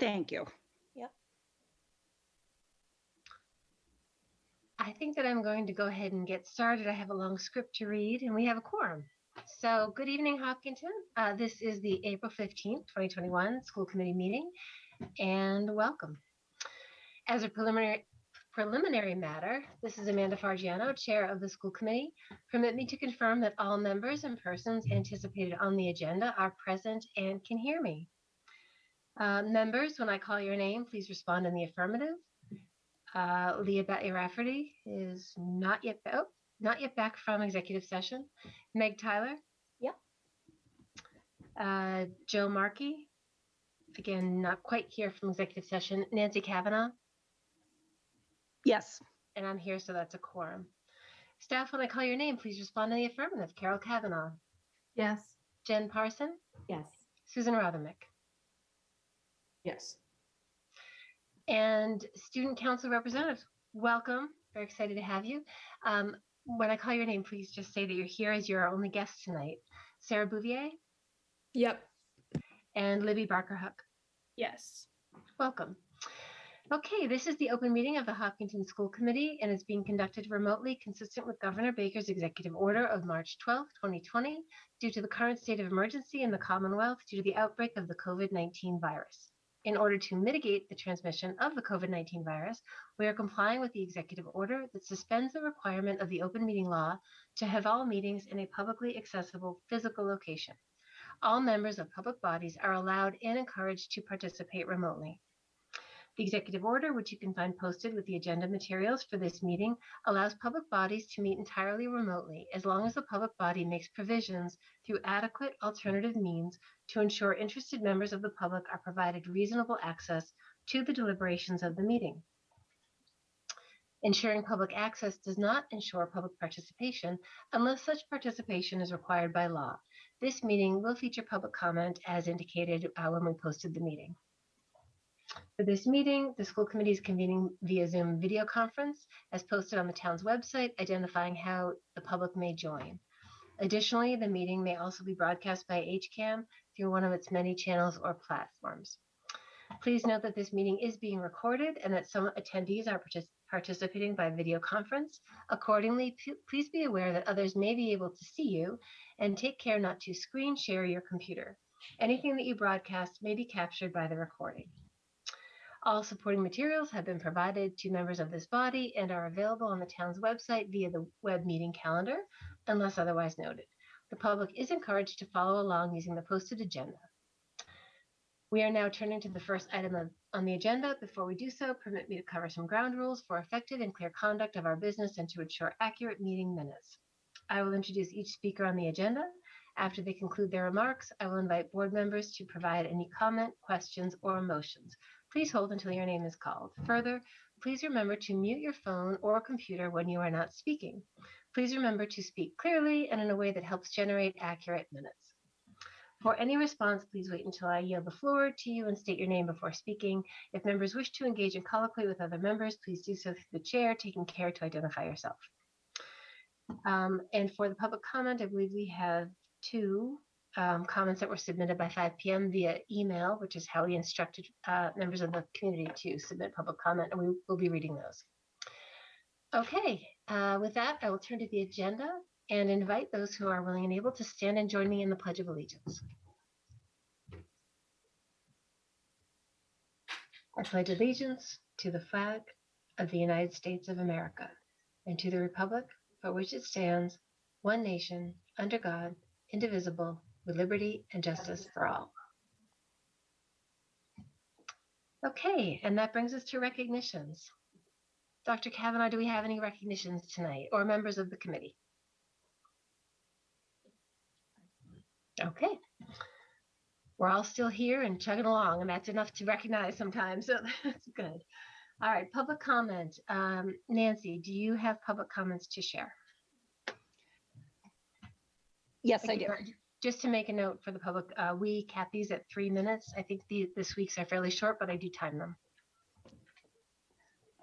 Thank you. Yep. I think that I'm going to go ahead and get started. I have a long script to read, and we have a quorum. So good evening, Hopkinton. This is the April 15th, 2021 school committee meeting, and welcome. As a preliminary matter, this is Amanda Fargiano, chair of the school committee. Permit me to confirm that all members and persons anticipated on the agenda are present and can hear me. Members, when I call your name, please respond in the affirmative. Leah Rafferty is not yet back from executive session. Meg Tyler? Yep. Joe Markey? Again, not quite here from executive session. Nancy Kavanaugh? Yes. And I'm here, so that's a quorum. Staff, when I call your name, please respond in the affirmative. Carol Kavanaugh? Yes. Jen Parson? Yes. Susan Rothermick? Yes. And student council representatives, welcome. Very excited to have you. When I call your name, please just say that you're here as you're our only guest tonight. Sarah Bouvier? Yep. And Libby Barker-Huck? Yes. Welcome. Okay, this is the open meeting of the Hopkinton School Committee and is being conducted remotely consistent with Governor Baker's executive order of March 12, 2020, due to the current state of emergency in the Commonwealth due to the outbreak of the COVID-19 virus. In order to mitigate the transmission of the COVID-19 virus, we are complying with the executive order that suspends the requirement of the open meeting law to have all meetings in a publicly accessible physical location. All members of public bodies are allowed and encouraged to participate remotely. The executive order, which you can find posted with the agenda materials for this meeting, allows public bodies to meet entirely remotely as long as the public body makes provisions through adequate alternative means to ensure interested members of the public are provided reasonable access to the deliberations of the meeting. Ensuring public access does not ensure public participation unless such participation is required by law. This meeting will feature public comment as indicated when we posted the meeting. For this meeting, the school committee is convening via Zoom video conference as posted on the town's website, identifying how the public may join. Additionally, the meeting may also be broadcast by HCAM through one of its many channels or platforms. Please note that this meeting is being recorded and that some attendees are participating by video conference. Accordingly, please be aware that others may be able to see you and take care not to screen share your computer. Anything that you broadcast may be captured by the recording. All supporting materials have been provided to members of this body and are available on the town's website via the web meeting calendar, unless otherwise noted. The public is encouraged to follow along using the posted agenda. We are now turning to the first item on the agenda. Before we do so, permit me to cover some ground rules for effective and clear conduct of our business and to ensure accurate meeting minutes. I will introduce each speaker on the agenda. After they conclude their remarks, I will invite board members to provide any comment, questions, or motions. Please hold until your name is called. Further, please remember to mute your phone or computer when you are not speaking. Please remember to speak clearly and in a way that helps generate accurate minutes. For any response, please wait until I yield the floor to you and state your name before speaking. If members wish to engage in colloquy with other members, please do so through the chair, taking care to identify yourself. And for the public comment, I believe we have two comments that were submitted by 5 p.m. via email, which is how we instructed members of the community to submit public comment, and we will be reading those. Okay, with that, I will turn to the agenda and invite those who are willing and able to stand and join me in the Pledge of Allegiance. I pledge allegiance to the flag of the United States of America and to the republic for which it stands, one nation, under God, indivisible, with liberty and justice for all. Okay, and that brings us to recognitions. Dr. Kavanaugh, do we have any recognitions tonight or members of the committee? Okay. We're all still here and chugging along, and that's enough to recognize sometimes, so that's good. All right, public comment. Nancy, do you have public comments to share? Yes, I do. Just to make a note for the public, we cap these at 3 minutes. I think this week's are fairly short, but I do time them.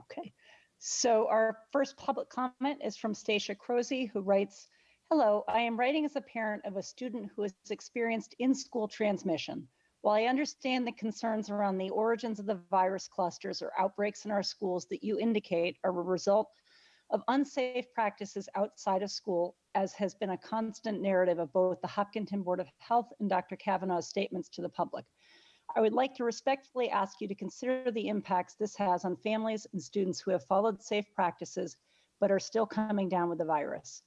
Okay. So our first public comment is from Stacia Crozy, who writes, "Hello, I am writing as a parent of a student who has experienced in-school transmission. While I understand the concerns around the origins of the virus clusters or outbreaks in our schools that you indicate are a result of unsafe practices outside of school, as has been a constant narrative of both the Hopkinton Board of Health and Dr. Kavanaugh's statements to the public, I would like to respectfully ask you to consider the impacts this has on families and students who have followed safe practices but are still coming down with the virus.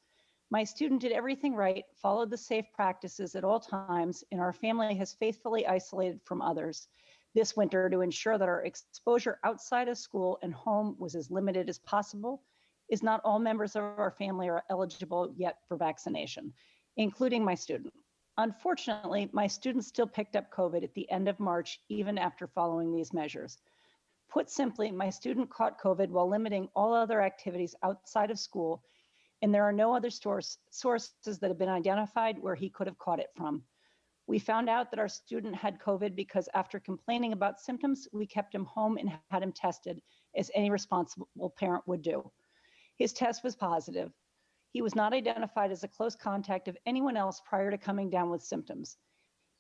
My student did everything right, followed the safe practices at all times, and our family has faithfully isolated from others this winter to ensure that our exposure outside of school and home was as limited as possible. Is not all members of our family are eligible yet for vaccination, including my student. Unfortunately, my student still picked up COVID at the end of March, even after following these measures. Put simply, my student caught COVID while limiting all other activities outside of school, and there are no other sources that have been identified where he could have caught it from. We found out that our student had COVID because after complaining about symptoms, we kept him home and had him tested, as any responsible parent would do. His test was positive. He was not identified as a close contact of anyone else prior to coming down with symptoms.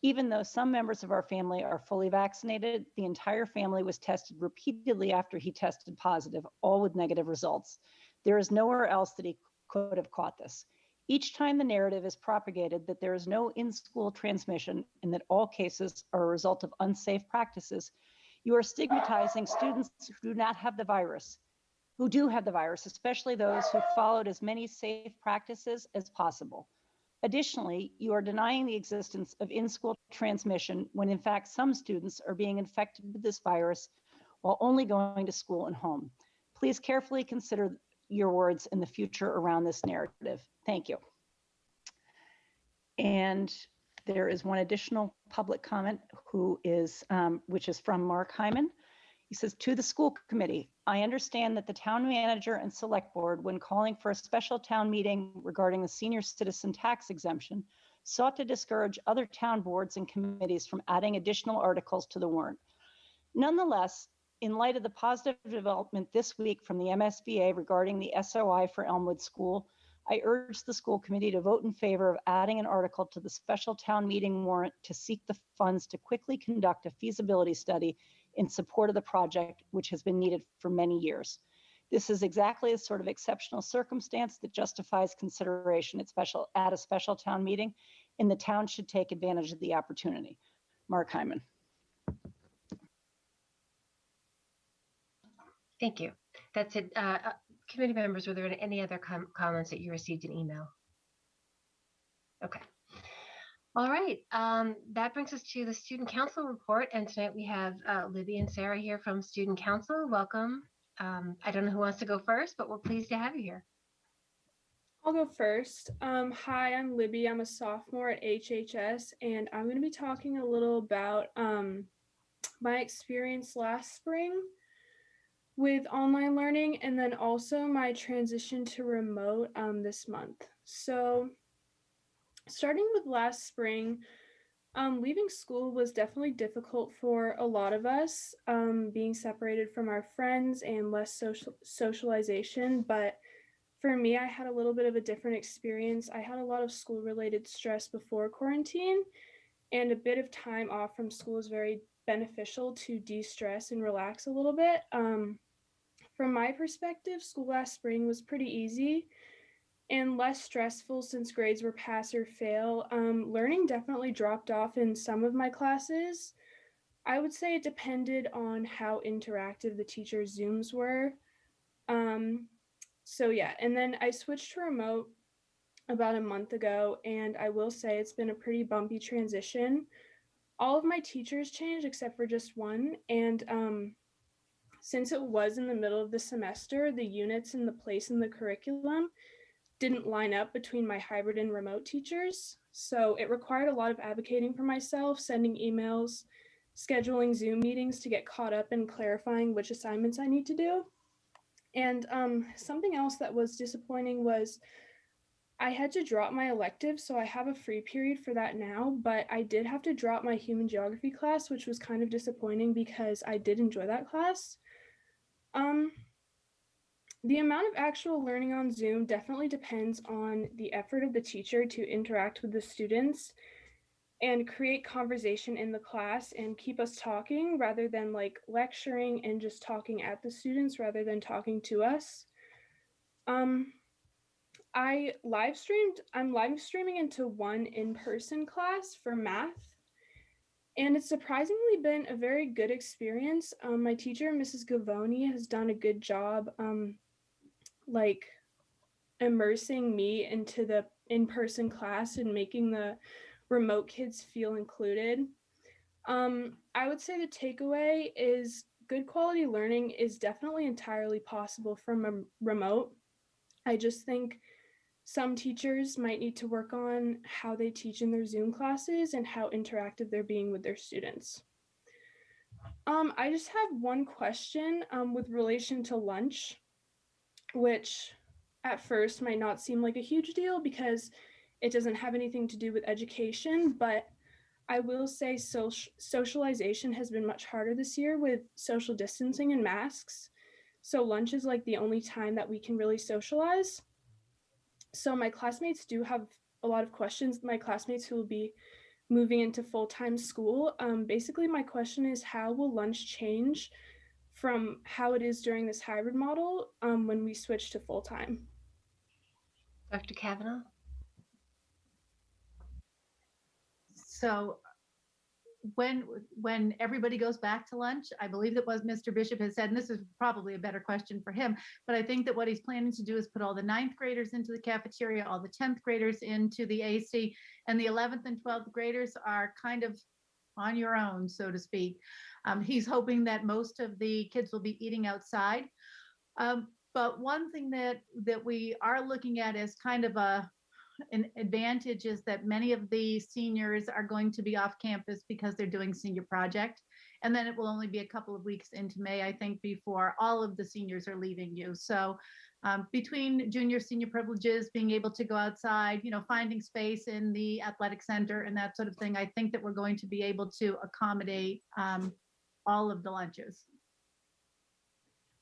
Even though some members of our family are fully vaccinated, the entire family was tested repeatedly after he tested positive, all with negative results. There is nowhere else that he could have caught this. Each time the narrative is propagated that there is no in-school transmission and that all cases are a result of unsafe practices, you are stigmatizing students who do not have the virus, who do have the virus, especially those who followed as many safe practices as possible. Additionally, you are denying the existence of in-school transmission when in fact some students are being infected with this virus while only going to school and home. Please carefully consider your words in the future around this narrative. Thank you. And there is one additional public comment which is from Mark Hyman. He says, to the school committee, I understand that the town manager and select board, when calling for a special town meeting regarding the senior citizen tax exemption, sought to discourage other town boards and committees from adding additional articles to the warrant. Nonetheless, in light of the positive development this week from the MSBA regarding the SOI for Elmwood School, I urge the school committee to vote in favor of adding an article to the special town meeting warrant to seek the funds to quickly conduct a feasibility study in support of the project, which has been needed for many years. This is exactly the sort of exceptional circumstance that justifies consideration at a special town meeting, and the town should take advantage of the opportunity. Mark Hyman. Thank you. That's it. Committee members, were there any other comments that you received in email? Okay. All right. That brings us to the Student Council report. And tonight we have Libby and Sarah here from Student Council. Welcome. I don't know who wants to go first, but we're pleased to have you here. I'll go first. Hi, I'm Libby. I'm a sophomore at HHS, and I'm going to be talking a little about my experience last spring with online learning, and then also my transition to remote this month. So starting with last spring, leaving school was definitely difficult for a lot of us, being separated from our friends and less socialization. But for me, I had a little bit of a different experience. I had a lot of school-related stress before quarantine, and a bit of time off from school is very beneficial to de-stress and relax a little bit. From my perspective, school last spring was pretty easy and less stressful since grades were pass or fail. Learning definitely dropped off in some of my classes. I would say it depended on how interactive the teachers' Zooms were. So yeah, and then I switched to remote about a month ago, and I will say it's been a pretty bumpy transition. All of my teachers changed except for just one, and since it was in the middle of the semester, the units and the place in the curriculum didn't line up between my hybrid and remote teachers. So it required a lot of advocating for myself, sending emails, scheduling Zoom meetings to get caught up and clarifying which assignments I need to do. And something else that was disappointing was I had to drop my elective, so I have a free period for that now, but I did have to drop my human geography class, which was kind of disappointing because I did enjoy that class. The amount of actual learning on Zoom definitely depends on the effort of the teacher to interact with the students. and create conversation in the class and keep us talking rather than like lecturing and just talking at the students rather than talking to us. I'm live streaming into one in-person class for math, and it's surprisingly been a very good experience. My teacher, Mrs. Gavoni, has done a good job like immersing me into the in-person class and making the remote kids feel included. I would say the takeaway is good quality learning is definitely entirely possible from a remote. I just think some teachers might need to work on how they teach in their Zoom classes and how interactive they're being with their students. I just have one question with relation to lunch, which at first might not seem like a huge deal because it doesn't have anything to do with education, but I will say socialization has been much harder this year with social distancing and masks. So lunch is like the only time that we can really socialize. So my classmates do have a lot of questions. My classmates who will be moving into full-time school. Basically, my question is, how will lunch change from how it is during this hybrid model when we switch to full-time? Dr. Kavanaugh? So when everybody goes back to lunch, I believe that what Mr. Bishop has said, and this is probably a better question for him, but I think that what he's planning to do is put all the 9th graders into the cafeteria, all the 10th graders into the AC, and the 11th and 12th graders are kind of on your own, so to speak. He's hoping that most of the kids will be eating outside. But one thing that we are looking at is kind of an advantage is that many of the seniors are going to be off campus because they're doing senior project. And then it will only be a couple of weeks into May, I think, before all of the seniors are leaving you. So between junior, senior privileges, being able to go outside, finding space in the athletic center and that sort of thing, I think that we're going to be able to accommodate all of the lunches.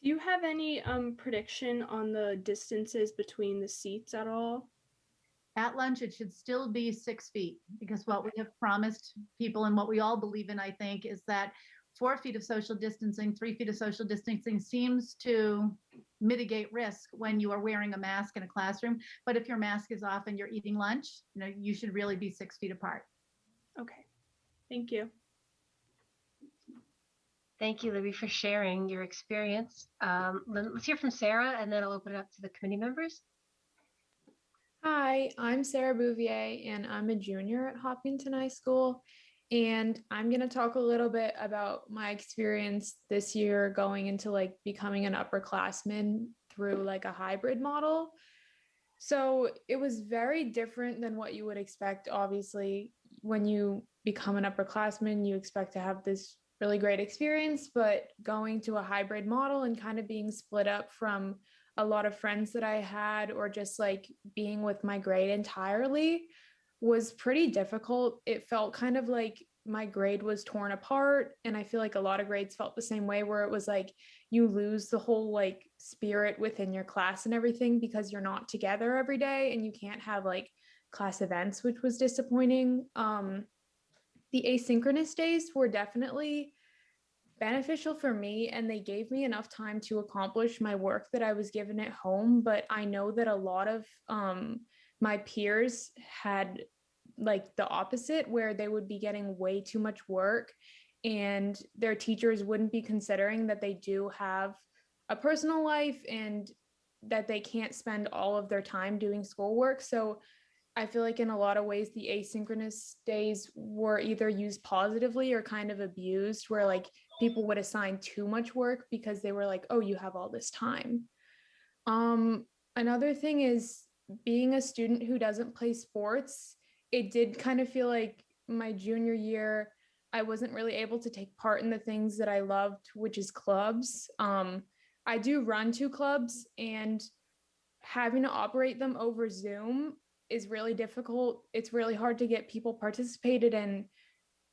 Do you have any prediction on the distances between the seats at all? At lunch, it should still be 6 feet because what we have promised people and what we all believe in, I think, is that 4 feet of social distancing, 3 feet of social distancing seems to mitigate risk when you are wearing a mask in a classroom. But if your mask is off and you're eating lunch, you should really be 6 feet apart. Okay, thank you. Thank you, Libby, for sharing your experience. Let's hear from Sarah, and then I'll open it up to the committee members. Hi, I'm Sarah Bouvier, and I'm a junior at Hopkinton High School. And I'm going to talk a little bit about my experience this year going into becoming an upperclassman through a hybrid model. So it was very different than what you would expect. Obviously, when you become an upperclassman, you expect to have this really great experience, but going to a hybrid model and kind of being split up from a lot of friends that I had, or just being with my grade entirely, was pretty difficult. It felt kind of like my grade was torn apart. And I feel like a lot of grades felt the same way, where it was you lose the whole spirit within your class and everything because you're not together every day and you can't have class events, which was disappointing. The asynchronous days were definitely beneficial for me, and they gave me enough time to accomplish my work that I was given at home. But I know that a lot of my peers had the opposite, where they would be getting way too much work and their teachers wouldn't be considering that they do have a personal life and that they can't spend all of their time doing schoolwork. So I feel in a lot of ways, the asynchronous days were either used positively or kind of abused, where people would assign too much work because they were oh, you have all this time. Another thing is, being a student who doesn't play sports, it did kind of feel like my junior year, I wasn't really able to take part in the things that I loved, which is clubs. I do run 2 clubs, and having to operate them over Zoom is really difficult. It's really hard to get people participated in.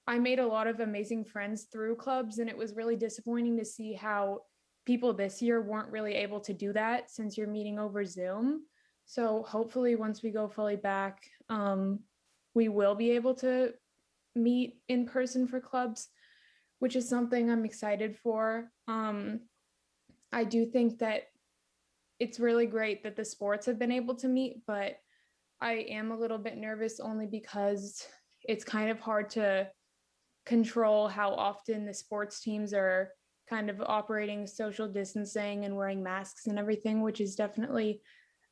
I made a lot of amazing friends through clubs, and it was really disappointing to see how people this year weren't really able to do that since you're meeting over Zoom. So hopefully once we go fully back, we will be able to meet in person for clubs, which is something I'm excited for. I do think that it's really great that the sports have been able to meet, but I am a little bit nervous only because it's kind of hard to control how often the sports teams are kind of operating social distancing and wearing masks and everything, which is definitely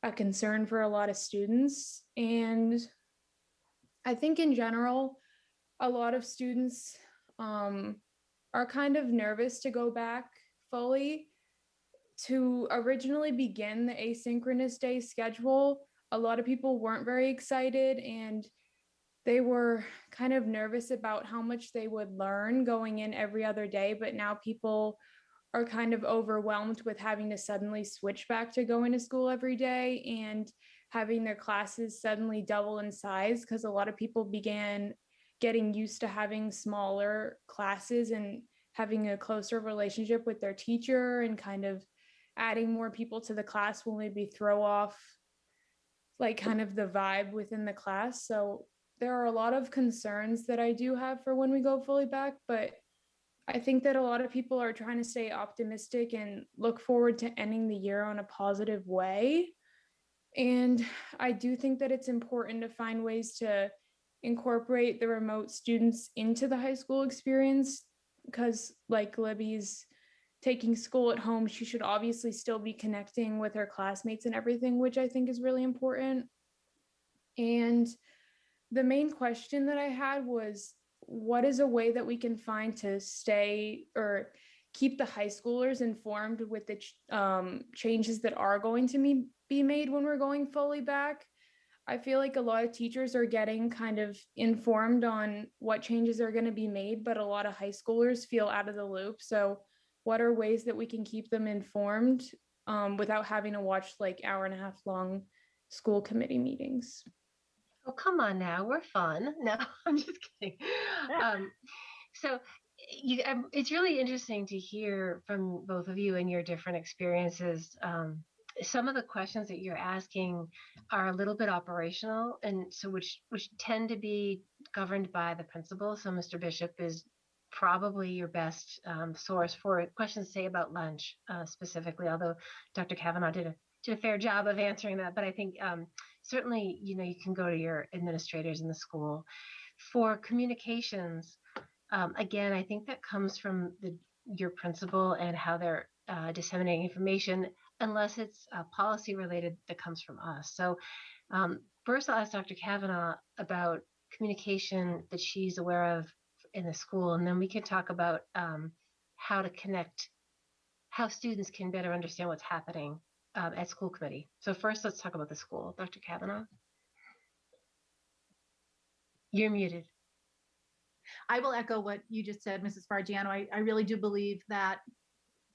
a concern for a lot of students. And I think in general, a lot of students are kind of nervous to go back fully. To originally begin the asynchronous day schedule, a lot of people weren't very excited and they were kind of nervous about how much they would learn going in every other day. But now people are kind of overwhelmed with having to suddenly switch back to going to school every day and having their classes suddenly double in size, because a lot of people began getting used to having smaller classes and having a closer relationship with their teacher, and kind of adding more people to the class will maybe throw off like kind of the vibe within the class. So there are a lot of concerns that I do have for when we go fully back, but I think that a lot of people are trying to stay optimistic and look forward to ending the year on a positive way. And I do think that it's important to find ways to incorporate the remote students into the high school experience, because like Libby's taking school at home, she should obviously still be connecting with her classmates and everything, which I think is really important. And the main question that I had was, what is a way that we can find to stay or keep the high schoolers informed with the changes that are going to be made when we're going fully back? I feel like a lot of teachers are getting kind of informed on what changes are going to be made, but a lot of high schoolers feel out of the loop. So what are ways that we can keep them informed without having to watch like hour-and-a-half long school committee meetings? Oh, come on now, we're fun. No, I'm just kidding. So it's really interesting to hear from both of you and your different experiences. Some of the questions that you're asking are a little bit operational, and so which tend to be governed by the principal. So Mr. Bishop is probably your best source for questions, say about lunch specifically, although Dr. Kavanaugh did a fair job of answering that. But I think certainly, you can go to your administrators in the school. For communications, again, I think that comes from your principal and how they're disseminating information, unless it's policy related that comes from us. So first I'll ask Dr. Kavanaugh about communication that she's aware of in the school, and then we can talk about how to connect, how students can better understand what's happening at school committee. So first, let's talk about the school. Dr. Kavanaugh? You're muted. I will echo what you just said, Mrs. Fargiano. I really do believe that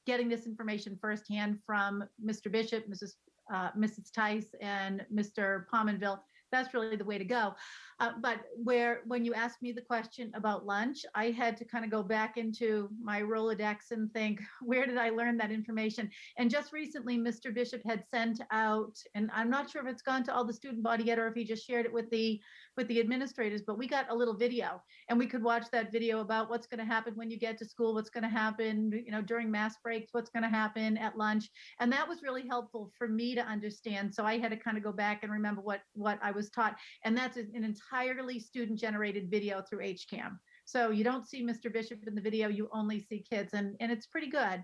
getting this information firsthand from Mr. Bishop, Mrs. Tice, and Mr. Pominville, that's really the way to go. But when you asked me the question about lunch, I had to kind of go back into my Rolodex and think, where did I learn that information? And just recently, Mr. Bishop had sent out, and I'm not sure if it's gone to all the student body yet or if he just shared it with the administrators, but we got a little video, and we could watch that video about what's going to happen when you get to school, what's going to happen, during mass breaks, what's going to happen at lunch. And that was really helpful for me to understand. So I had to kind of go back and remember what I was taught. And that's an entirely student generated video through HCAM. So you don't see Mr. Bishop in the video, you only see kids, and it's pretty good.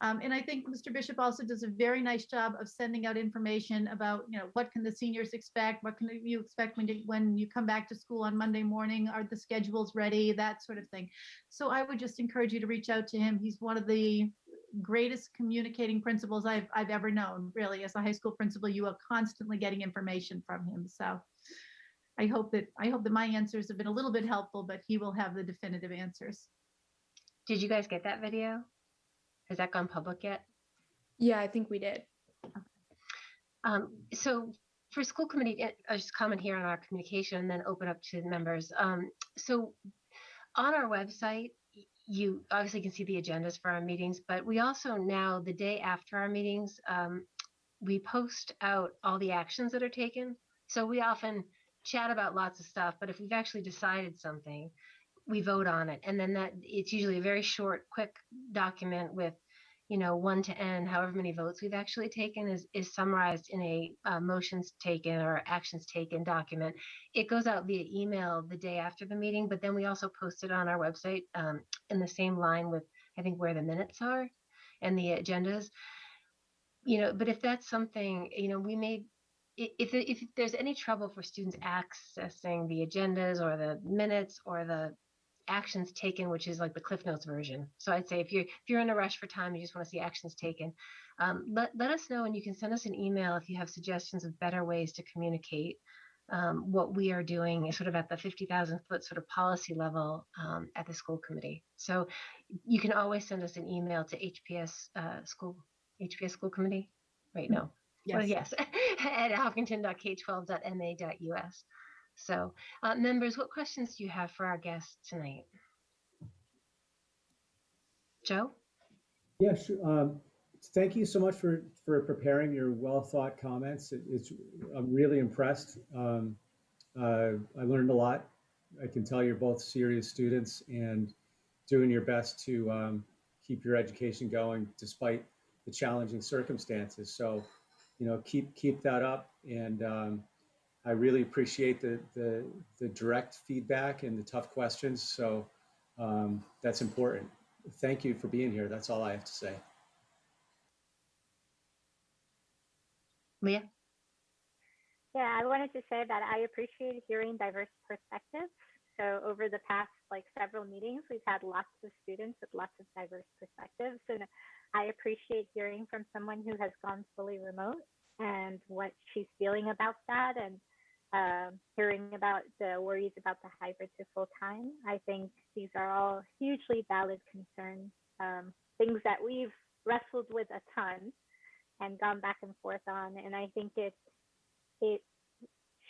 And I think Mr. Bishop also does a very nice job of sending out information about, what can the seniors expect? What can you expect when you come back to school on Monday morning? Are the schedules ready? That sort of thing. So I would just encourage you to reach out to him. He's one of the greatest communicating principals I've ever known. Really, as a high school principal, you are constantly getting information from him. So I hope that my answers have been a little bit helpful, but he will have the definitive answers. Did you guys get that video? Has that gone public yet? Yeah, I think we did. So for school committee, I'll just comment here on our communication and then open up to the members. So on our website, you obviously can see the agendas for our meetings, but we also now, the day after our meetings, we post out all the actions that are taken. So we often chat about lots of stuff, but if we've actually decided something, we vote on it. And then that it's usually a very short, quick document with, 1 to N, however many votes we've actually taken is summarized in a motions taken or actions taken document. It goes out via email the day after the meeting, but then we also post it on our website in the same line with, I think, where the minutes are and the agendas. But if that's something, we may, if there's any trouble for students accessing the agendas or the minutes or the actions taken, which is like the Cliff Notes version. So I'd say if you're in a rush for time, you just want to see actions taken, let us know, and you can send us an email if you have suggestions of better ways to communicate what we are doing sort of at the 50,000 foot sort of policy level at the school committee. So you can always send us an email to HPS school committee. Right now. Yes. Well, yes, at hopkinton.k12.ma.us. So, members, what questions do you have for our guests tonight? Joe? Yeah, sure. Thank you so much for preparing your well thought comments. I'm really impressed. I learned a lot. I can tell you're both serious students and doing your best to keep your education going despite the challenging circumstances. So, keep that up. And I really appreciate the direct feedback and the tough questions. So that's important. Thank you for being here. That's all I have to say. Leah? Yeah, I wanted to say that I appreciate hearing diverse perspectives. So over the past several meetings, we've had lots of students with lots of diverse perspectives. And I appreciate hearing from someone who has gone fully remote and what she's feeling about that, and hearing about the worries about the hybrid to full time. I think these are all hugely valid concerns, things that we've wrestled with a ton and gone back and forth on. And I think it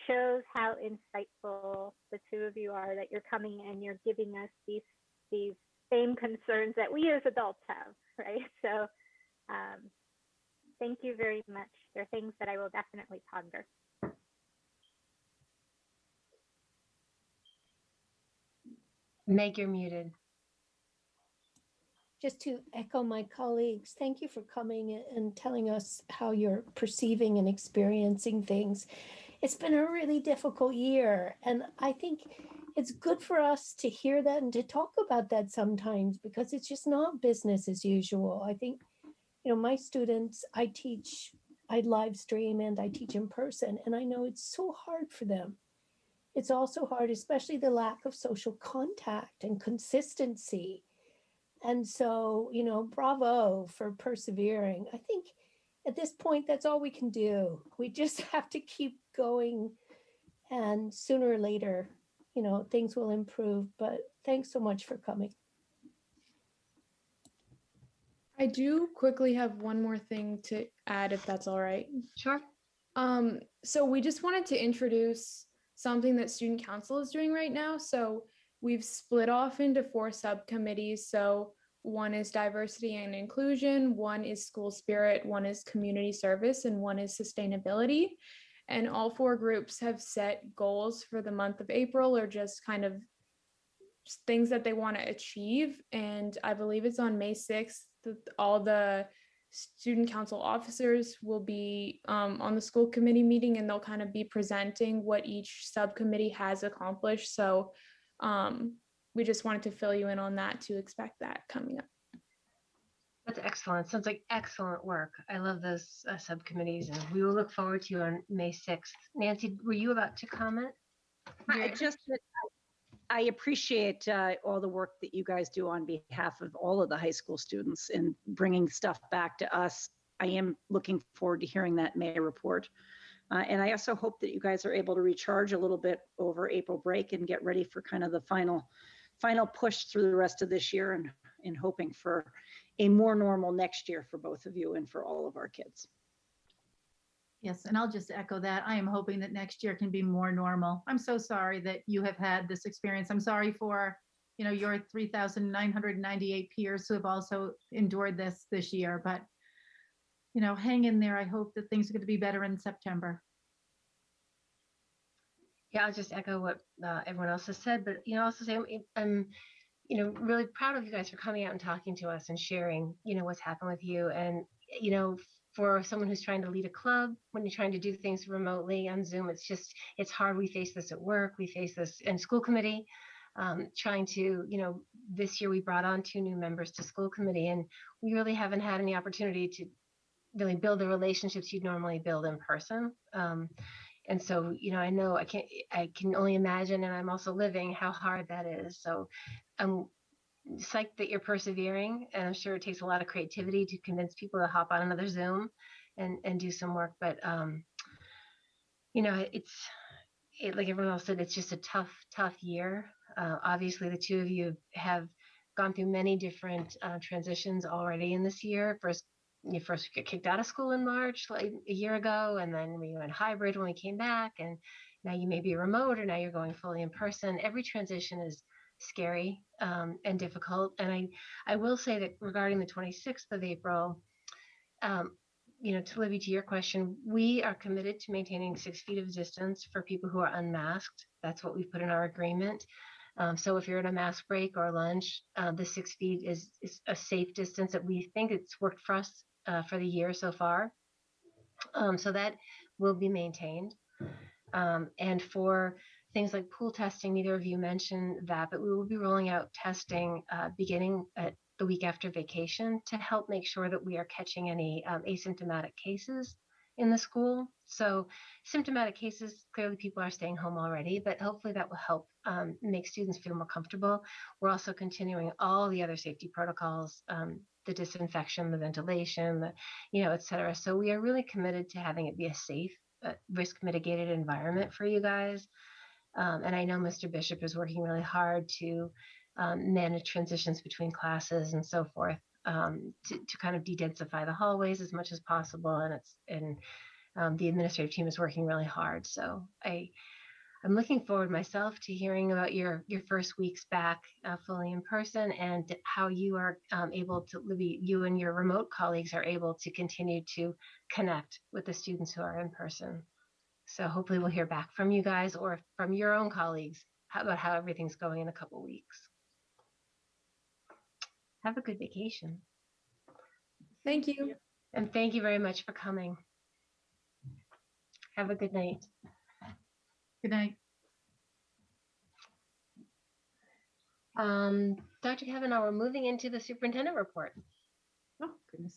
shows how insightful the two of you are, that you're coming and you're giving us these same concerns that we as adults have, right? So thank you very much. They're things that I will definitely ponder. Meg, you're muted. Just to echo my colleagues, thank you for coming and telling us how you're perceiving and experiencing things. It's been a really difficult year, and I think it's good for us to hear that and to talk about that sometimes, because it's just not business as usual. I think, my students, I live stream and I teach in person, and I know it's so hard for them. It's also hard, especially the lack of social contact and consistency. And so, bravo for persevering. I think at this point, that's all we can do. We just have to keep going, and sooner or later, things will improve. But thanks so much for coming. I do quickly have one more thing to add, if that's all right. Sure. So we just wanted to introduce something that Student Council is doing right now. So we've split off into 4 subcommittees. So one is diversity and inclusion, one is school spirit, one is community service, and one is sustainability. And all 4 groups have set goals for the month of April, or just kind of things that they want to achieve. And I believe it's on May 6th that all the student council officers will be on the school committee meeting, and they'll kind of be presenting what each subcommittee has accomplished. So we just wanted to fill you in on that, to expect that coming up. That's excellent. Sounds like excellent work. I love those subcommittees, and we will look forward to you on May 6th. Nancy, were you about to comment? I appreciate all the work that you guys do on behalf of all of the high school students in bringing stuff back to us. I am looking forward to hearing that May report. And I also hope that you guys are able to recharge a little bit over April break and get ready for kind of the final push through the rest of this year, and hoping for a more normal next year for both of you and for all of our kids. Yes, and I'll just echo that. I am hoping that next year can be more normal. I'm so sorry that you have had this experience. I'm sorry for, your 3,998 peers who have also endured this year. But, hang in there. I hope that things are going to be better in September. Yeah, I'll just echo what everyone else has said, but also say I'm really proud of you guys for coming out and talking to us and sharing, what's happened with you. And for someone who's trying to lead a club, when you're trying to do things remotely on Zoom, it's hard. We face this at work. We face this in school committee. Trying to, this year we brought on 2 new members to school committee, and we really haven't had any opportunity to really build the relationships you'd normally build in person. And so, I can only imagine, and I'm also living how hard that is. So I'm psyched that you're persevering, and I'm sure it takes a lot of creativity to convince people to hop on another Zoom and do some work. But, like everyone else said, it's just a tough year. Obviously, the 2 of you have gone through many different transitions already in this year. You first get kicked out of school in March, like a year ago, and then we went hybrid when we came back, and now you may be remote, or now you're going fully in person. Every transition is scary and difficult. And I will say that regarding the 26th of April, to Libby, to your question, we are committed to maintaining 6 feet of distance for people who are unmasked. That's what we've put in our agreement. So if you're at a mask break or lunch, the 6 feet is a safe distance that we think it's worked for us for the year so far. So that will be maintained. And for things like pool testing, neither of you mentioned that, but we will be rolling out testing beginning at the week after vacation to help make sure that we are catching any asymptomatic cases in the school. So symptomatic cases, clearly people are staying home already, but hopefully that will help make students feel more comfortable. We're also continuing all the other safety protocols, the disinfection, the ventilation, et cetera. So we are really committed to having it be a safe, risk mitigated environment for you guys. And I know Mr. Bishop is working really hard to manage transitions between classes and so forth, to kind of de-densify the hallways as much as possible. And the administrative team is working really hard. So I'm looking forward myself to hearing about your first weeks back fully in person, and how you are able to, Libby, you and your remote colleagues are able to continue to connect with the students who are in person. So hopefully we'll hear back from you guys, or from your own colleagues, about how everything's going in a couple weeks. Have a good vacation. Thank you. And thank you very much for coming. Have a good night. Good night. Dr. Kavanaugh, we're moving into the superintendent report. Oh, goodness.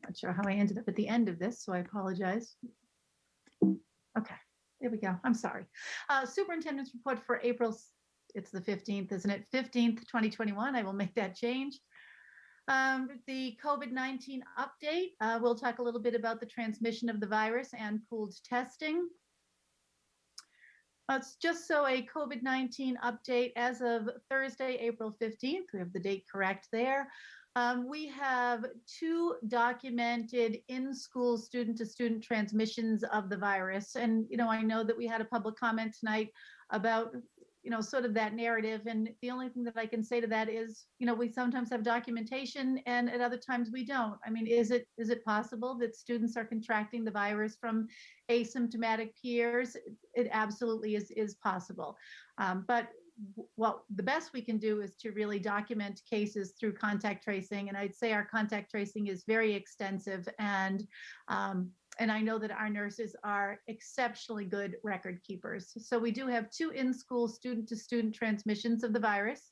Not sure how I ended up at the end of this, so I apologize. Okay, there we go. I'm sorry. Superintendent's report for April, it's the 15th, isn't it? 15th, 2021. I will make that change. The COVID-19 update. We'll talk a little bit about the transmission of the virus and pooled testing. It's just so a COVID-19 update as of Thursday, April 15th. We have the date correct there. We have 2 documented in-school student-to-student transmissions of the virus. And, I know that we had a public comment tonight about, sort of that narrative. And the only thing that I can say to that is, we sometimes have documentation, and at other times we don't. I mean, is it possible that students are contracting the virus from asymptomatic peers? It absolutely is possible. But what the best we can do is to really document cases through contact tracing. And I'd say our contact tracing is very extensive. And I know that our nurses are exceptionally good record keepers. So we do have 2 in-school student-to-student transmissions of the virus.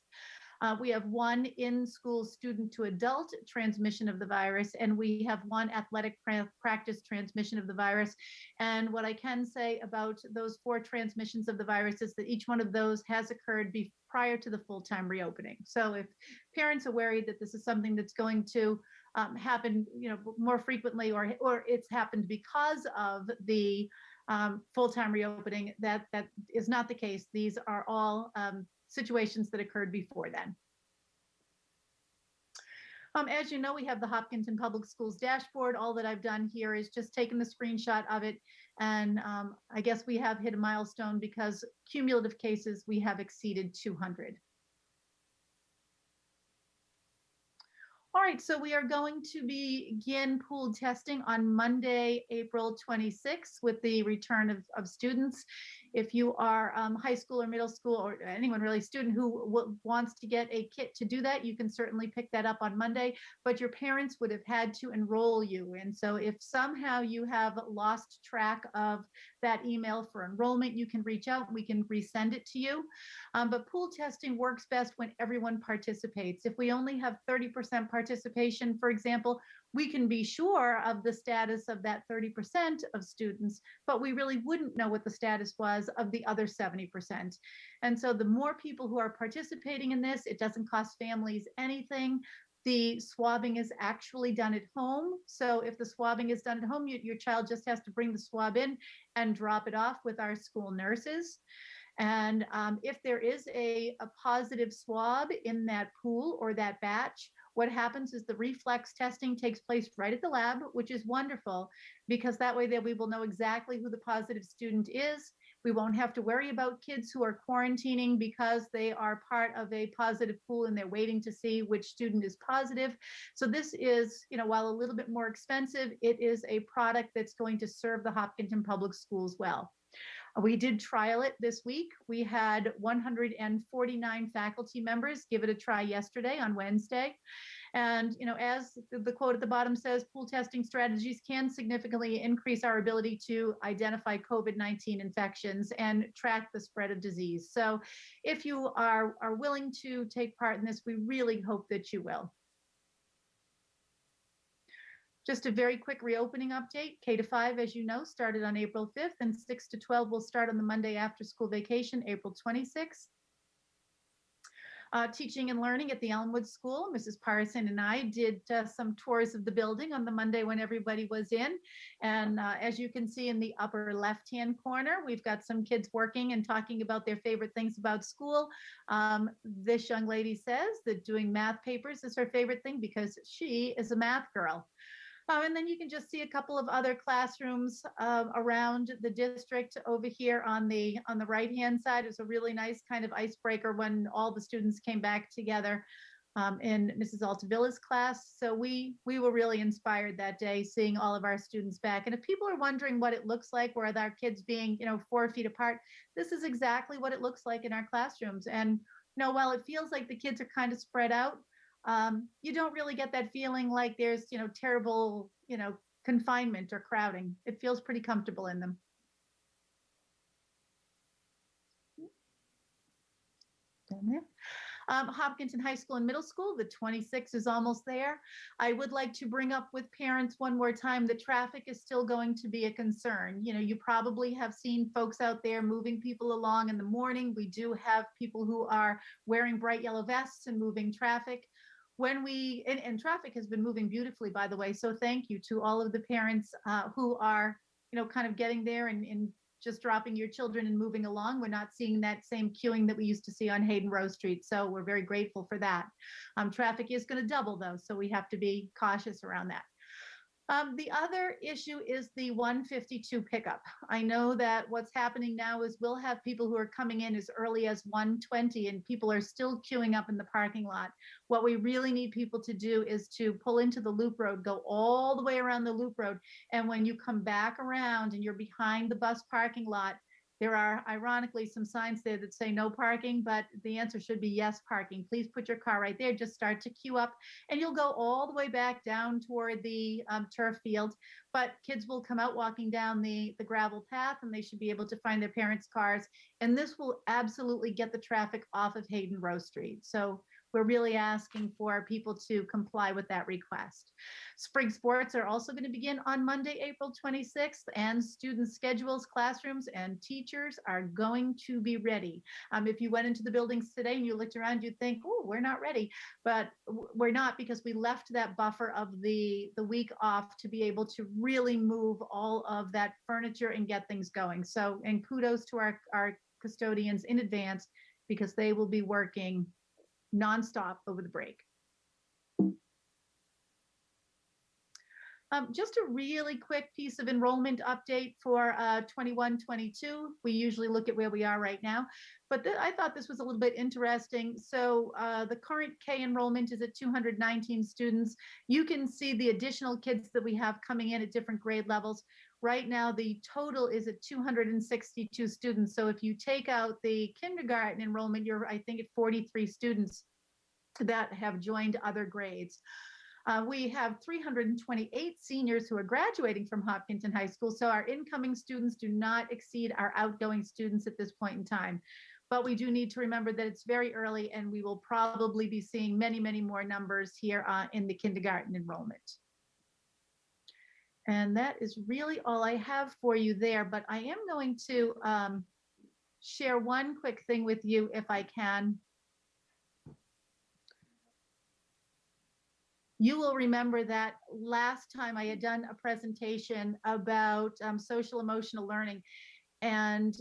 We have 1 in-school student-to-adult transmission of the virus, and we have 1 athletic practice transmission of the virus. And what I can say about those 4 transmissions of the virus is that each one of those has occurred prior to the full-time reopening. So if parents are worried that this is something that's going to happen, more frequently, or it's happened because of the full-time reopening, that is not the case. These are all situations that occurred before then. As you know, we have the Hopkinton Public Schools dashboard. All that I've done here is just taken the screenshot of it. And I guess we have hit a milestone because cumulative cases, we have exceeded 200. All right, so we are going to begin pooled testing on Monday, April 26th with the return of students. If you are high school or middle school or anyone really student who wants to get a kit to do that, you can certainly pick that up on Monday, but your parents would have had to enroll you. And so if somehow you have lost track of that email for enrollment, you can reach out, we can resend it to you. But pool testing works best when everyone participates. If we only have 30% participation, for example, we can be sure of the status of that 30% of students, but we really wouldn't know what the status was of the other 70%. And so the more people who are participating in this, it doesn't cost families anything. The swabbing is actually done at home. So if the swabbing is done at home, your child just has to bring the swab in and drop it off with our school nurses. And if there is a positive swab in that pool or that batch, what happens is the reflex testing takes place right at the lab, which is wonderful because that way we will know exactly who the positive student is. We won't have to worry about kids who are quarantining because they are part of a positive pool and they're waiting to see which student is positive. So this is, while a little bit more expensive, it is a product that's going to serve the Hopkinton Public Schools well. We did trial it this week. We had 149 faculty members give it a try yesterday on Wednesday. And, as the quote at the bottom says, pool testing strategies can significantly increase our ability to identify COVID-19 infections and track the spread of disease. So if you are willing to take part in this, we really hope that you will. Just a very quick reopening update. K-5, as you know, started on April 5th, and 6 to 12 will start on the Monday after school vacation, April 26th. Teaching and learning at the Elmwood School. Mrs. Parson and I did some tours of the building on the Monday when everybody was in. And as you can see in the upper left-hand corner, we've got some kids working and talking about their favorite things about school. This young lady says that doing math papers is her favorite thing because she is a math girl. And then you can just see a couple of other classrooms around the district over here on the right-hand side. It was a really nice kind of icebreaker when all the students came back together in Mrs. Altavilla's class. So we were really inspired that day seeing all of our students back. And if people are wondering what it looks like with our kids being, 4 feet apart, this is exactly what it looks like in our classrooms. And while it feels like the kids are kind of spread out, you don't really get that feeling like there's, terrible, confinement or crowding. It feels pretty comfortable in them. Down there. Hopkinton High School and Middle School, the 26th is almost there. I would like to bring up with parents one more time that traffic is still going to be a concern. You probably have seen folks out there moving people along in the morning. We do have people who are wearing bright yellow vests and moving traffic. And traffic has been moving beautifully, by the way. So thank you to all of the parents who are, kind of getting there and just dropping your children and moving along. We're not seeing that same queuing that we used to see on Hayden Row Street. So we're very grateful for that. Traffic is going to double though, so we have to be cautious around that. The other issue is the 152 pickup. I know that what's happening now is we'll have people who are coming in as early as 1:20 and people are still queuing up in the parking lot. What we really need people to do is to pull into the loop road, go all the way around the loop road. And when you come back around and you're behind the bus parking lot, there are ironically some signs there that say no parking, but the answer should be yes parking. Please put your car right there. Just start to queue up and you'll go all the way back down toward the turf field. But kids will come out walking down the gravel path and they should be able to find their parents' cars. And this will absolutely get the traffic off of Hayden Row Street. So we're really asking for people to comply with that request. Spring sports are also going to begin on Monday, April 26th, and student schedules, classrooms, and teachers are going to be ready. If you went into the buildings today and you looked around, you'd think, oh, we're not ready, but we're not because we left that buffer of the week off to be able to really move all of that furniture and get things going. So, and kudos to our custodians in advance because they will be working nonstop over the break. Just a really quick piece of enrollment update for 21-22. We usually look at where we are right now, but I thought this was a little bit interesting. So the current K enrollment is at 219 students. You can see the additional kids that we have coming in at different grade levels. Right now, the total is at 262 students. So if you take out the kindergarten enrollment, you're, I think, at 43 students that have joined other grades. We have 328 seniors who are graduating from Hopkinton High School, so our incoming students do not exceed our outgoing students at this point in time. But we do need to remember that it's very early, and we will probably be seeing many, many more numbers here in the kindergarten enrollment. And that is really all I have for you there, but I am going to share one quick thing with you if I can. You will remember that last time I had done a presentation about social emotional learning, and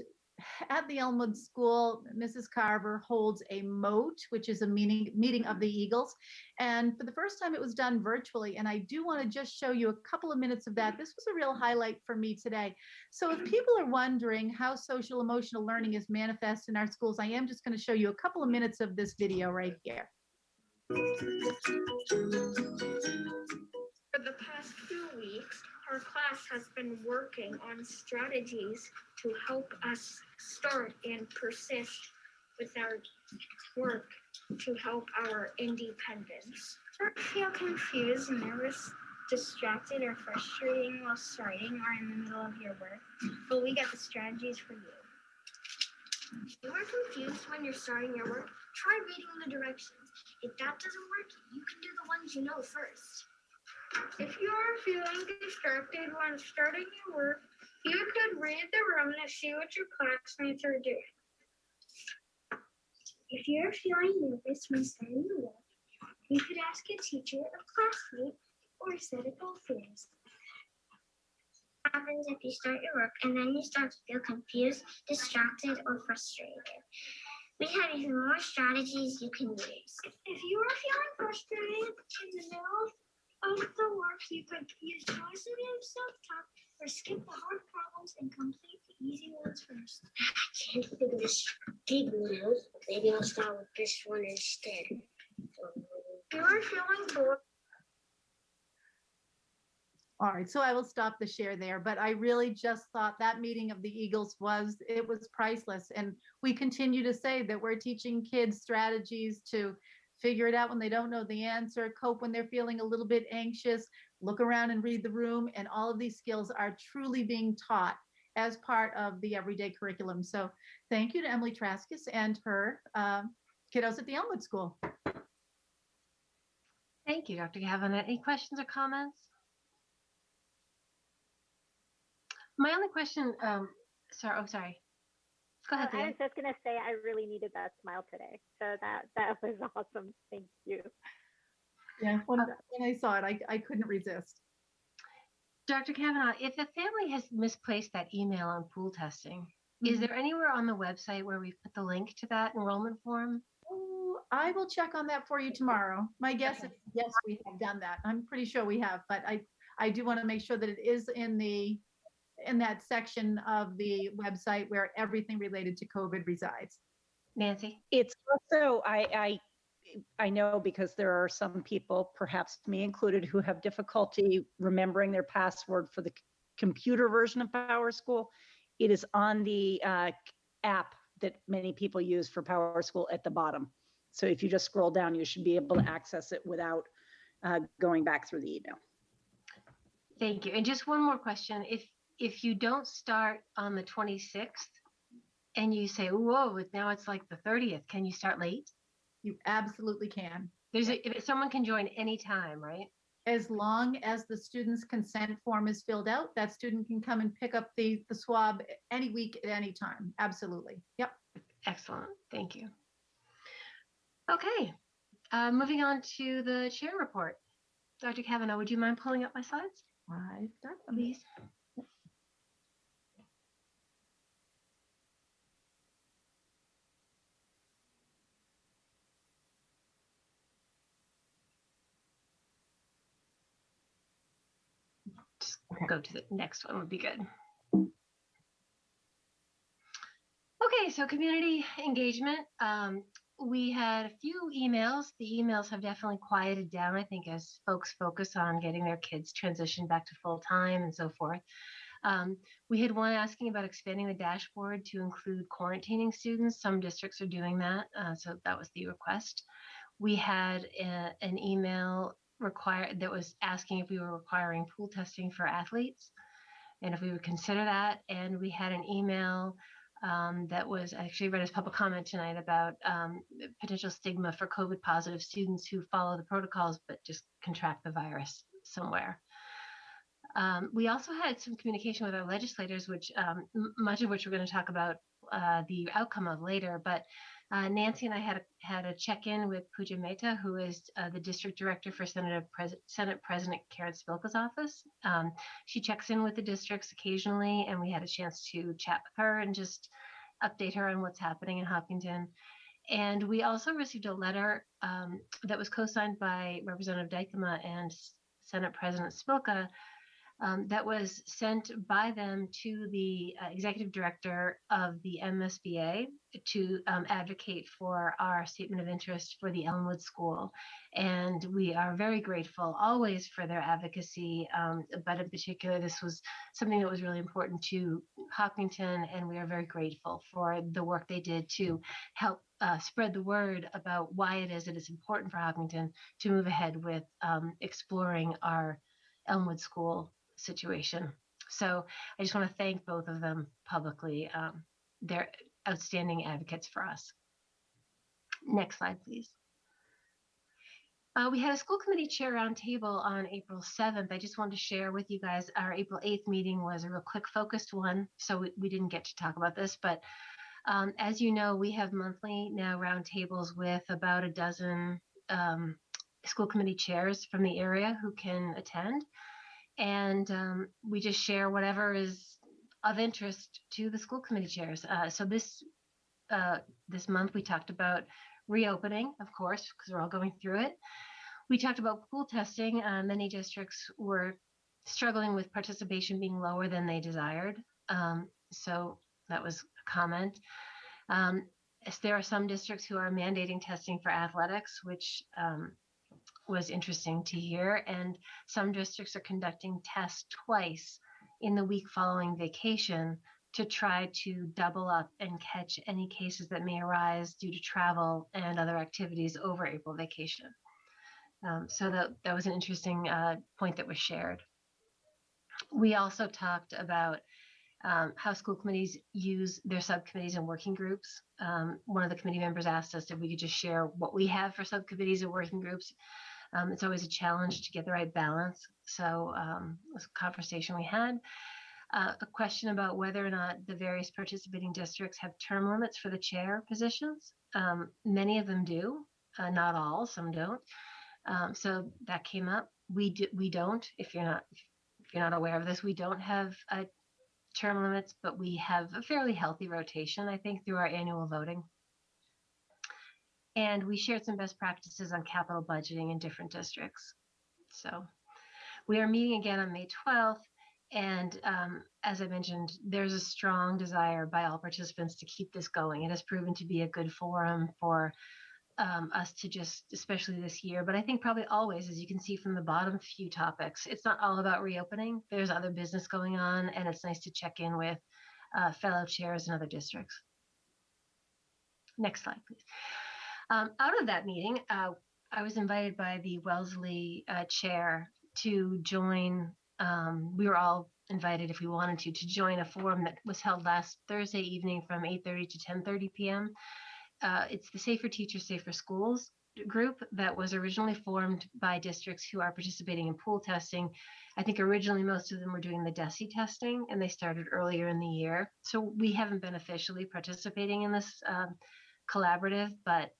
at the Elmwood School, Mrs. Carver holds a MOTE, which is a meeting of the Eagles. And for the first time, it was done virtually. And I do want to just show you a couple of minutes of that. This was a real highlight for me today. So if people are wondering how social emotional learning is manifest in our schools, I am just going to show you a couple of minutes of this video right here. For the past few weeks, our class has been working on strategies to help us start and persist with our work to help our independence. Don't feel confused, nervous, distracted, or frustrating while starting or in the middle of your work, but we got the strategies for you. If you are confused when you're starting your work, try reading the directions. If that doesn't work, you can do the ones you know first. If you are feeling distracted when starting your work, you could read the room to see what your classmates are doing. If you're feeling nervous when starting your work, you could ask a teacher or classmate or set a goal for yourself. What happens if you start your work and then you start to feel confused, distracted, or frustrated? We have even more strategies you can use. If you are feeling frustrated in the middle of the work, you could use positive self-talk or skip the hard problems and complete the easy ones first. I can't figure this big one out. Maybe I'll start with this one instead. If you are feeling bored. All right, so I will stop the share there, but I really just thought that meeting of the Eagles was priceless. And we continue to say that we're teaching kids strategies to figure it out when they don't know the answer, cope when they're feeling a little bit anxious, look around and read the room. And all of these skills are truly being taught as part of the everyday curriculum. So thank you to Emily Traskis and her kiddos at the Elmwood School. Thank you, Dr. Kavanagh. Any questions or comments? My only question, sorry. Go ahead. I was just going to say I really needed that smile today. So that was awesome. Thank you. Yeah, when I saw it, I couldn't resist. Dr. Kavanagh, if a family has misplaced that email on pool testing, is there anywhere on the website where we've put the link to that enrollment form? Oh, I will check on that for you tomorrow. My guess is yes, we have done that. I'm pretty sure we have, but I do want to make sure that it is in that section of the website where everything related to COVID resides. Nancy? It's also, I know because there are some people, perhaps me included, who have difficulty remembering their password for the computer version of PowerSchool. It is on the app that many people use for PowerSchool at the bottom. So if you just scroll down, you should be able to access it without going back through the email. Thank you. And just one more question. If you don't start on the 26th and you say, whoa, now it's like the 30th, can you start late? You absolutely can. If someone can join anytime, right? As long as the student's consent form is filled out, that student can come and pick up the swab any week at any time. Absolutely. Yep. Excellent. Thank you. Okay. Moving on to the chair report. Dr. Kavanagh, would you mind pulling up my slides? I've got them. Please. go to the next one would be good. Okay, so community engagement. We had a few emails. The emails have definitely quieted down, I think, as folks focus on getting their kids transitioned back to full time and so forth. We had one asking about expanding the dashboard to include quarantining students. Some districts are doing that, so that was the request. We had an email that was asking if we were requiring pool testing for athletes and if we would consider that. And we had an email that was actually read as public comment tonight about potential stigma for COVID positive students who follow the protocols but just contract the virus somewhere. We also had some communication with our legislators, which much of which we're going to talk about the outcome of later. But Nancy and I had a check-in with Pooja Mehta, who is the district director for Senate President Karen Spilka's office. She checks in with the districts occasionally, and we had a chance to chat with her and just update her on what's happening in Hopkinton. And we also received a letter that was co-signed by Representative Dykema and Senate President Spilka that was sent by them to the executive director of the MSBA to advocate for our statement of interest for the Elmwood School. And we are very grateful always for their advocacy, but in particular, this was something that was really important to Hopkinton, and we are very grateful for the work they did to help spread the word about why it is that it's important for Hopkinton to move ahead with exploring our Elmwood School situation. So I just want to thank both of them publicly. They're outstanding advocates for us. Next slide, please. We had a school committee chair roundtable on April 7th. I just wanted to share with you guys our April 8th meeting was a real quick focused one, so we didn't get to talk about this, but as you know, we have monthly now roundtables with about a dozen school committee chairs from the area who can attend. And we just share whatever is of interest to the school committee chairs. So this month we talked about reopening, of course, because we're all going through it. We talked about pool testing. Many districts were struggling with participation being lower than they desired. So that was a comment. There are some districts who are mandating testing for athletics, which was interesting to hear. And some districts are conducting tests twice in the week following vacation to try to double up and catch any cases that may arise due to travel and other activities over April vacation. So that was an interesting point that was shared. We also talked about how school committees use their subcommittees and working groups. One of the committee members asked us if we could just share what we have for subcommittees and working groups. It's always a challenge to get the right balance. So it was a conversation we had. A question about whether or not the various participating districts have term limits for the chair positions. Many of them do, not all, some don't. So that came up. We don't, if you're not aware of this, we don't have term limits, but we have a fairly healthy rotation, I think, through our annual voting. And we shared some best practices on capital budgeting in different districts. So we are meeting again on May 12th. And as I mentioned, there's a strong desire by all participants to keep this going. It has proven to be a good forum for us to just, especially this year, but I think probably always, as you can see from the bottom few topics, it's not all about reopening. There's other business going on, and it's nice to check in with fellow chairs in other districts. Next slide, please. Out of that meeting, I was invited by the Wellesley chair to join. We were all invited, if we wanted to join a forum that was held last Thursday evening from 8:30 to 10:30 p.m. It's the Safer Teachers, Safer Schools group that was originally formed by districts who are participating in pool testing. I think originally most of them were doing the DESI testing, and they started earlier in the year. So we haven't been officially participating in this collaborative, but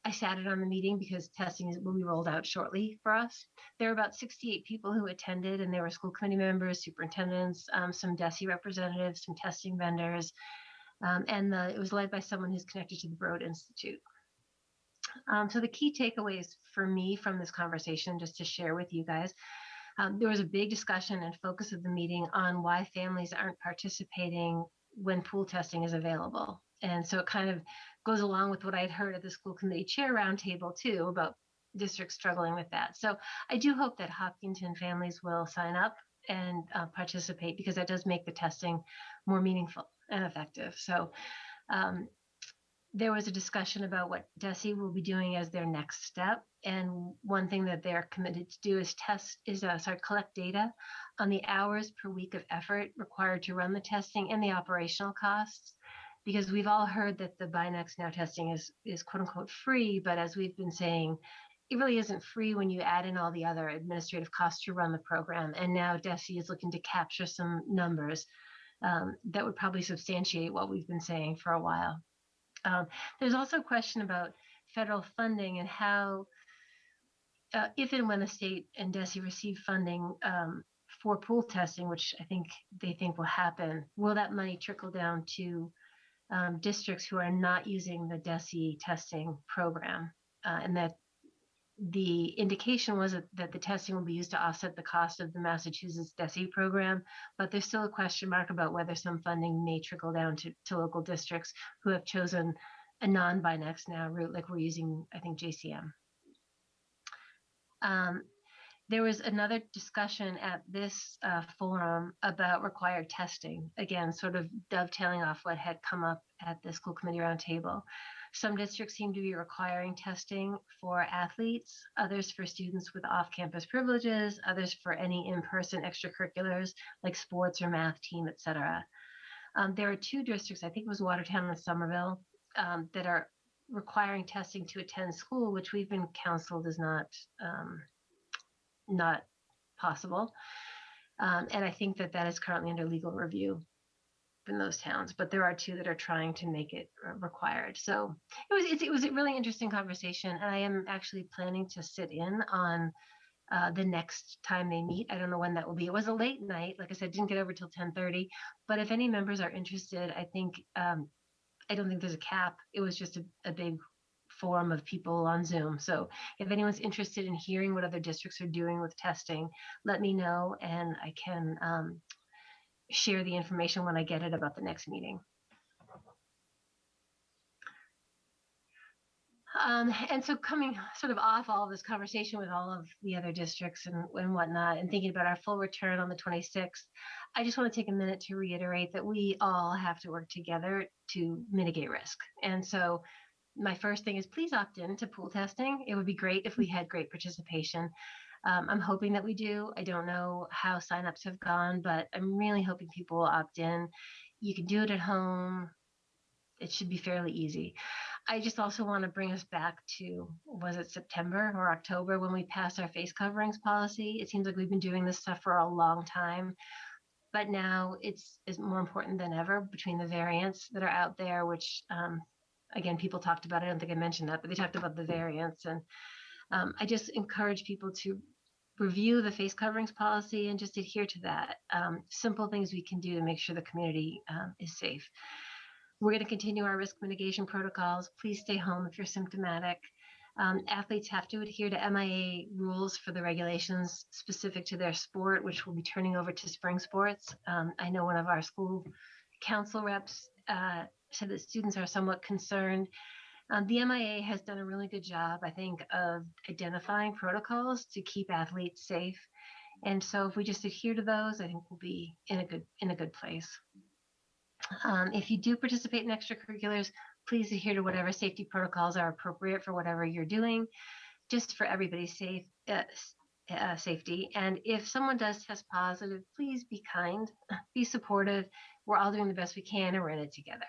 I sat in on the meeting because testing will be rolled out shortly for us. There were about 68 people who attended, and there were school committee members, superintendents, some DESI representatives, some testing vendors, and it was led by someone who's connected to the Broad Institute. So the key takeaways for me from this conversation, just to share with you guys, There was a big discussion and focus of the meeting on why families aren't participating when pool testing is available. And so it kind of goes along with what I'd heard at the school committee chair roundtable too, about districts struggling with that. So I do hope that Hopkinton families will sign up and participate, because that does make the testing more meaningful and effective. So there was a discussion about what DESE will be doing as their next step. And one thing that they're committed to do is collect data on the hours per week of effort required to run the testing and the operational costs. Because we've all heard that the Binax Now testing is quote unquote free, but as we've been saying, it really isn't free when you add in all the other administrative costs to run the program. And now DESE is looking to capture some numbers that would probably substantiate what we've been saying for a while. There's also a question about federal funding and how, if and when the state and DESE receive funding for pool testing, which I think they think will happen, will that money trickle down to districts who are not using the DESE testing program? And that the indication was that the testing will be used to offset the cost of the Massachusetts DESE program, but there's still a question mark about whether some funding may trickle down to local districts who have chosen a non-Binax Now route, like we're using, I think, JCM. There was another discussion at this forum about required testing, again, sort of dovetailing off what had come up at the school committee roundtable. Some districts seem to be requiring testing for athletes, others for students with off-campus privileges, others for any in-person extracurriculars like sports or math team, et cetera. There are 2 districts, I think it was Watertown and Somerville, that are requiring testing to attend school, which we've been counseled is not possible. And I think that is currently under legal review in those towns, but there are 2 that are trying to make it required. So it was a really interesting conversation, and I am actually planning to sit in on the next time they meet. I don't know when that will be. It was a late night, like I said, didn't get over till 10:30. But if any members are interested, I think I don't think there's a cap. It was just a big forum of people on Zoom. So if anyone's interested in hearing what other districts are doing with testing, let me know, and I can share the information when I get it about the next meeting. And so coming sort of off all of this conversation with all of the other districts and whatnot, and thinking about our full return on the 26th, I just want to take a minute to reiterate that we all have to work together to mitigate risk. And so my first thing is, please opt in to pool testing. It would be great if we had great participation. I'm hoping that we do. I don't know how signups have gone, but I'm really hoping people will opt in. You can do it at home. It should be fairly easy. I just also want to bring us back to, was it September or October when we passed our face coverings policy? It seems like we've been doing this stuff for a long time, but now it's more important than ever between the variants that are out there, which again, people talked about, I don't think I mentioned that, but they talked about the variants. And I just encourage people to review the face coverings policy and just adhere to that. Simple things we can do to make sure the community is safe. We're going to continue our risk mitigation protocols. Please stay home if you're symptomatic. Athletes have to adhere to MIA rules for the regulations specific to their sport, which will be turning over to spring sports. I know one of our school council reps said that students are somewhat concerned. The MIA has done a really good job, I think, of identifying protocols to keep athletes safe. And so if we just adhere to those, I think we'll be in a good place. If you do participate in extracurriculars, please adhere to whatever safety protocols are appropriate for whatever you're doing, just for everybody's safety. And if someone does test positive, please be kind, be supportive. We're all doing the best we can, and we're in it together.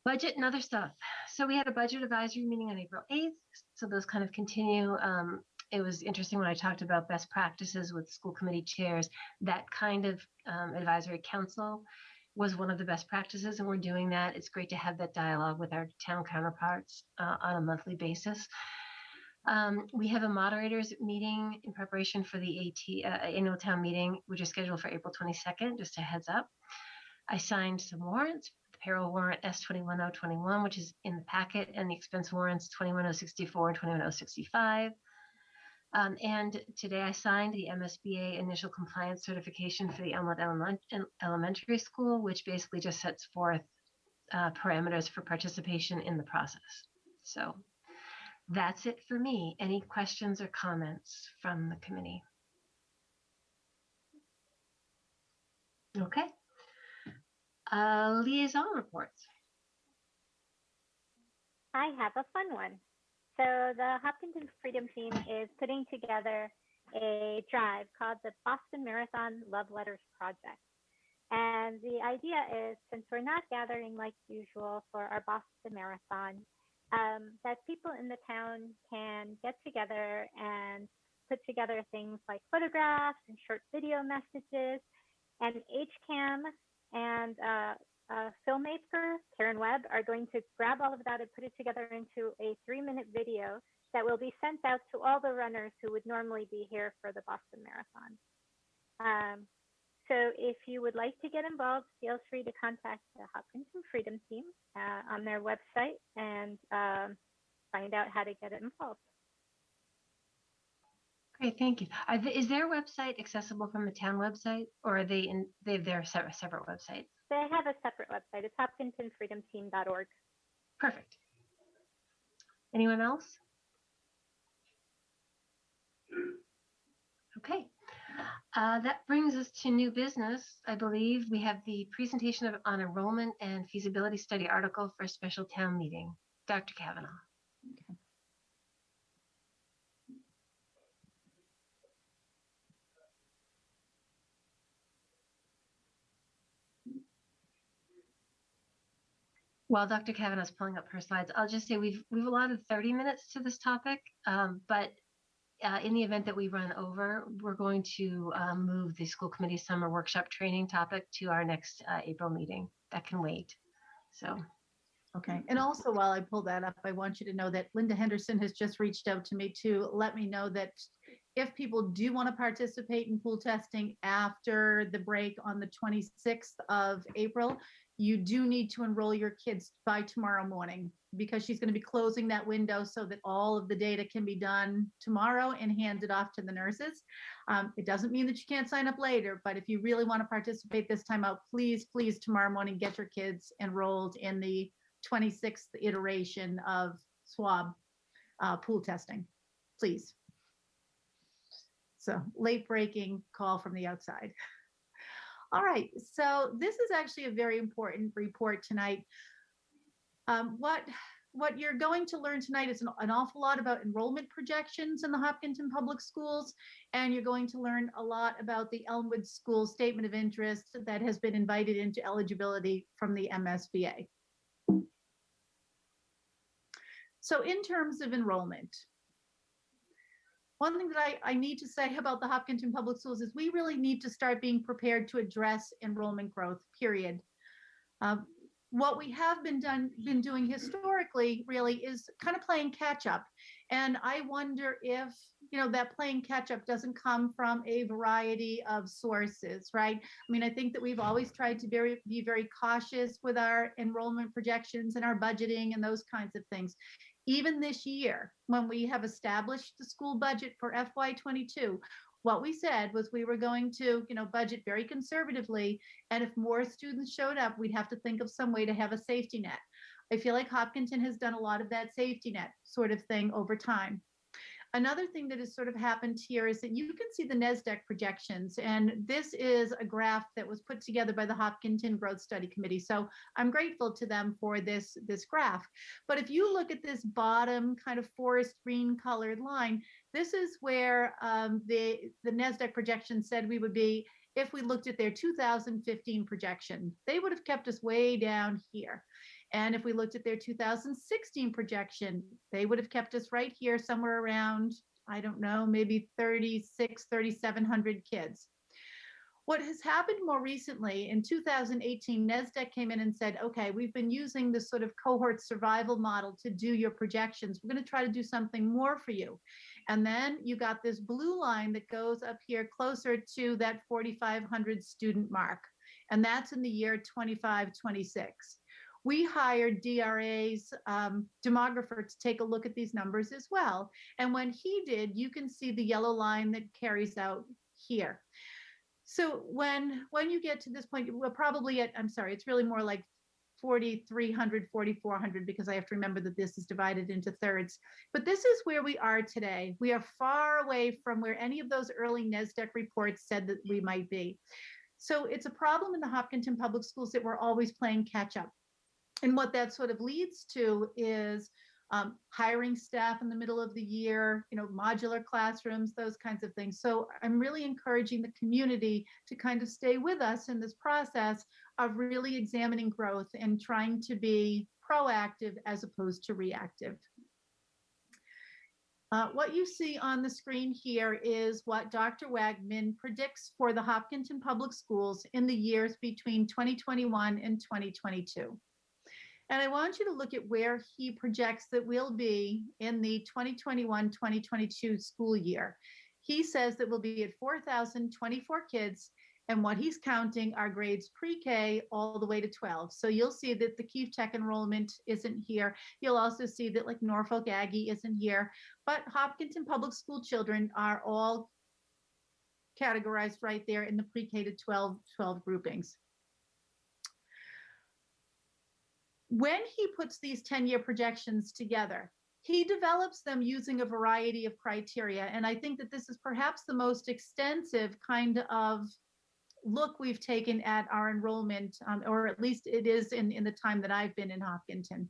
Budget and other stuff. So we had a budget advisory meeting on April 8th. So those kind of continue. It was interesting when I talked about best practices with school committee chairs. That kind of advisory council was one of the best practices, and we're doing that. It's great to have that dialogue with our town counterparts on a monthly basis. We have a moderators meeting in preparation for the annual town meeting, which is scheduled for April 22nd, just a heads up. I signed some warrants. The payroll warrant S21021, which is in the packet, and the expense warrants 21064 and 21065. And today I signed the MSBA initial compliance certification for the Elmwood Elementary School, which basically just sets forth parameters for participation in the process. So that's it for me. Any questions or comments from the committee? Okay. Liaison reports. I have a fun one. So the Hopkinton Freedom Team is putting together a drive called the Boston Marathon Love Letters Project. And the idea is, since we're not gathering like usual for our Boston Marathon, that people in the town can get together and put together things like photographs and short video messages. And HCAM and filmmaker Karen Webb are going to grab all of that and put it together into a 3-minute video that will be sent out to all the runners who would normally be here for the Boston Marathon. So if you would like to get involved, feel free to contact the Hopkinton Freedom Team on their website and find out how to get involved. Great, thank you. Is their website accessible from the town website, or are they have their separate websites? They have a separate website. It's hopkintonfreedomteam.org. Perfect. Anyone else? Okay. That brings us to new business. I believe we have the presentation on enrollment and feasibility study article for a special town meeting. Dr. Kavanaugh. Okay. While Dr. Kavanaugh is pulling up her slides, I'll just say we've allotted 30 minutes to this topic, but in the event that we run over, we're going to move the school committee summer workshop training topic to our next April meeting. That can wait. So. Okay. And also, while I pull that up, I want you to know that Linda Henderson has just reached out to me to let me know that if people do want to participate in pool testing after the break on the 26th of April, you do need to enroll your kids by tomorrow morning, because she's going to be closing that window so that all of the data can be done tomorrow and handed off to the nurses. It doesn't mean that you can't sign up later, but if you really want to participate this time out, please tomorrow morning get your kids enrolled in the 26th iteration of swab pool testing, please. So late breaking call from the outside. All right, so this is actually a very important report tonight. What you're going to learn tonight is an awful lot about enrollment projections in the Hopkinton Public Schools, and you're going to learn a lot about the Elmwood School Statement of Interest that has been invited into eligibility from the MSBA. So in terms of enrollment, one thing that I need to say about the Hopkinton Public Schools is we really need to start being prepared to address enrollment growth, period. What we have been doing historically really is kind of playing catch up. And I wonder if, that playing catch up doesn't come from a variety of sources, right? I mean, I think that we've always tried to be very cautious with our enrollment projections and our budgeting and those kinds of things. Even this year, when we have established the school budget for FY22, what we said was we were going to, budget very conservatively. And if more students showed up, we'd have to think of some way to have a safety net. I feel like Hopkinton has done a lot of that safety net sort of thing over time. Another thing that has sort of happened here is that you can see the NESDEC projections, and this is a graph that was put together by the Hopkinton Growth Study Committee. So I'm grateful to them for this graph. But if you look at this bottom kind of forest green colored line, this is where the NESDEC projection said we would be if we looked at their 2015 projection. They would have kept us way down here. And if we looked at their 2016 projection, they would have kept us right here somewhere around, I don't know, maybe 3,700 kids. What has happened more recently, in 2018, NESDEC came in and said, okay, we've been using this sort of cohort survival model to do your projections. We're going to try to do something more for you. And then you got this blue line that goes up here closer to that 4,500 student mark. And that's in the year 25-26. we hired DRA's demographer to take a look at these numbers as well. And when he did, you can see the yellow line that carries out here. So when you get to this point, we're probably at, I'm sorry, it's really more like 4,300, 4,400, because I have to remember that this is divided into thirds. But this is where we are today. We are far away from where any of those early NESDEC reports said that we might be. So it's a problem in the Hopkinton Public Schools that we're always playing catch up. And what that sort of leads to is hiring staff in the middle of the year, modular classrooms, those kinds of things. So I'm really encouraging the community to kind of stay with us in this process of really examining growth and trying to be proactive as opposed to reactive. What you see on the screen here is what Dr. Wagman predicts for the Hopkinton Public Schools in the years between 2021 and 2022. And I want you to look at where he projects that we'll be in the 2021-2022 school year. He says that we'll be at 4,024 kids, and what he's counting are grades pre-K all the way to 12. So you'll see that the Keefe Tech enrollment isn't here. You'll also see that like Norfolk Aggie isn't here, but Hopkinton Public School children are all categorized right there in the pre-K to 12 groupings. When he puts these 10-year projections together, he develops them using a variety of criteria. And I think that this is perhaps the most extensive kind of look we've taken at our enrollment, or at least it is in the time that I've been in Hopkinton.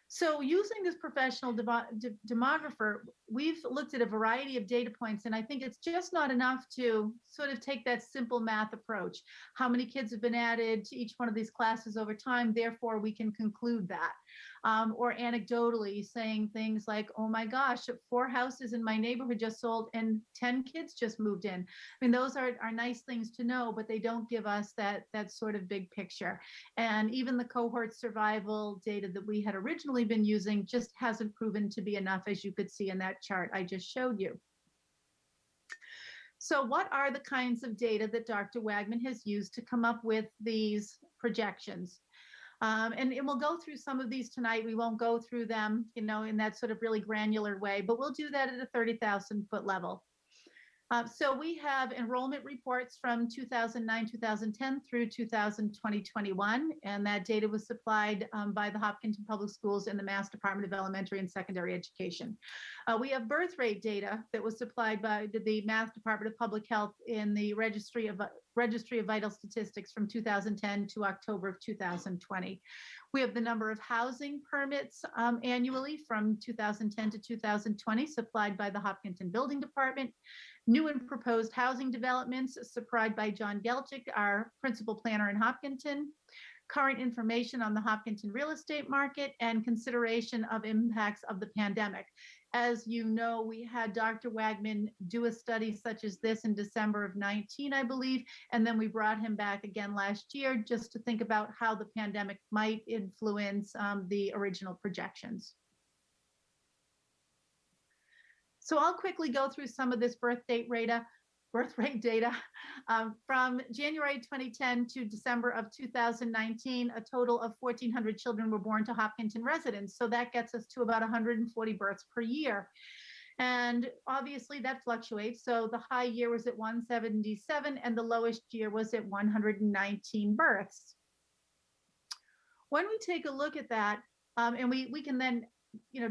So using this professional demographer, we've looked at a variety of data points, and I think it's just not enough to sort of take that simple math approach. How many kids have been added to each one of these classes over time, therefore we can conclude that. Or anecdotally saying things like, oh my gosh, 4 houses in my neighborhood just sold and 10 kids just moved in. I mean, those are nice things to know, but they don't give us that sort of big picture. And even the cohort survival data that we had originally been using just hasn't proven to be enough, as you could see in that chart I just showed you. So what are the kinds of data that Dr. Wagman has used to come up with these projections? And we'll go through some of these tonight. We won't go through them, in that sort of really granular way, but we'll do that at a 30,000-foot level. So we have enrollment reports from 2009-2010 through 2020-2021, and that data was supplied by the Hopkinton Public Schools and the Mass Department of Elementary and Secondary Education. We have birth rate data that was supplied by the Mass Department of Public Health in the Registry of Vital Statistics from 2010 to October of 2020. We have the number of housing permits annually from 2010 to 2020 supplied by the Hopkinton Building Department. New and proposed housing developments supplied by John Gelchik, our principal planner in Hopkinton. Current information on the Hopkinton real estate market and consideration of impacts of the pandemic. As you know, we had Dr. Wagman do a study such as this in December of 19, I believe, and then we brought him back again last year just to think about how the pandemic might influence the original projections. So I'll quickly go through some of this birth rate data from January 2010 to December of 2019. A total of 1,400 children were born to Hopkinton residents. So that gets us to about 140 births per year. And obviously that fluctuates. So the high year was at 177 and the lowest year was at 119 births. When we take a look at that, and we can then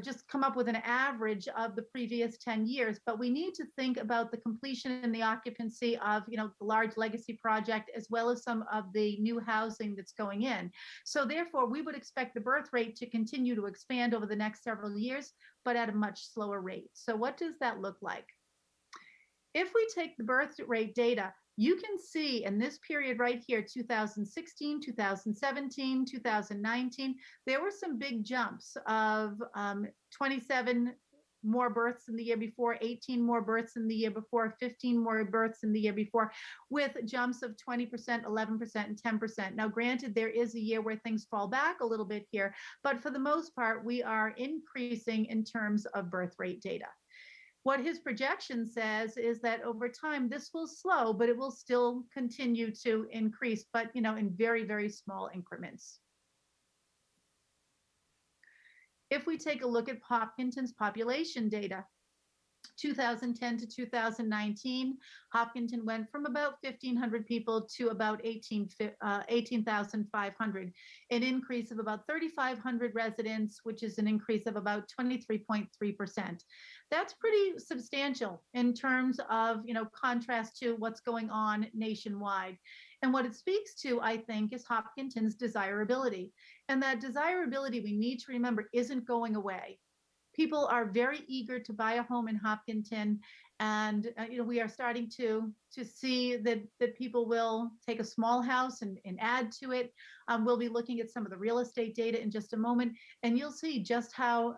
just come up with an average of the previous 10 years, but we need to think about the completion and the occupancy of, the large legacy project, as well as some of the new housing that's going in. So therefore, we would expect the birth rate to continue to expand over the next several years, but at a much slower rate. So what does that look like? If we take the birth rate data, you can see in this period right here, 2016, 2017, 2019, there were some big jumps of 27 more births in the year before, 18 more births in the year before, 15 more births in the year before, with jumps of 20%, 11%, and 10%. Now, granted, there is a year where things fall back a little bit here, but for the most part, we are increasing in terms of birth rate data. What his projection says is that over time, this will slow, but it will still continue to increase, but in very, very small increments. If we take a look at Hopkinton's population data, 2010 to 2019, Hopkinton went from about 1,500 people to about 18,500, an increase of about 3,500 residents, which is an increase of about 23.3%. That's pretty substantial in terms of, contrast to what's going on nationwide. And what it speaks to, I think, is Hopkinton's desirability. And that desirability, we need to remember, isn't going away. People are very eager to buy a home in Hopkinton, and we are starting to see that people will take a small house and add to it. We'll be looking at some of the real estate data in just a moment, and you'll see just how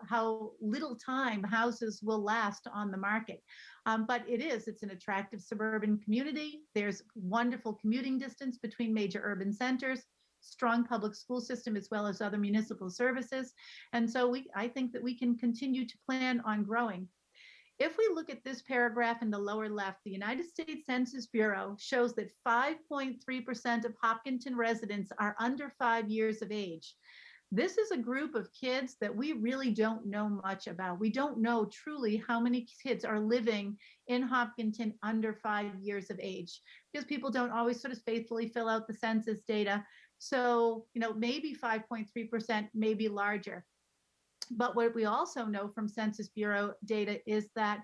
little time houses will last on the market. But it's an attractive suburban community. There's wonderful commuting distance between major urban centers, strong public school system, as well as other municipal services. And so I think that we can continue to plan on growing. If we look at this paragraph in the lower left, the United States Census Bureau shows that 5.3% of Hopkinton residents are under 5 years of age. This is a group of kids that we really don't know much about. We don't know truly how many kids are living in Hopkinton under 5 years of age, because people don't always sort of faithfully fill out the census data. So, maybe 5.3%, maybe larger. But what we also know from Census Bureau data is that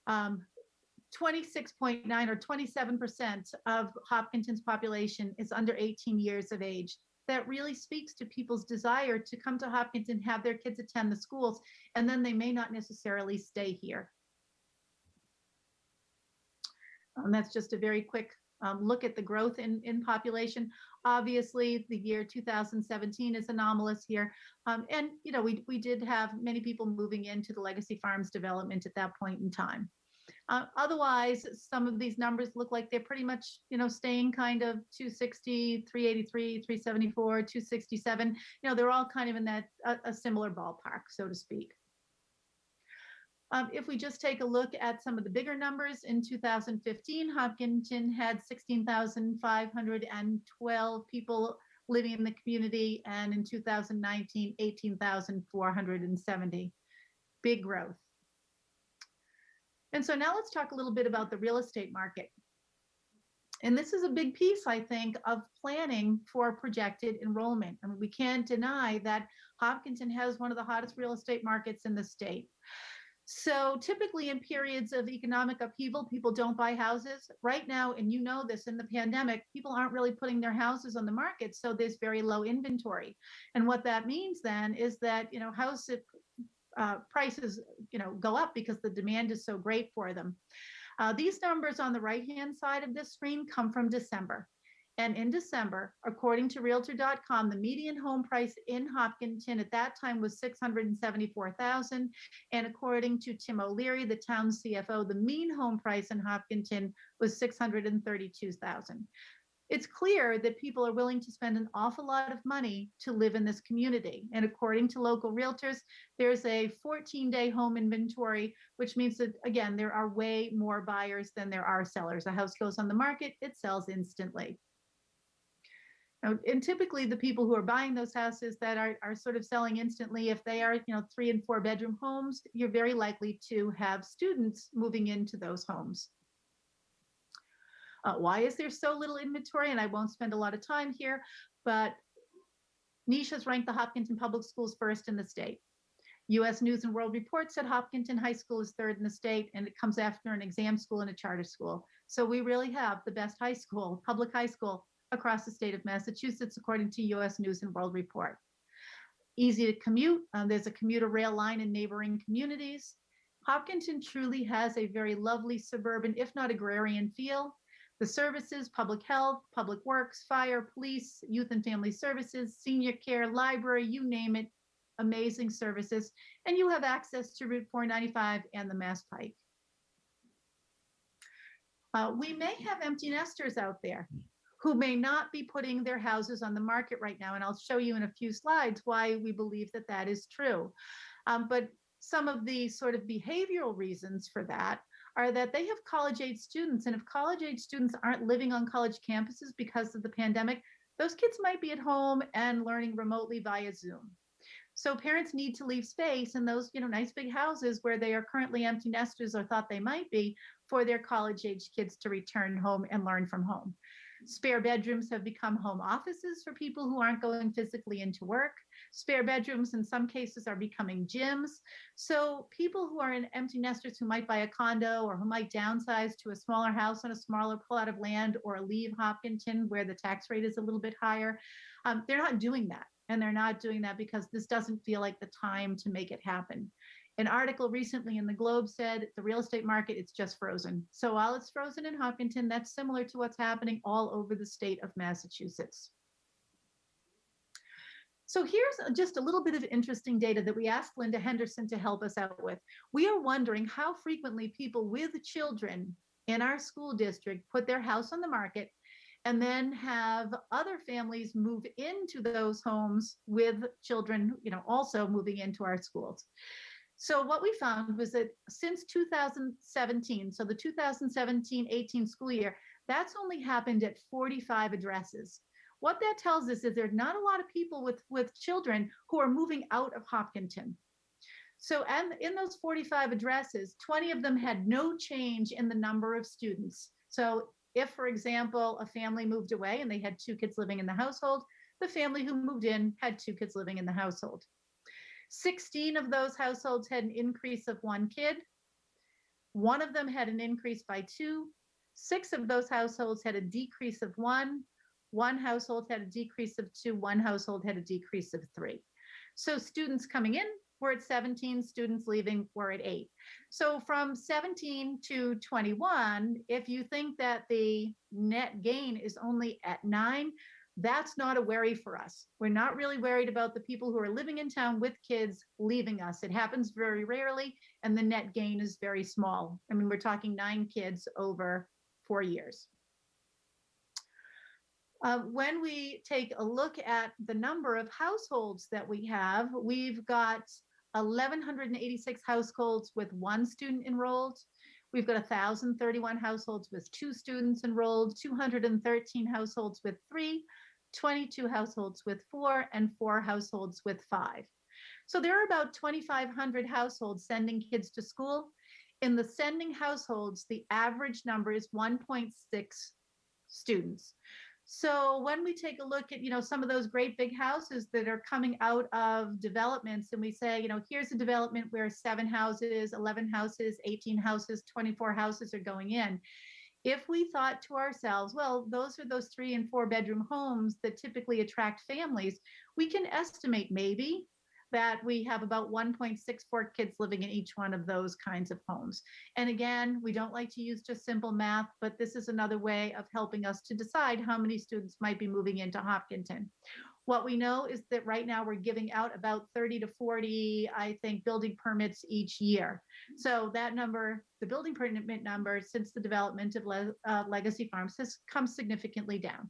26.9 or 27% of Hopkinton's population is under 18 years of age. That really speaks to people's desire to come to Hopkinton, have their kids attend the schools, and then they may not necessarily stay here. That's just a very quick look at the growth in population. Obviously, the year 2017 is anomalous here. And, we did have many people moving into the Legacy Farms development at that point in time. Otherwise, some of these numbers look like they're pretty much, staying kind of 260, 383, 374, 267. They're all kind of in that a similar ballpark, so to speak. If we just take a look at some of the bigger numbers, in 2015, Hopkinton had 16,512 people living in the community, and in 2019, 18,470. Big growth. And so now let's talk a little bit about the real estate market. And this is a big piece, I think, of planning for projected enrollment. I mean, we can't deny that Hopkinton has one of the hottest real estate markets in the state. So typically in periods of economic upheaval, people don't buy houses. Right now, and this, in the pandemic, people aren't really putting their houses on the market, so there's very low inventory. And what that means then is that, house prices, go up because the demand is so great for them. These numbers on the right-hand side of this screen come from December. And in December, according to Realtor.com, the median home price in Hopkinton at that time was $674,000. And according to Tim O'Leary, the town CFO, the mean home price in Hopkinton was $632,000. It's clear that people are willing to spend an awful lot of money to live in this community. And according to local realtors, there's a 14-day home inventory, which means that, again, there are way more buyers than there are sellers. A house goes on the market, it sells instantly. Now, and typically the people who are buying those houses that are sort of selling instantly, if they are 3 and 4 bedroom homes, you're very likely to have students moving into those homes. Why is there so little inventory? And I won't spend a lot of time here, but Niche has ranked the Hopkinton Public Schools first in the state. U.S. News and World Report said Hopkinton High School is third in the state, and it comes after an exam school and a charter school. So we really have the best high school, public high school, across the state of Massachusetts, according to U.S. News and World Report. Easy to commute. There's a commuter rail line in neighboring communities. Hopkinton truly has a very lovely suburban, if not agrarian, feel. The services, public health, public works, fire, police, youth and family services, senior care, library, you name it, amazing services. And you have access to Route 495 and the Mass Pike. We may have empty nesters out there who may not be putting their houses on the market right now. And I'll show you in a few slides why we believe that that is true. But some of the sort of behavioral reasons for that are that they have college-age students. And if college-age students aren't living on college campuses because of the pandemic, those kids might be at home and learning remotely via Zoom. So parents need to leave space in those, nice big houses where they are currently empty nesters or thought they might be, for their college-age kids to return home and learn from home. Spare bedrooms have become home offices for people who aren't going physically into work. Spare bedrooms in some cases are becoming gyms. So people who are in empty nesters who might buy a condo or who might downsize to a smaller house on a smaller plot of land or leave Hopkinton where the tax rate is a little bit higher, they're not doing that. And they're not doing that because this doesn't feel like the time to make it happen. An article recently in the Globe said the real estate market, it's just frozen. So while it's frozen in Hopkinton, that's similar to what's happening all over the state of Massachusetts. So here's just a little bit of interesting data that we asked Linda Henderson to help us out with. We are wondering how frequently people with children in our school district put their house on the market and then have other families move into those homes with children, also moving into our schools. So what we found was that since 2017, so the 2017-18 school year, that's only happened at 45 addresses. What that tells us is there's not a lot of people with children who are moving out of Hopkinton. So and in those 45 addresses, 20 of them had no change in the number of students. So if, for example, a family moved away and they had 2 kids living in the household, the family who moved in had 2 kids living in the household. 16 of those households had an increase of 1 kid. 1 of them had an increase by 2. 6 of those households had a decrease of 1. 1 household had a decrease of 2. 1 household had a decrease of 3. So students coming in were at 17, students leaving were at 8. So from 17 to 21, if you think that the net gain is only at 9, that's not a worry for us. We're not really worried about the people who are living in town with kids leaving us. It happens very rarely, and the net gain is very small. I mean, we're talking 9 kids over 4 years. When we take a look at the number of households that we have, we've got 1,186 households with 1 student enrolled. We've got 1,031 households with 2 students enrolled, 213 households with 3, 22 households with 4, and 4 households with 5. So there are about 2,500 households sending kids to school. In the sending households, the average number is 1.6 students. So when we take a look at, some of those great big houses that are coming out of developments, and we say, here's a development where 7 houses, 11 houses, 18 houses, 24 houses are going in. If we thought to ourselves, well, those are those 3 and 4 bedroom homes that typically attract families, we can estimate maybe that we have about 1.64 kids living in each one of those kinds of homes. And again, we don't like to use just simple math, but this is another way of helping us to decide how many students might be moving into Hopkinton. What we know is that right now we're giving out about 30 to 40, I think, building permits each year. So that number, the building permit number since the development of Legacy Farms has come significantly down.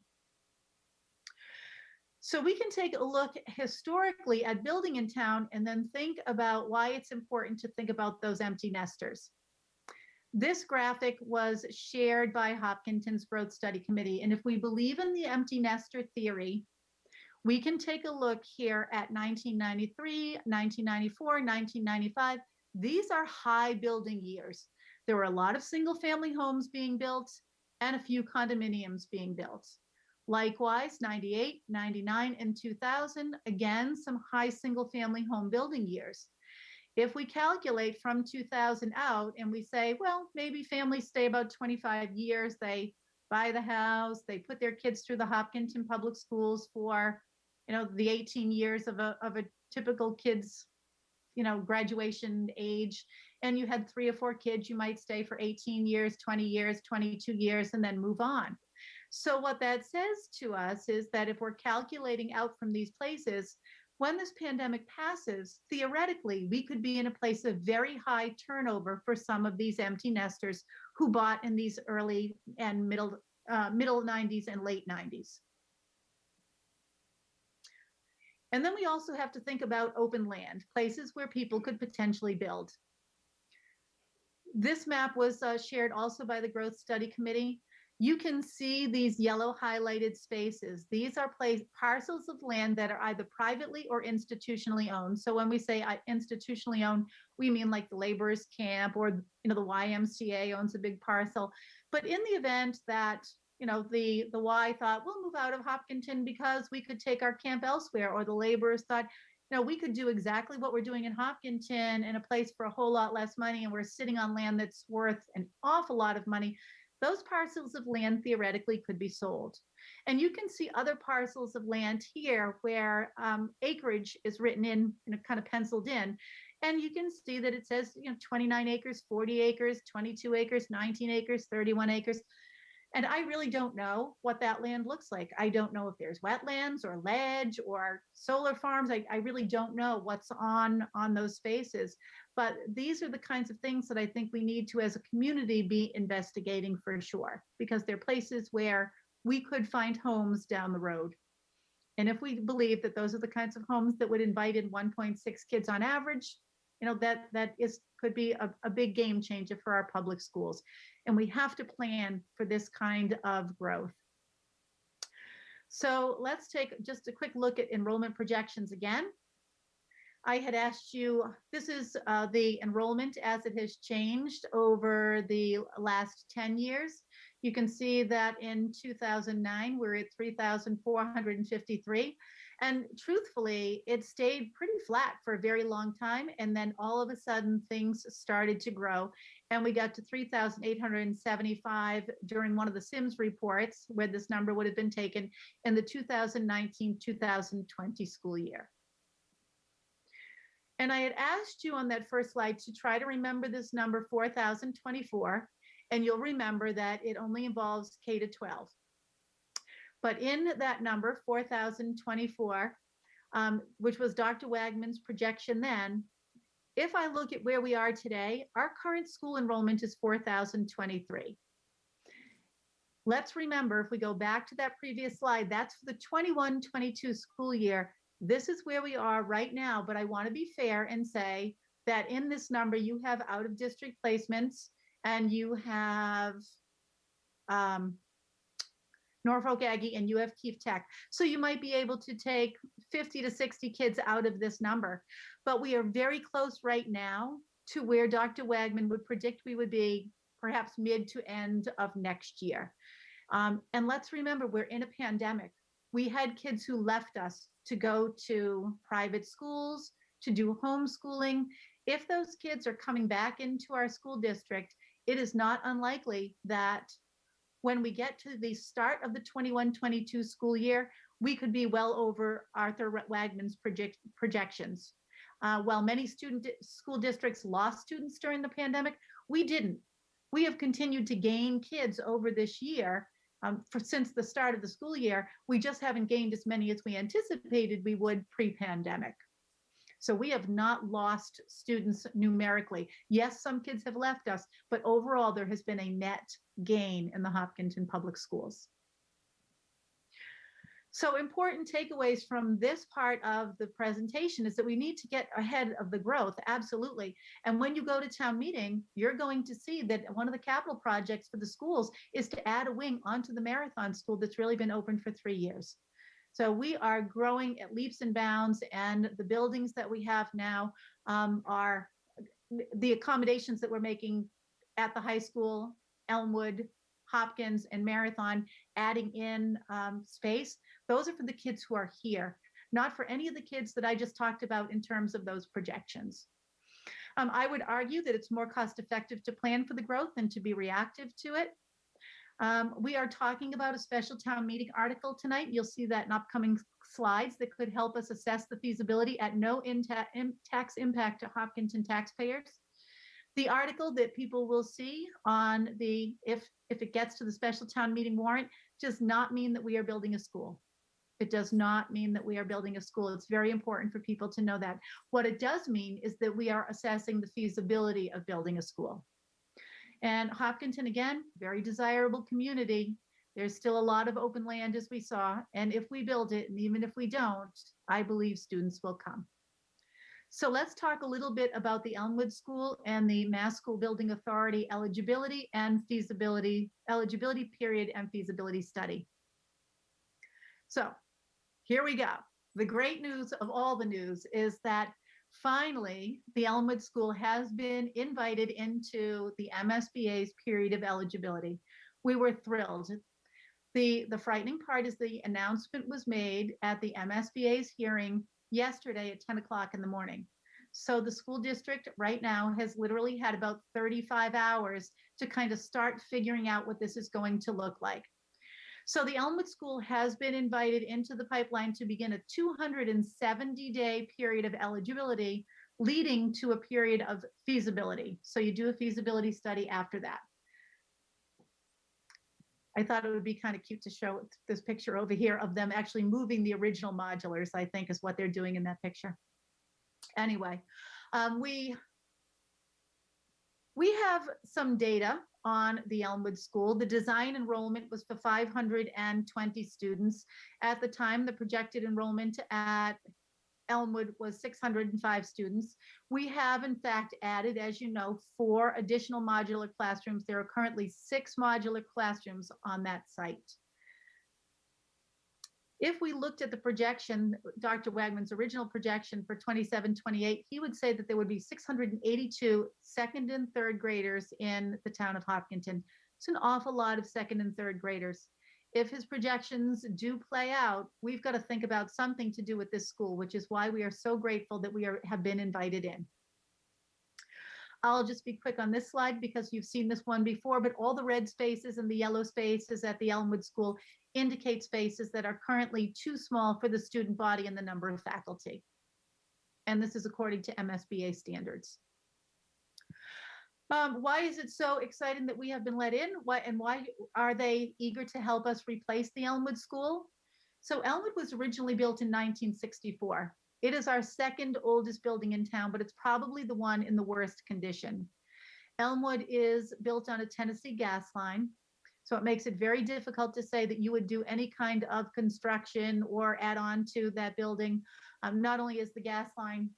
So we can take a look historically at building in town and then think about why it's important to think about those empty nesters. This graphic was shared by Hopkinton's Growth Study Committee. And if we believe in the empty nester theory, we can take a look here at 1993, 1994, 1995. These are high building years. There were a lot of single family homes being built and a few condominiums being built. Likewise, 98, 99, and 2000, again, some high single family home building years. If we calculate from 2000 out and we say, well, maybe families stay about 25 years, they buy the house, they put their kids through the Hopkinton Public Schools for, the 18 years of a typical kid's, graduation age, and you had 3 or 4 kids, you might stay for 18 years, 20 years, 22 years, and then move on. So what that says to us is that if we're calculating out from these places, when this pandemic passes, theoretically, we could be in a place of very high turnover for some of these empty nesters who bought in these early and middle 90s and late 90s. And then we also have to think about open land, places where people could potentially build. This map was shared also by the Growth Study Committee. you can see these yellow highlighted spaces. These are parcels of land that are either privately or institutionally owned. So when we say institutionally owned, we mean like the laborers camp, or the YMCA owns a big parcel. But in the event that the Y thought, we'll move out of Hopkinton because we could take our camp elsewhere, or the laborers thought, we could do exactly what we're doing in Hopkinton in a place for a whole lot less money, and we're sitting on land that's worth an awful lot of money. Those parcels of land theoretically could be sold. And you can see other parcels of land here where acreage is written in, kind of penciled in. And you can see that it says, 29 acres, 40 acres, 22 acres, 19 acres, 31 acres. And I really don't know what that land looks like. I don't know if there's wetlands or ledge or solar farms. I really don't know what's on those spaces. But these are the kinds of things that I think we need to, as a community, be investigating for sure, because they're places where we could find homes down the road. And if we believe that those are the kinds of homes that would invite in 1.6 kids on average, that could be a big game changer for our public schools. And we have to plan for this kind of growth. So let's take just a quick look at enrollment projections again. I had asked you, this is the enrollment as it has changed over the last 10 years. You can see that in 2009, we're at 3,453. And truthfully, it stayed pretty flat for a very long time. And then all of a sudden, things started to grow. And we got to 3,875 during one of the Sims reports, where this number would have been taken in the 2019-2020 school year. And I had asked you on that first slide to try to remember this number 4,024, and you'll remember that it only involves K to 12. But in that number, 4,024, which was Dr. Wagman's projection then, if I look at where we are today, our current school enrollment is 4,023. Let's remember, if we go back to that previous slide, that's for the 21-22 school year. This is where we are right now, but I want to be fair and say that in this number, you have out of district placements, and you have Norfolk Aggie, and you have Keefe Tech. So you might be able to take 50 to 60 kids out of this number, but we are very close right now to where Dr. Wagman would predict we would be perhaps mid to end of next year. And let's remember, we're in a pandemic. We had kids who left us to go to private schools, to do homeschooling. If those kids are coming back into our school district, it is not unlikely that when we get to the start of the 21-22 school year, we could be well over Arthur Wagman's projections. While many school districts lost students during the pandemic, we didn't. We have continued to gain kids over this year. Since the start of the school year, we just haven't gained as many as we anticipated we would pre-pandemic. So we have not lost students numerically. Yes, some kids have left us, but overall there has been a net gain in the Hopkinton Public Schools. So important takeaways from this part of the presentation is that we need to get ahead of the growth, absolutely. And when you go to town meeting, you're going to see that one of the capital projects for the schools is to add a wing onto the Marathon School that's really been open for 3 years. So we are growing at leaps and bounds, and the buildings that we have now are the accommodations that we're making at the high school, Elmwood, Hopkins, and Marathon, adding in space. Those are for the kids who are here, not for any of the kids that I just talked about in terms of those projections. I would argue that it's more cost effective to plan for the growth than to be reactive to it. We are talking about a special town meeting article tonight. You'll see that in upcoming slides that could help us assess the feasibility at no tax impact to Hopkinton taxpayers. The article that people will see on the, if it gets to the special town meeting warrant, does not mean that we are building a school. It does not mean that we are building a school. It's very important for people to know that. What it does mean is that we are assessing the feasibility of building a school. And Hopkinton, again, very desirable community. There's still a lot of open land, as we saw. And if we build it, and even if we don't, I believe students will come. So let's talk a little bit about the Elmwood School and the Mass School Building Authority eligibility period and feasibility study. So here we go. The great news of all the news is that finally the Elmwood School has been invited into the MSBA's period of eligibility. We were thrilled. The frightening part is the announcement was made at the MSBA's hearing yesterday at 10 o'clock in the morning. So the school district right now has literally had about 35 hours to kind of start figuring out what this is going to look like. So the Elmwood School has been invited into the pipeline to begin a 270-day period of eligibility, leading to a period of feasibility. So you do a feasibility study after that. I thought it would be kind of cute to show this picture over here of them actually moving the original modulars, I think is what they're doing in that picture. Anyway, we have some data on the Elmwood School. The design enrollment was for 520 students. At the time, the projected enrollment at Elmwood was 605 students. We have, in fact, added, as you know, 4 additional modular classrooms. There are currently 6 modular classrooms on that site. If we looked at the projection, Dr. Wagman's original projection for 27-28, he would say that there would be 682 second and third graders in the town of Hopkinton. It's an awful lot of second and third graders. If his projections do play out, we've got to think about something to do with this school, which is why we are so grateful that we have been invited in. I'll just be quick on this slide because you've seen this one before, but all the red spaces and the yellow spaces at the Elmwood School indicate spaces that are currently too small for the student body and the number of faculty. And this is according to MSBA standards. Why is it so exciting that we have been let in? Why are they eager to help us replace the Elmwood School? So Elmwood was originally built in 1964. It is our second oldest building in town, but it's probably the one in the worst condition. Elmwood is built on a Tennessee gas line, so it makes it very difficult to say that you would do any kind of construction or add on to that building. Not only is the gas line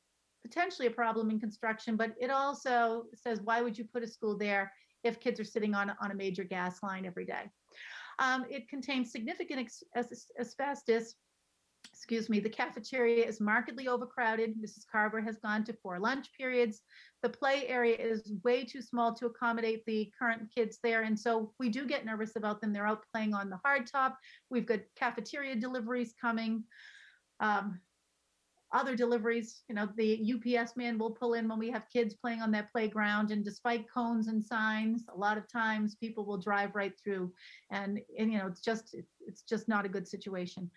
potentially a problem in construction, but it also says, why would you put a school there if kids are sitting on a major gas line every day? It contains significant asbestos. Excuse me, the cafeteria is markedly overcrowded. Mrs. Carver has gone to 4 lunch periods. The play area is way too small to accommodate the current kids there. And so we do get nervous about them. They're out playing on the hardtop. We've got cafeteria deliveries coming. Other deliveries, you know, the UPS man will pull in when we have kids playing on that playground, and despite cones and signs, a lot of times people will drive right through, and you know, it's just not a good situation.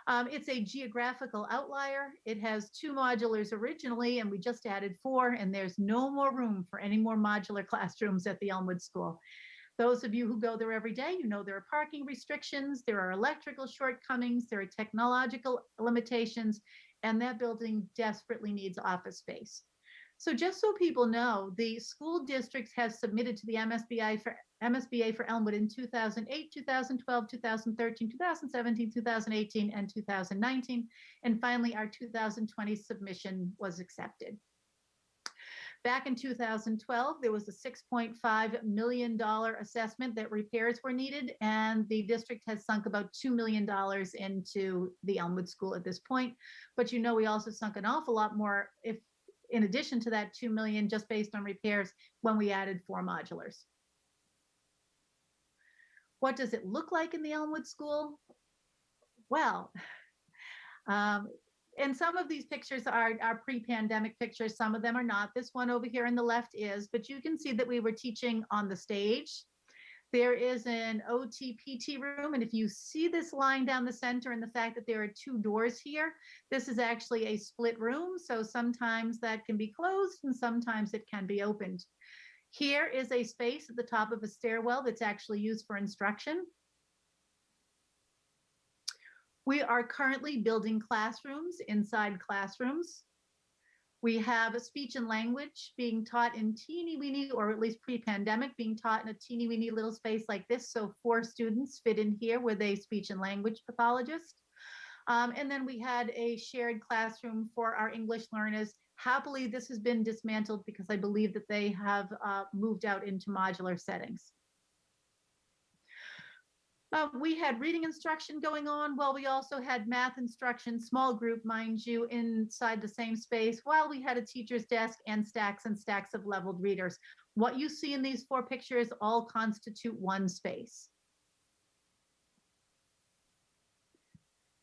It's a geographical outlier. It has 2 modulars originally, and we just added 4, and there's no more room for any more modular classrooms at the Elmwood School. Those of you who go there every day, you know there are parking restrictions, there are electrical shortcomings, there are technological limitations, and that building desperately needs office space. So just so people know, the school districts have submitted to the MSBA for Elmwood in 2008, 2012, 2013, 2017, 2018, and 2019. And finally, our 2020 submission was accepted. Back in 2012, there was a $6.5 million assessment that repairs were needed, and the district has sunk about $2 million into the Elmwood School at this point. But you know, we also sunk an awful lot more, if in addition to that $2 million, just based on repairs, when we added 4 modulars. What does it look like in the Elmwood School? Well, and some of these pictures are pre-pandemic pictures. Some of them are not. This one over here on the left is, but you can see that we were teaching on the stage. There is an OT-PT room. And if you see this line down the center and the fact that there are 2 doors here, this is actually a split room. So sometimes that can be closed and sometimes it can be opened. Here is a space at the top of a stairwell that's actually used for instruction. We are currently building classrooms inside classrooms. We have a speech and language being taught in teeny weeny, or at least pre-pandemic, being taught in a teeny weeny little space like this. So 4 students fit in here with a speech and language pathologist. And then we had a shared classroom for our English learners Happily, this has been dismantled because I believe that they have moved out into modular settings. We had reading instruction going on. Well, we also had math instruction, small group, mind you, inside the same space, while we had a teacher's desk and stacks of leveled readers. What you see in these 4 pictures all constitute one space.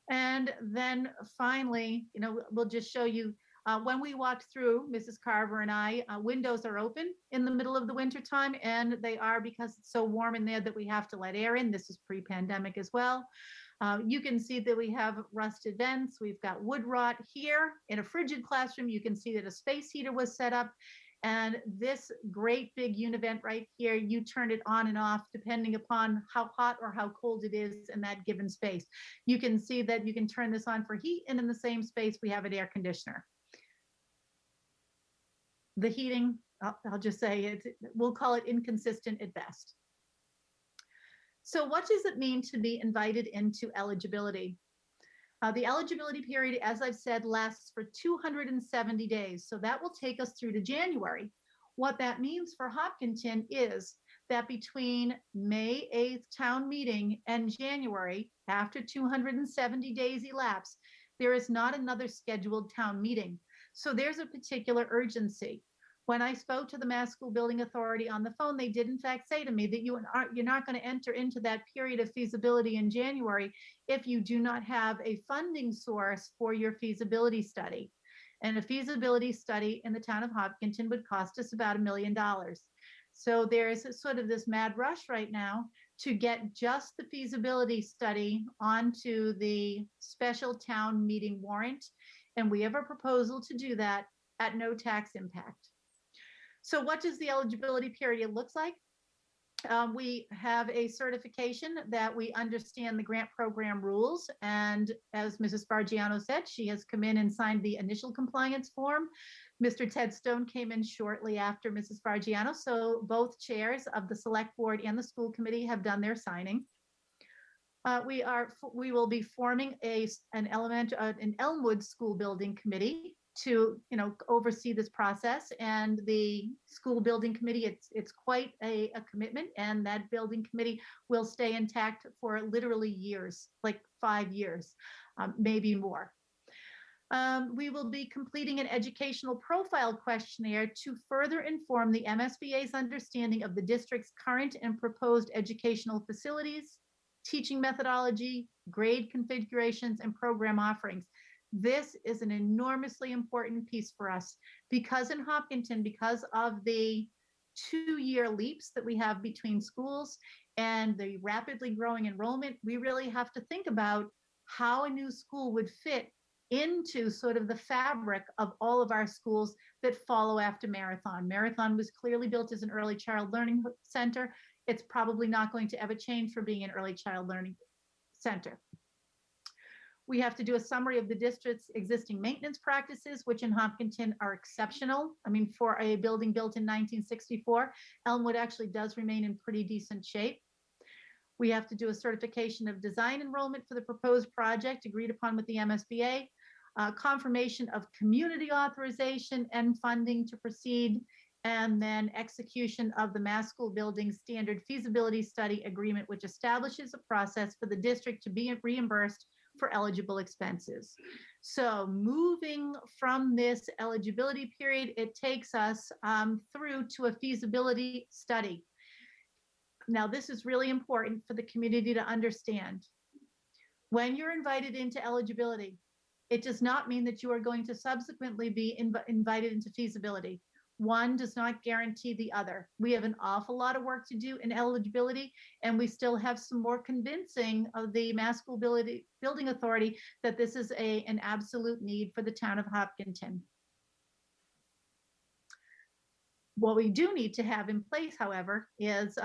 And then finally, we'll just show you when we walked through, Mrs. Carver and I, windows are open in the middle of the winter time, and they are because it's so warm in there that we have to let air in. This is pre-pandemic as well. You can see that we have rusted vents. We've got wood rot here. In a frigid classroom, you can see that a space heater was set up. And this great big univent right here, you turn it on and off depending upon how hot or how cold it is in that given space. You can see that you can turn this on for heat, and in the same space, we have an air conditioner. The heating, I'll just say we'll call it inconsistent at best. So what does it mean to be invited into eligibility? The eligibility period, as I've said, lasts for 270 days. So that will take us through to January. What that means for Hopkinton is that between May 8th town meeting and January, after 270 days elapse, there is not another scheduled town meeting. So there's a particular urgency. When I spoke to the Mass School Building Authority on the phone, they did in fact say to me that you're not going to enter into that period of feasibility in January if you do not have a funding source for your feasibility study. And a feasibility study in the town of Hopkinton would cost us about $1 million. So there's sort of this mad rush right now to get just the feasibility study onto the special town meeting warrant. And we have a proposal to do that at no tax impact. So what does the eligibility period look like? We have a certification that we understand the grant program rules. And as Mrs. Fargiano said, she has come in and signed the initial compliance form. Mr. Ted Stone came in shortly after Mrs. Fargiano. So both chairs of the select board and the school committee have done their signing. We will be forming an Elmwood school building committee to oversee this process, and the school building committee, it's quite a commitment, and that building committee will stay intact for literally years, like 5 years, maybe more. We will be completing an educational profile questionnaire to further inform the MSBA's understanding of the district's current and proposed educational facilities, teaching methodology, grade configurations, and program offerings. This is an enormously important piece for us because in Hopkinton, because of the 2-year leaps that we have between schools and the rapidly growing enrollment, we really have to think about how a new school would fit into sort of the fabric of all of our schools that follow after Marathon. Marathon was clearly built as an early child learning center. It's probably not going to ever change from being an early child learning center. We have to do a summary of the district's existing maintenance practices, which in Hopkinton are exceptional. I mean, for a building built in 1964, Elmwood actually does remain in pretty decent shape. We have to do a certification of design enrollment for the proposed project agreed upon with the MSBA, confirmation of community authorization and funding to proceed, and then execution of the Mass School Building Standard Feasibility Study Agreement, which establishes a process for the district to be reimbursed for eligible expenses. So moving from this eligibility period, it takes us through to a feasibility study. Now, this is really important for the community to understand. When you're invited into eligibility, it does not mean that you are going to subsequently be invited into feasibility. One does not guarantee the other. We have an awful lot of work to do in eligibility, and we still have some more convincing of the Mass School Building Authority that this is an absolute need for the town of Hopkinton. What we do need to have in place, however, is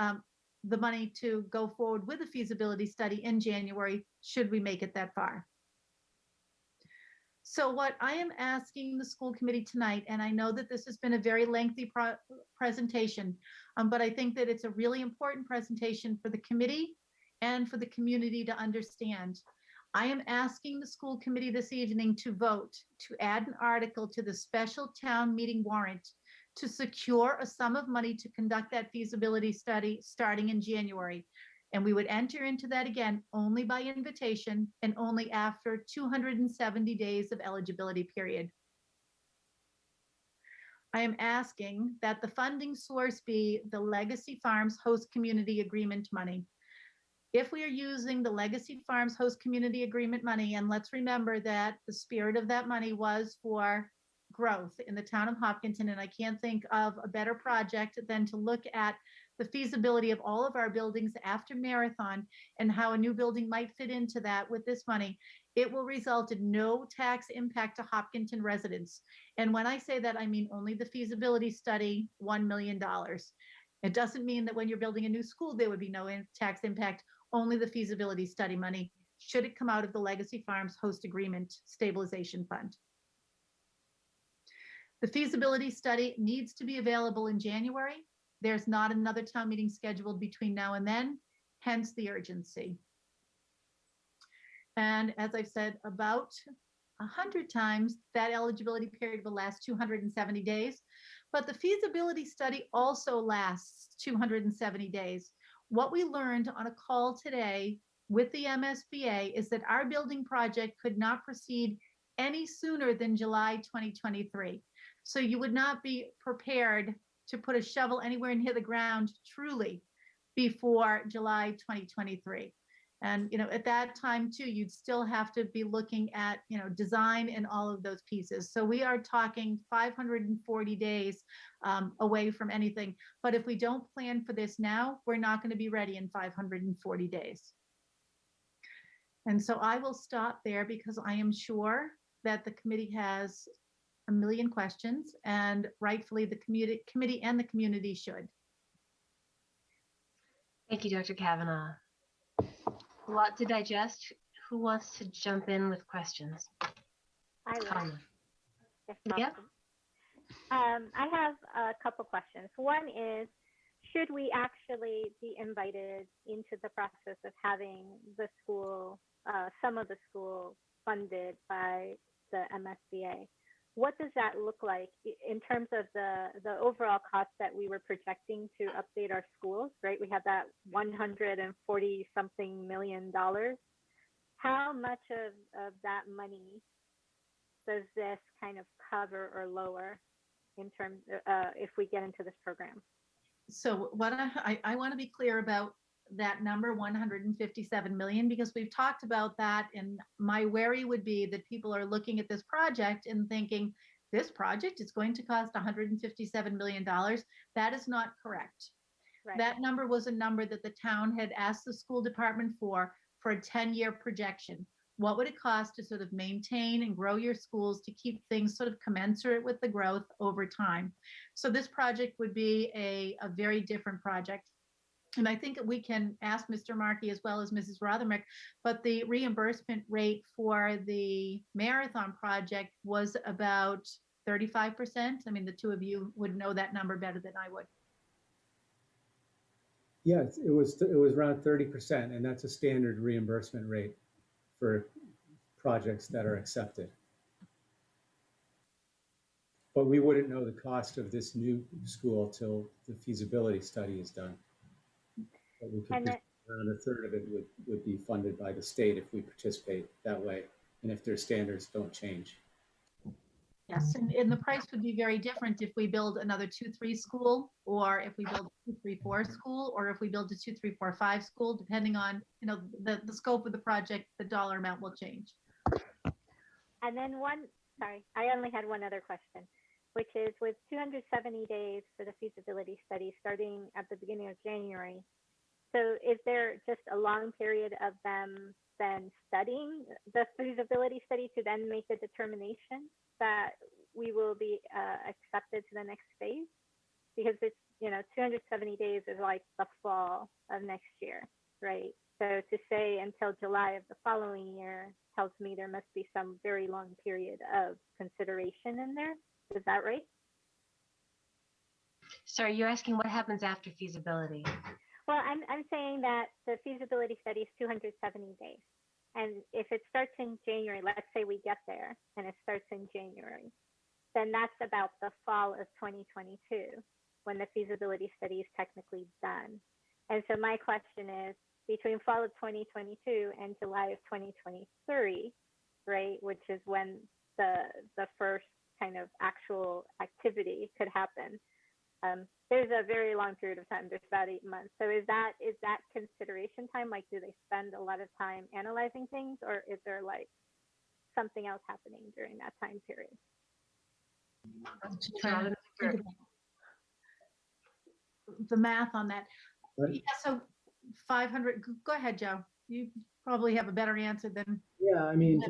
the money to go forward with a feasibility study in January, should we make it that far. So what I am asking the school committee tonight, and I know that this has been a very lengthy presentation, but I think that it's a really important presentation for the committee and for the community to understand. I am asking the school committee this evening to vote to add an article to the special town meeting warrant to secure a sum of money to conduct that feasibility study starting in January. And we would enter into that again only by invitation and only after 270 days of eligibility period. I am asking that the funding source be the Legacy Farms Host Community Agreement money. If we are using the Legacy Farms Host Community Agreement money, and let's remember that the spirit of that money was for growth in the town of Hopkinton, and I can't think of a better project than to look at the feasibility of all of our buildings after Marathon and how a new building might fit into that with this money. It will result in no tax impact to Hopkinton residents. And when I say that, I mean only the feasibility study, $1 million. It doesn't mean that when you're building a new school, there would be no tax impact, only the feasibility study money, should it come out of the Legacy Farms Host Agreement Stabilization Fund. The feasibility study needs to be available in January. There's not another town meeting scheduled between now and then, hence the urgency. And as I've said about 100 times, that eligibility period will last 270 days, but the feasibility study also lasts 270 days. What we learned on a call today with the MSBA is that our building project could not proceed any sooner than July 2023. So you would not be prepared to put a shovel anywhere near the ground truly before July 2023. And, at that time too, you'd still have to be looking at, design and all of those pieces. So we are talking 540 days away from anything. But if we don't plan for this now, we're not going to be ready in 540 days. And so I will stop there because I am sure that the committee has a million questions, and rightfully the committee and the community should. Thank you, Dr. Kavanaugh. A lot to digest. Who wants to jump in with questions? I will. Yep. I have a couple questions. One is, should we actually be invited into the process of having the school, some of the school funded by the MSBA? What does that look like in terms of the overall cost that we were projecting to update our schools, right? We had that 140 something million dollars. How much of that money does this kind of cover or lower in terms if we get into this program? So what I want to be clear about that number 157 million, because we've talked about that, and my worry would be that people are looking at this project and thinking this project is going to cost 157 million dollars. That is not correct. Right. That number was a number that the town had asked the school department for a 10-year projection. What would it cost to sort of maintain and grow your schools to keep things sort of commensurate with the growth over time? So this project would be a very different project. And I think we can ask Mr. Markey as well as Mrs. Rothermick, but the reimbursement rate for the Marathon project was about 35%. I mean, the two of you would know that number better than I would. Yeah, it was around 30%, and that's a standard reimbursement rate for projects that are accepted. But we wouldn't know the cost of this new school till the feasibility study is done. But we could around a third of it would be funded by the state if we participate that way, and if their standards don't change. Yes, and the price would be very different if we build another 2-3 school, or if we build a 2-3-4 school, or if we build a 2-3-4-5 school, depending on the scope of the project, the dollar amount will change. And then I only had one other question, which is with 270 days for the feasibility study starting at the beginning of January. So is there just a long period of them then studying the feasibility study to then make the determination that we will be accepted to the next phase? Because it's, 270 days is like the fall of next year, right? So to say until July of the following year tells me there must be some very long period of consideration in there. Is that right? Sorry, you're asking what happens after feasibility? Well, I'm saying that the feasibility study is 270 days. And if it starts in January, let's say we get there and it starts in January, then that's about the fall of 2022 when the feasibility study is technically done. And so my question is, between fall of 2022 and July of 2023, right, which is when the first kind of actual activity could happen, there's a very long period of time. There's about 8 months. So is that consideration time? Like, do they spend a lot of time analyzing things, or is there like something else happening during that time period? The math on that. Right. Yeah, so 500, go ahead, Joe. You probably have a better answer than. Yeah, I mean,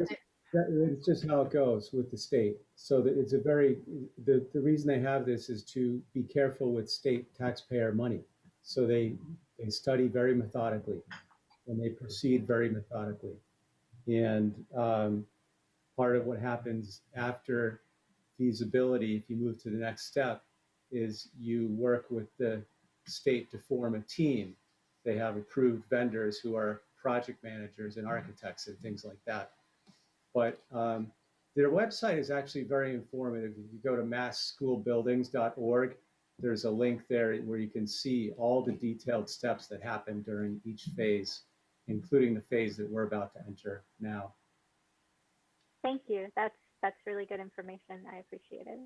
it's just how it goes with the state. So that it's a very, the reason they have this is to be careful with state taxpayer money. So they study very methodically and they proceed very methodically. And part of what happens after feasibility, if you move to the next step, is you work with the state to form a team. They have approved vendors who are project managers and architects and things like that. But their website is actually very informative. If you go to massschoolbuildings.org, there's a link there where you can see all the detailed steps that happen during each phase, including the phase that we're about to enter now. Thank you. That's really good information. I appreciate it.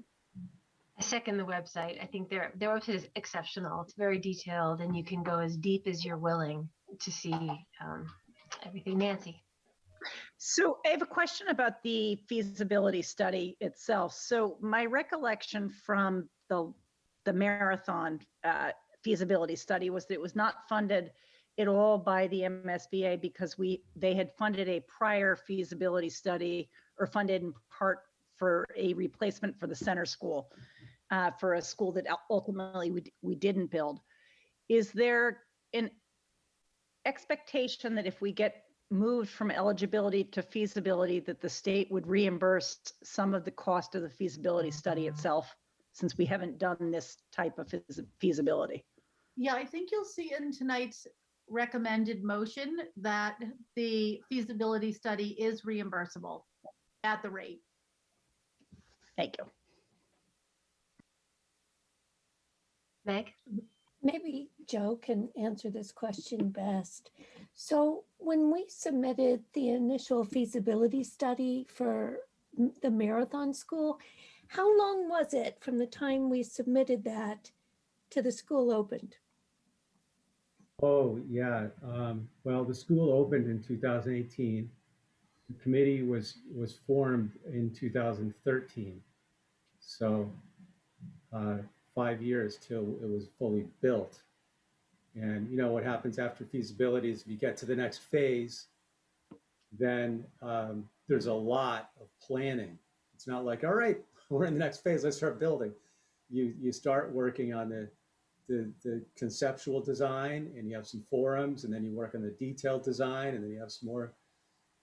I second the website. I think their website is exceptional. It's very detailed, and you can go as deep as you're willing to see everything. Nancy. So I have a question about the feasibility study itself. So my recollection from the marathon feasibility study was that it was not funded at all by the MSBA because they had funded a prior feasibility study, or funded in part for a replacement for the center school, for a school that ultimately we didn't build. Is there an expectation that if we get moved from eligibility to feasibility, that the state would reimburse some of the cost of the feasibility study itself, since we haven't done this type of feasibility? Yeah, I think you'll see in tonight's recommended motion that the feasibility study is reimbursable at the rate. Thank you. Meg? Maybe Joe can answer this question best. So when we submitted the initial feasibility study for the marathon school, how long was it from the time we submitted that to the school opened? Oh, yeah. Well, the school opened in 2018. The committee was formed in 2013. So 5 years till it was fully built. And you know what happens after feasibility is if you get to the next phase, then there's a lot of planning. It's not like, all right, we're in the next phase, let's start building. You start working on the conceptual design, and you have some forums, and then you work on the detailed design, and then you have some more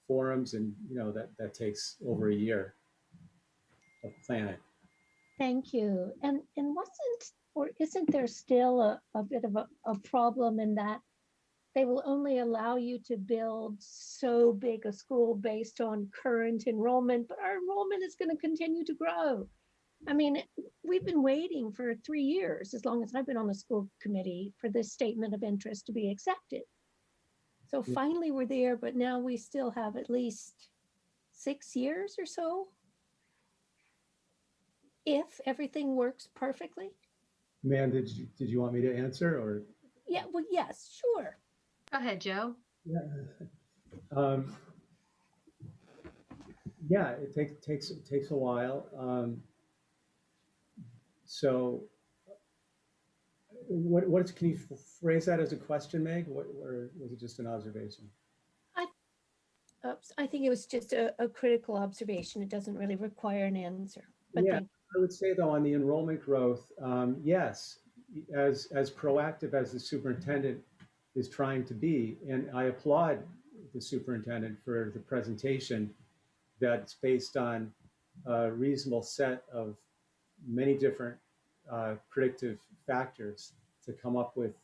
forums, and you know that takes over a year of planning. Thank you. And wasn't, or isn't there still a bit of a problem in that they will only allow you to build so big a school based on current enrollment, but our enrollment is going to continue to grow? I mean, we've been waiting for 3 years, as long as I've been on the school committee, for this statement of interest to be accepted. So finally we're there, but now we still have at least 6 years or so, if everything works perfectly. Man, did you want me to answer, or? Yeah, well, yes, sure. Go ahead, Joe. Yeah. Yeah, it takes a while. So can you phrase that as a question, Meg? Or was it just an observation? I think it was just a critical observation. It doesn't really require an answer. But yeah, I would say though, on the enrollment growth, yes, as proactive as the superintendent is trying to be, and I applaud the superintendent for the presentation that's based on a reasonable set of many different predictive factors to come up with,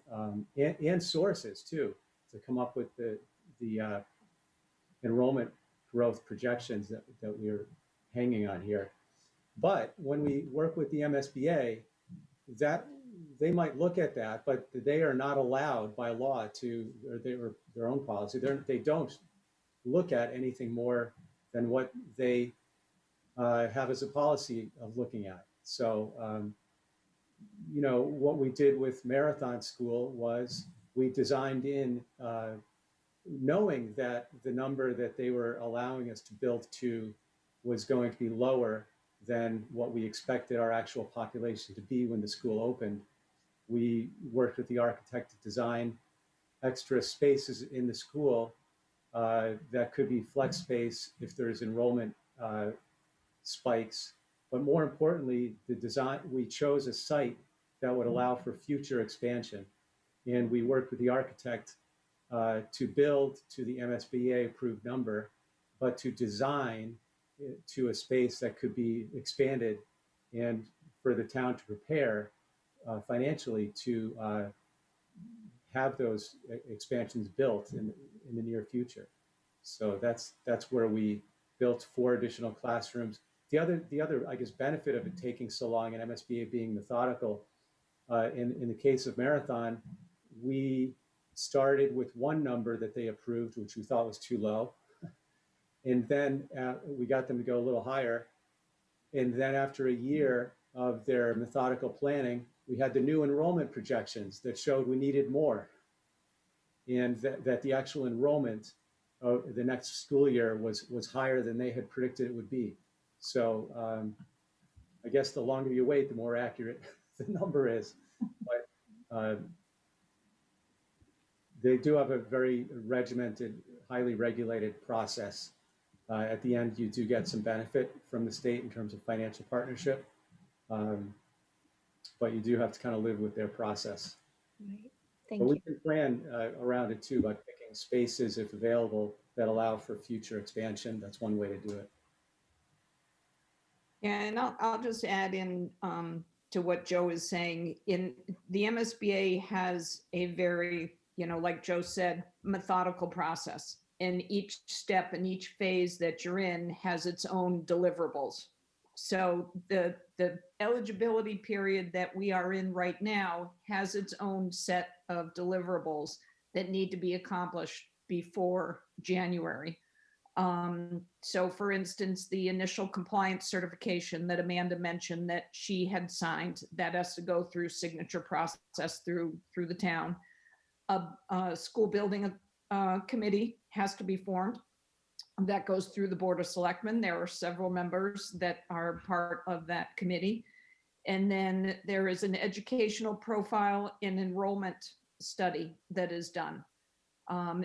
and sources too, to come up with the enrollment growth projections that we're hanging on here. But when we work with the MSBA, that they might look at that, but they are not allowed by law to, or their own policy, they don't look at anything more than what they have as a policy of looking at. So, what we did with Marathon School was we designed in, knowing that the number that they were allowing us to build to was going to be lower than what we expected our actual population to be when the school opened. We worked with the architect to design extra spaces in the school that could be flex space if there's enrollment spikes. But more importantly, we chose a site that would allow for future expansion. And we worked with the architect to build to the MSBA approved number, but to design to a space that could be expanded and for the town to prepare financially to have those expansions built in the near future. So that's where we built 4 additional classrooms. The other I guess benefit of it taking so long and MSBA being methodical, in the case of Marathon, we started with one number that they approved, which we thought was too low. And then we got them to go a little higher. And then after a year of their methodical planning, we had the new enrollment projections that showed we needed more. And that the actual enrollment of the next school year was higher than they had predicted it would be. So I guess the longer you wait, the more accurate the number is. But they do have a very regimented, highly regulated process. At the end, you do get some benefit from the state in terms of financial partnership, but you do have to kind of live with their process. Right. Thank But you. we can plan around it too by picking spaces, if available, that allow for future expansion. That's one way to do it. Yeah, and I'll just add in to what Joe is saying. In the MSBA has a very, like Joe said, methodical process. And each step and each phase that you're in has its own deliverables. So the eligibility period that we are in right now has its own set of deliverables that need to be accomplished before January. So for instance, the initial compliance certification that Amanda mentioned that she had signed, that has to go through signature process through the town. A school building committee has to be formed. That goes through the Board of Selectmen. There are several members that are part of that committee. And then there is an educational profile and enrollment study that is done,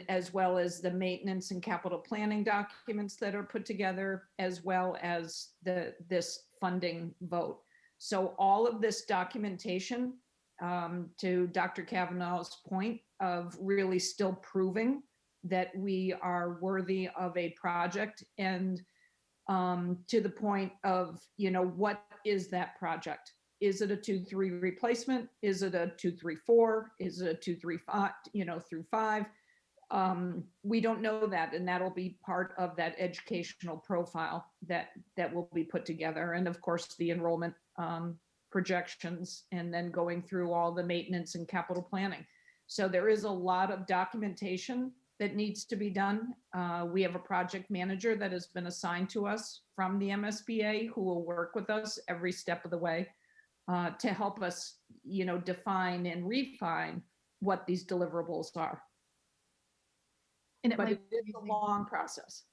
as well as the maintenance and capital planning documents that are put together, as well as this funding vote. So all of this documentation, to Dr. Kavanaugh's point of really still proving that we are worthy of a project, and to the point of, what is that project? Is it a 2-3 replacement? Is it a 2-3-4? Is it a 2-3-5, through 5? We don't know that, and that'll be part of that educational profile that will be put together. And of course, the enrollment projections, and then going through all the maintenance and capital planning. So there is a lot of documentation that needs to be done. We have a project manager that has been assigned to us from the MSBA who will work with us every step of the way to help us, define and refine what these deliverables are. And But it is a long process.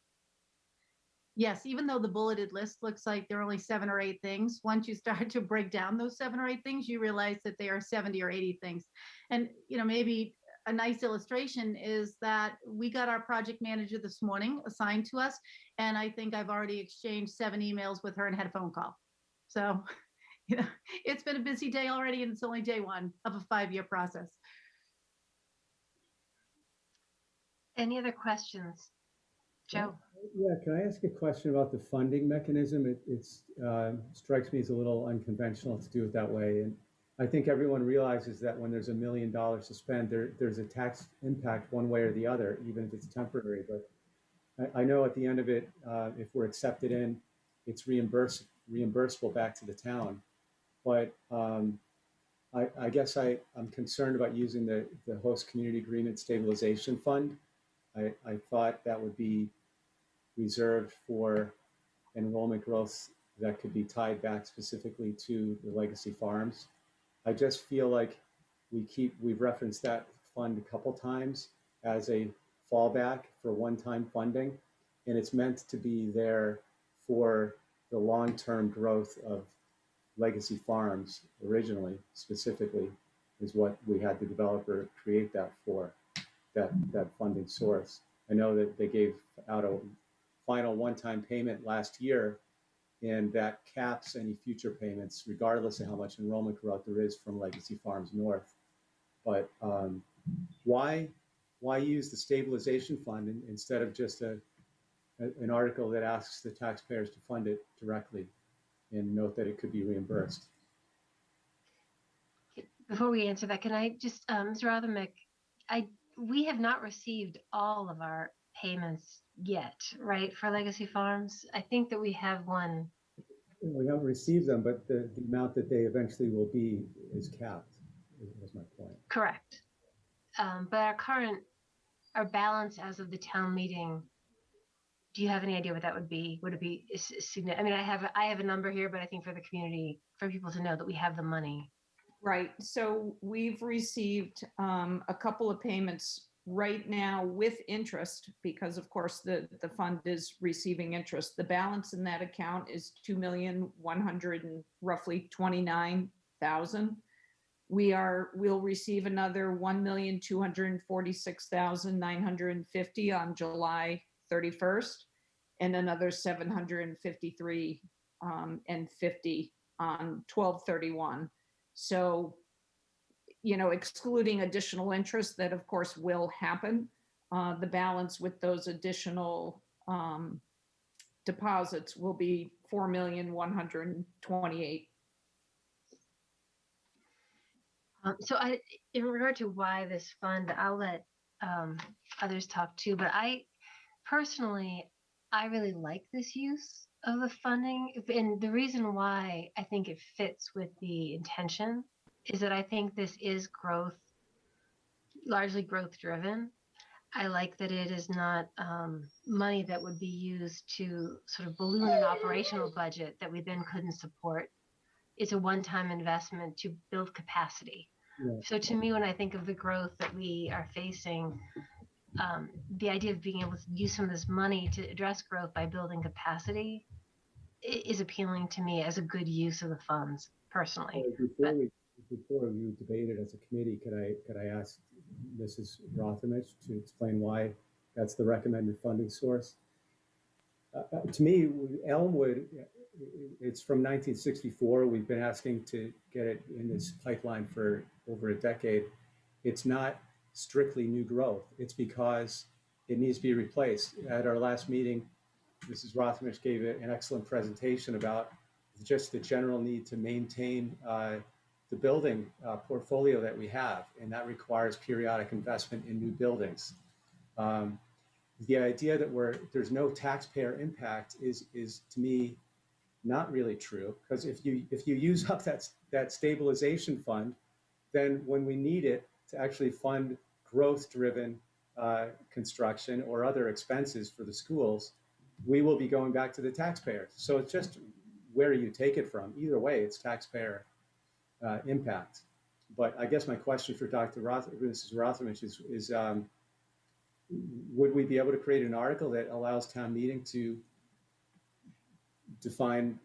Yes, even though the bulleted list looks like there are only 7 or 8 things, once you start to break down those 7 or 8 things, you realize that they are 70 or 80 things. And, maybe a nice illustration is that we got our project manager this morning assigned to us, and I think I've already exchanged 7 emails with her and had a phone call. So, it's been a busy day already, and it's only day 1 of a 5-year process. Any other questions? Joe? Yeah, can I ask a question about the funding mechanism? It strikes me as a little unconventional to do it that way. And I think everyone realizes that when there's $1 million to spend, there's a tax impact one way or the other, even if it's temporary. But I know at the end of it, if we're accepted in, it's reimbursable back to the town. But I guess I'm concerned about using the host community agreement stabilization fund. I thought that would be reserved for enrollment growth that could be tied back specifically to the legacy farms. I just feel like we've referenced that fund a couple times as a fallback for one-time funding, and it's meant to be there for the long-term growth of legacy farms originally, specifically, is what we had the developer create that for, that funding source. I know that they gave out a final one-time payment last year, and that caps any future payments, regardless of how much enrollment growth there is from Legacy Farms North. But why use the stabilization fund instead of just an article that asks the taxpayers to fund it directly and note that it could be reimbursed? Before we answer that, can I just, Mr. Rothermick, we have not received all of our payments yet, right, for Legacy Farms? I think that we have one. We haven't received them, but the amount that they eventually will be is capped, was my point. Correct. But our balance as of the town meeting, do you have any idea what that would be? Would it be significant? I mean, I have a number here, but I think for the community, for people to know that we have the money. Right. So we've received a couple of payments right now with interest, because of course the fund is receiving interest. The balance in that account is $2,129,000. We'll receive another $1,246,950 on July 31st, and another $753 and $50 on 12/31. So, excluding additional interest that of course will happen, the balance with those additional deposits will be $4,128,000. So in regard to why this fund, I'll let others talk too, but I really like this use of the funding. And the reason why I think it fits with the intention is that I think this is largely growth driven. I like that it is not money that would be used to sort of balloon an operational budget that we then couldn't support. It's a one-time investment to build capacity. Yeah. So to me, when I think of the growth that we are facing, the idea of being able to use some of this money to address growth by building capacity is appealing to me as a good use of the funds, personally. Before we debate it as a committee, could I ask Mrs. Rothermich to explain why that's the recommended funding source? To me, Elmwood, it's from 1964. We've been asking to get it in this pipeline for over a decade. It's not strictly new growth. It's because it needs to be replaced. At our last meeting, Mrs. Rothermich gave an excellent presentation about just the general need to maintain the building portfolio that we have, and that requires periodic investment in new buildings. The idea that there's no taxpayer impact is to me not really true, because if you use up that stabilization fund, then when we need it to actually fund growth-driven construction or other expenses for the schools, we will be going back to the taxpayers. So it's just where you take it from. Either way, it's taxpayer impact. But I guess my question for Mrs. Rothermich is would we be able to create an article that allows town meeting to define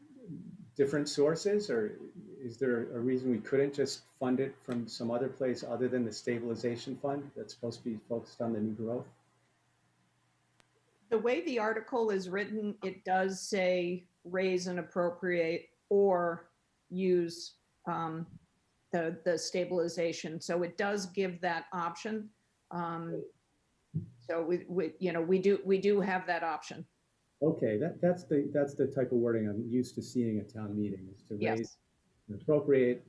different sources, or is there a reason we couldn't just fund it from some other place other than the stabilization fund that's supposed to be focused on the new growth? The way the article is written, it does say raise and appropriate or use the stabilization. So it does give that option. So we do have that option. Okay, that's the type of wording I'm used to seeing at town meeting, is to raise and appropriate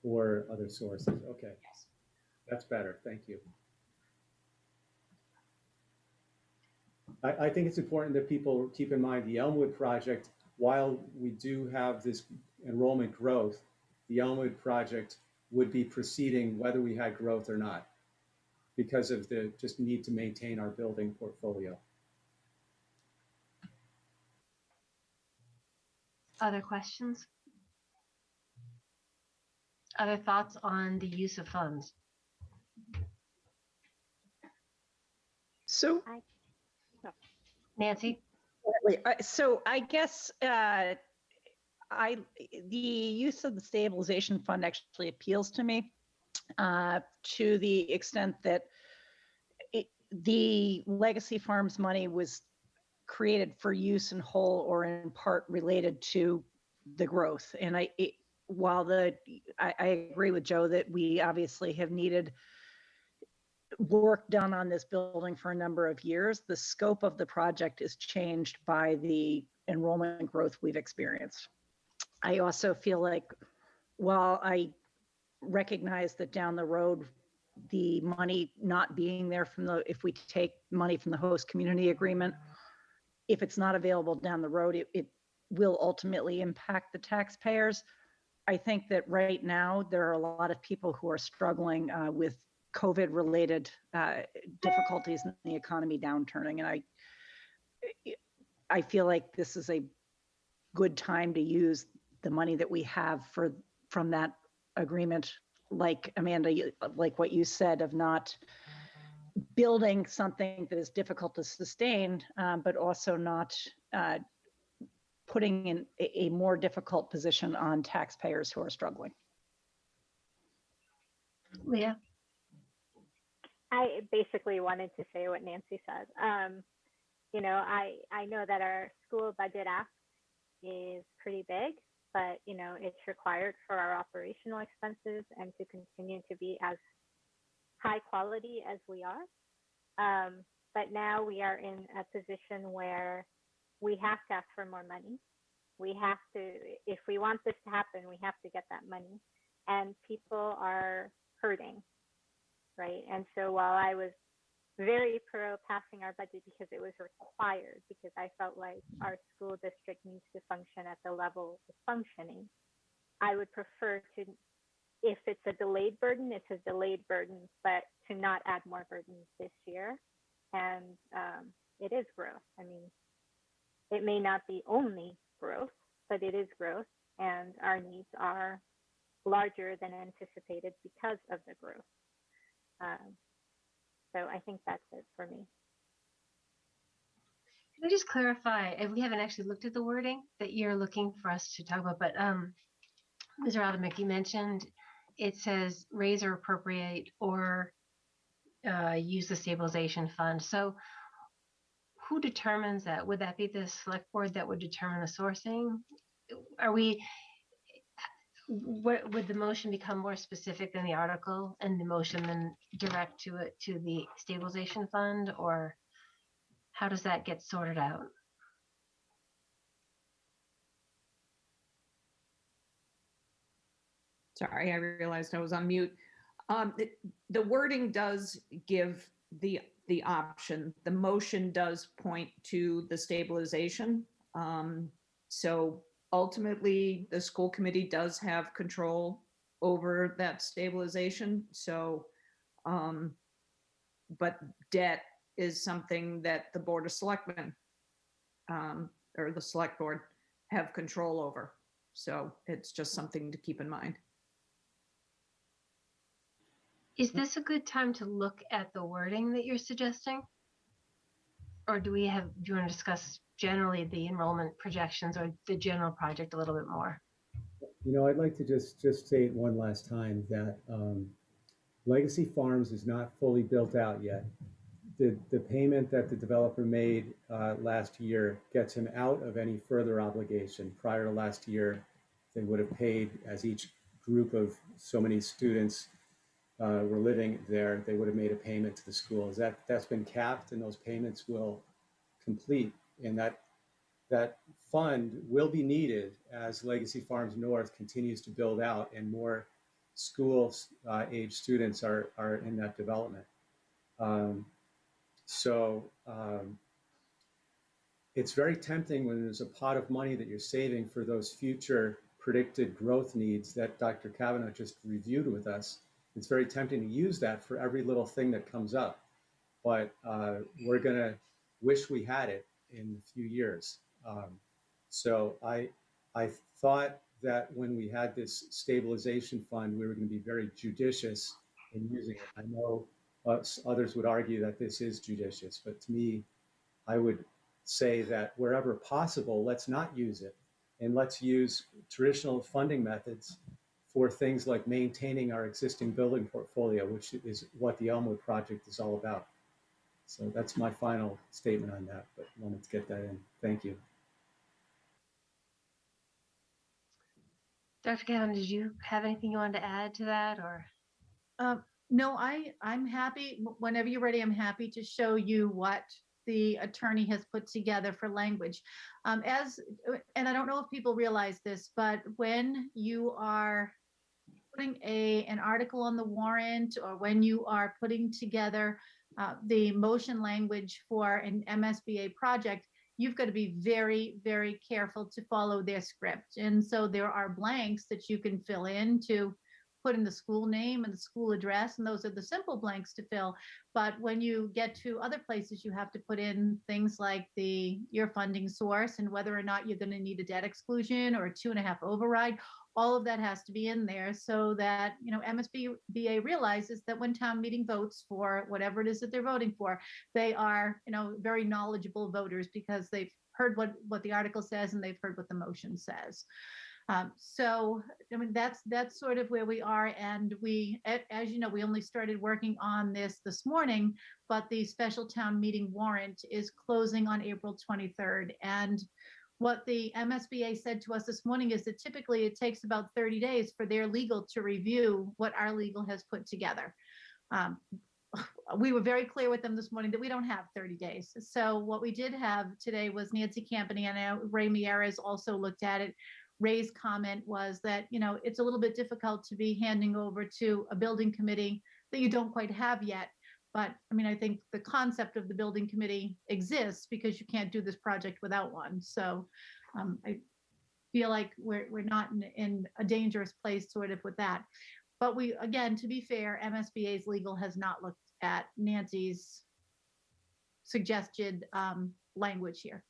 or other sources. Okay, that's better. Thank you. I think it's important that people keep in mind the Elmwood project, while we do have this enrollment growth, the Elmwood project would be proceeding whether we had growth or not because of the just need to maintain our building portfolio. Other questions? Other thoughts on the use of funds? So, Nancy? so I guess the use of the stabilization fund actually appeals to me to the extent that the legacy farms money was created for use in whole or in part related to the growth. And while I agree with Joe that we obviously have needed work done on this building for a number of years, the scope of the project is changed by the enrollment growth we've experienced. I also feel like while I recognize that down the road, the money not being there if we take money from the host community agreement, if it's not available down the road, it will ultimately impact the taxpayers. I think that right now there are a lot of people who are struggling with COVID-related difficulties in the economy downturning, and I feel like this is a good time to use the money that we have from that agreement. Like Amanda, like what you said, of not building something that is difficult to sustain, but also not putting in a more difficult position on taxpayers who are struggling. Leah? I basically wanted to say what Nancy said. You know, I know that our school budget ask is pretty big, but you know, it's required for our operational expenses and to continue to be as high quality as we are. But now we are in a position where we have to ask for more money. We have to, if we want this to happen, we have to get that money. And people are hurting, right? And so while I was very pro passing our budget because it was required, because I felt like our school district needs to function at the level it's functioning, I would prefer to, if it's a delayed burden, it's a delayed burden, but to not add more burdens this year. And it is growth. I mean, it may not be only growth, but it is growth, and our needs are larger than anticipated because of the growth. So I think that's it for me. Can I just clarify, and we haven't actually looked at the wording that you're looking for us to talk about, but Mr. Adamick, you mentioned it says raise or appropriate or use the stabilization fund. So who determines that? Would that be the select board that would determine the sourcing? Would the motion become more specific than the article, and the motion then direct to the stabilization fund, or how does that get sorted out? Sorry, I realized I was on mute. The wording does give the option. The motion does point to the stabilization. So ultimately, the school committee does have control over that stabilization. So, but debt is something that the Board of Selectmen or the Select Board have control over. So it's just something to keep in mind. Is this a good time to look at the wording that you're suggesting? Or do you want to discuss generally the enrollment projections or the general project a little bit more? You know, I'd like to just state one last time that Legacy Farms is not fully built out yet. The payment that the developer made last year gets him out of any further obligation. Prior to last year, they would have paid, as each group of so many students were living there, they would have made a payment to the schools. That's been capped, and those payments will complete. And that fund will be needed as Legacy Farms North continues to build out and more school age students are in that development. So it's very tempting when there's a pot of money that you're saving for those future predicted growth needs that Dr. Kavanaugh just reviewed with us. It's very tempting to use that for every little thing that comes up. But we're going to wish we had it in a few years. So I thought that when we had this stabilization fund, we were going to be very judicious in using it. I know others would argue that this is judicious, but to me, I would say that wherever possible, let's not use it. And let's use traditional funding methods for things like maintaining our existing building portfolio, which is what the Elmwood project is all about. So that's my final statement on that, but wanted to get that in. Thank you. Dr. Kavanaugh, did you have anything you wanted to add to that, or? No, I'm happy. Whenever you're ready, I'm happy to show you what the attorney has put together for language. And I don't know if people realize this, but when you are putting an article on the warrant, or when you are putting together the motion language for an MSBA project, you've got to be very, very careful to follow their script. And so there are blanks that you can fill in to put in the school name and the school address, and those are the simple blanks to fill. But when you get to other places, you have to put in things like your funding source and whether or not you're going to need a debt exclusion or a 2.5 override. All of that has to be in there so that, MSBA realizes that when town meeting votes for whatever it is that they're voting for, they are, very knowledgeable voters because they've heard what the article says and they've heard what the motion says. So, that's sort of where we are. And we, as you know, we only started working on this morning, but the special town meeting warrant is closing on April 23rd. And what the MSBA said to us this morning is that typically it takes about 30 days for their legal to review what our legal has put together. We were very clear with them this morning that we don't have 30 days. So what we did have today was Nancy Campaniano, Ray Mieres also looked at it. Ray's comment was that, it's a little bit difficult to be handing over to a building committee that you don't quite have yet. But I think the concept of the building committee exists because you can't do this project without one. So I feel like we're not in a dangerous place sort of with that. But we, again, to be fair, MSBA's legal has not looked at Nancy's suggested language here.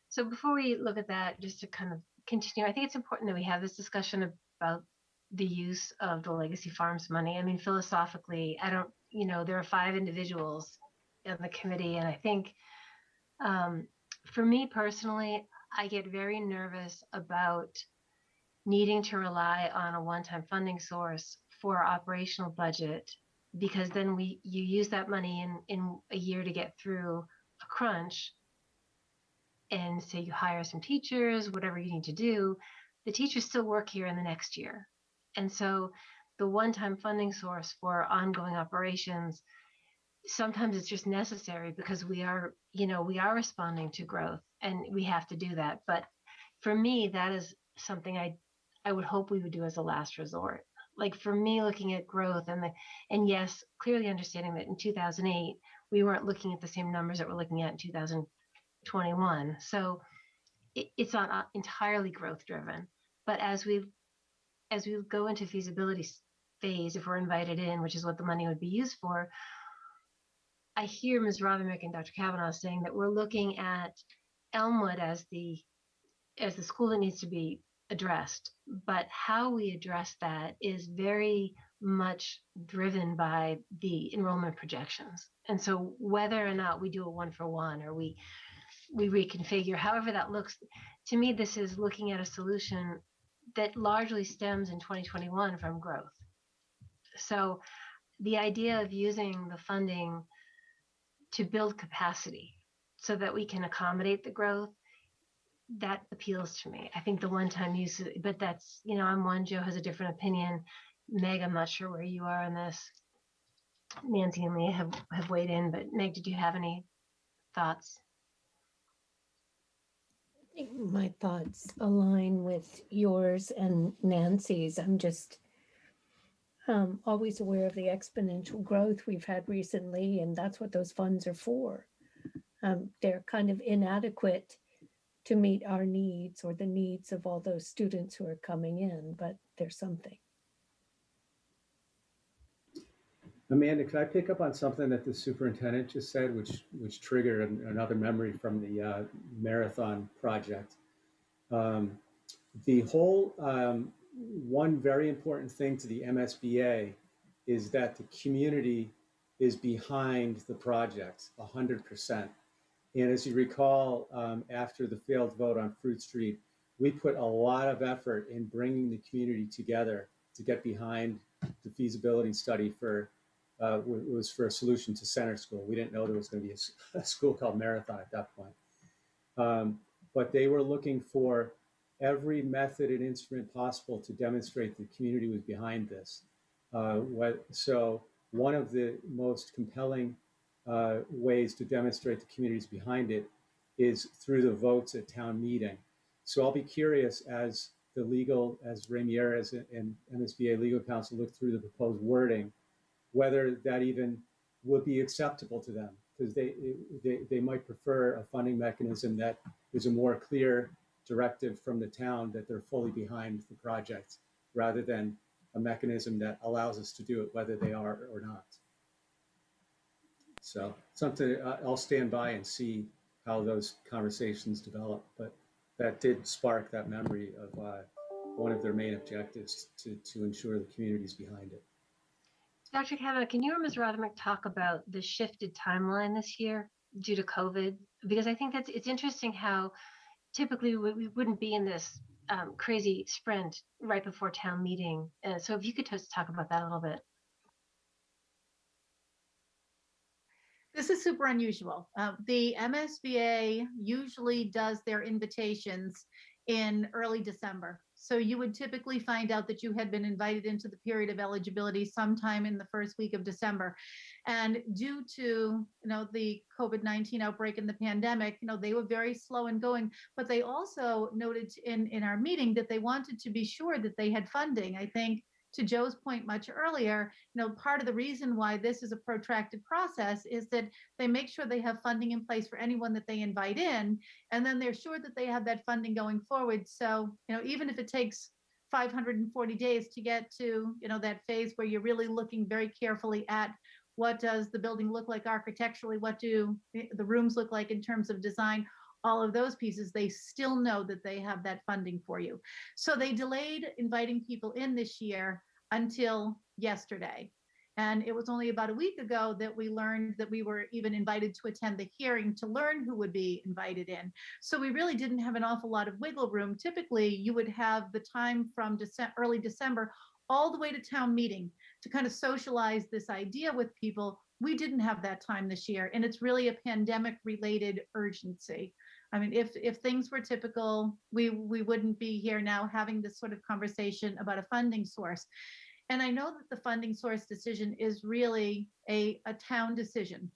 So before we look at that, just to kind of continue, I think it's important that we have this discussion about the use of the Legacy Farms money. Philosophically, there are 5 individuals in the committee, and I think for me personally, I get very nervous about needing to rely on a one-time funding source for our operational budget, because then you use that money in a year to get through a crunch. And say you hire some teachers, whatever you need to do, the teachers still work here in the next year. And so the one-time funding source for ongoing operations, sometimes it's just necessary because we are responding to growth and we have to do that. But for me, that is something I would hope we would do as a last resort. Like for me, looking at growth and yes, clearly understanding that in 2008, we weren't looking at the same numbers that we're looking at in 2021. So it's not entirely growth driven, but as we go into feasibility phase, if we're invited in, which is what the money would be used for, I hear Ms. Ravimick and Dr. Kavanaugh saying that we're looking at Elmwood as the school that needs to be addressed, but how we address that is very much driven by the enrollment projections. And so whether or not we do a 1-for-1 or we reconfigure, however that looks, to me, this is looking at a solution that largely stems in 2021 from growth. So the idea of using the funding to build capacity so that we can accommodate the growth, that appeals to me. I think the one-time use, but that's, I'm one, Joe has a different opinion. Meg, I'm not sure where you are on this. Nancy and Leah have weighed in, but Meg, did you have any thoughts? I think my thoughts align with yours and Nancy's. I'm just always aware of the exponential growth we've had recently, and that's what those funds are for. They're kind of inadequate to meet our needs or the needs of all those students who are coming in, but there's something. Amanda, could I pick up on something that the superintendent just said, which triggered another memory from the marathon project? The whole one very important thing to the MSBA is that the community is behind the project 100%. And as you recall, after the failed vote on Fruit Street, we put a lot of effort in bringing the community together to get behind the feasibility study for it was for a solution to center school. We didn't know there was going to be a school called Marathon at that point. But they were looking for every method and instrument possible to demonstrate the community was behind this. So one of the most compelling ways to demonstrate the community's behind it is through the votes at town meeting. So I'll be curious as Ramirez and MSBA legal counsel look through the proposed wording, whether that even would be acceptable to them, because they might prefer a funding mechanism that is a more clear directive from the town that they're fully behind the project, rather than a mechanism that allows us to do it whether they are or not. So something I'll stand by and see how those conversations develop, but that did spark that memory of one of their main objectives to ensure the community's behind it. Dr. Kavanaugh, can you or Ms. Rothermere talk about the shifted timeline this year due to COVID? Because I think it's interesting how typically we wouldn't be in this crazy sprint right before town meeting. So if you could just talk about that a little bit. This is super unusual. The MSBA usually does their invitations in early December. So you would typically find out that you had been invited into the period of eligibility sometime in the first week of December. And due to, the COVID-19 outbreak and the pandemic, they were very slow in going, but they also noted in our meeting that they wanted to be sure that they had funding. I think to Joe's point much earlier, part of the reason why this is a protracted process is that they make sure they have funding in place for anyone that they invite in, and then they're sure that they have that funding going forward. So, even if it takes 540 days to get to, that phase where you're really looking very carefully at what does the building look like architecturally, what do the rooms look like in terms of design, all of those pieces, they still know that they have that funding for you. So they delayed inviting people in this year until yesterday. And it was only about a week ago that we learned that we were even invited to attend the hearing to learn who would be invited in. So we really didn't have an awful lot of wiggle room. Typically, you would have the time from early December all the way to town meeting to kind of socialize this idea with people. We didn't have that time this year, and it's really a pandemic-related urgency. I mean, if things were typical, we wouldn't be here now having this sort of conversation about a funding source. And I know that the funding source decision is really a town decision.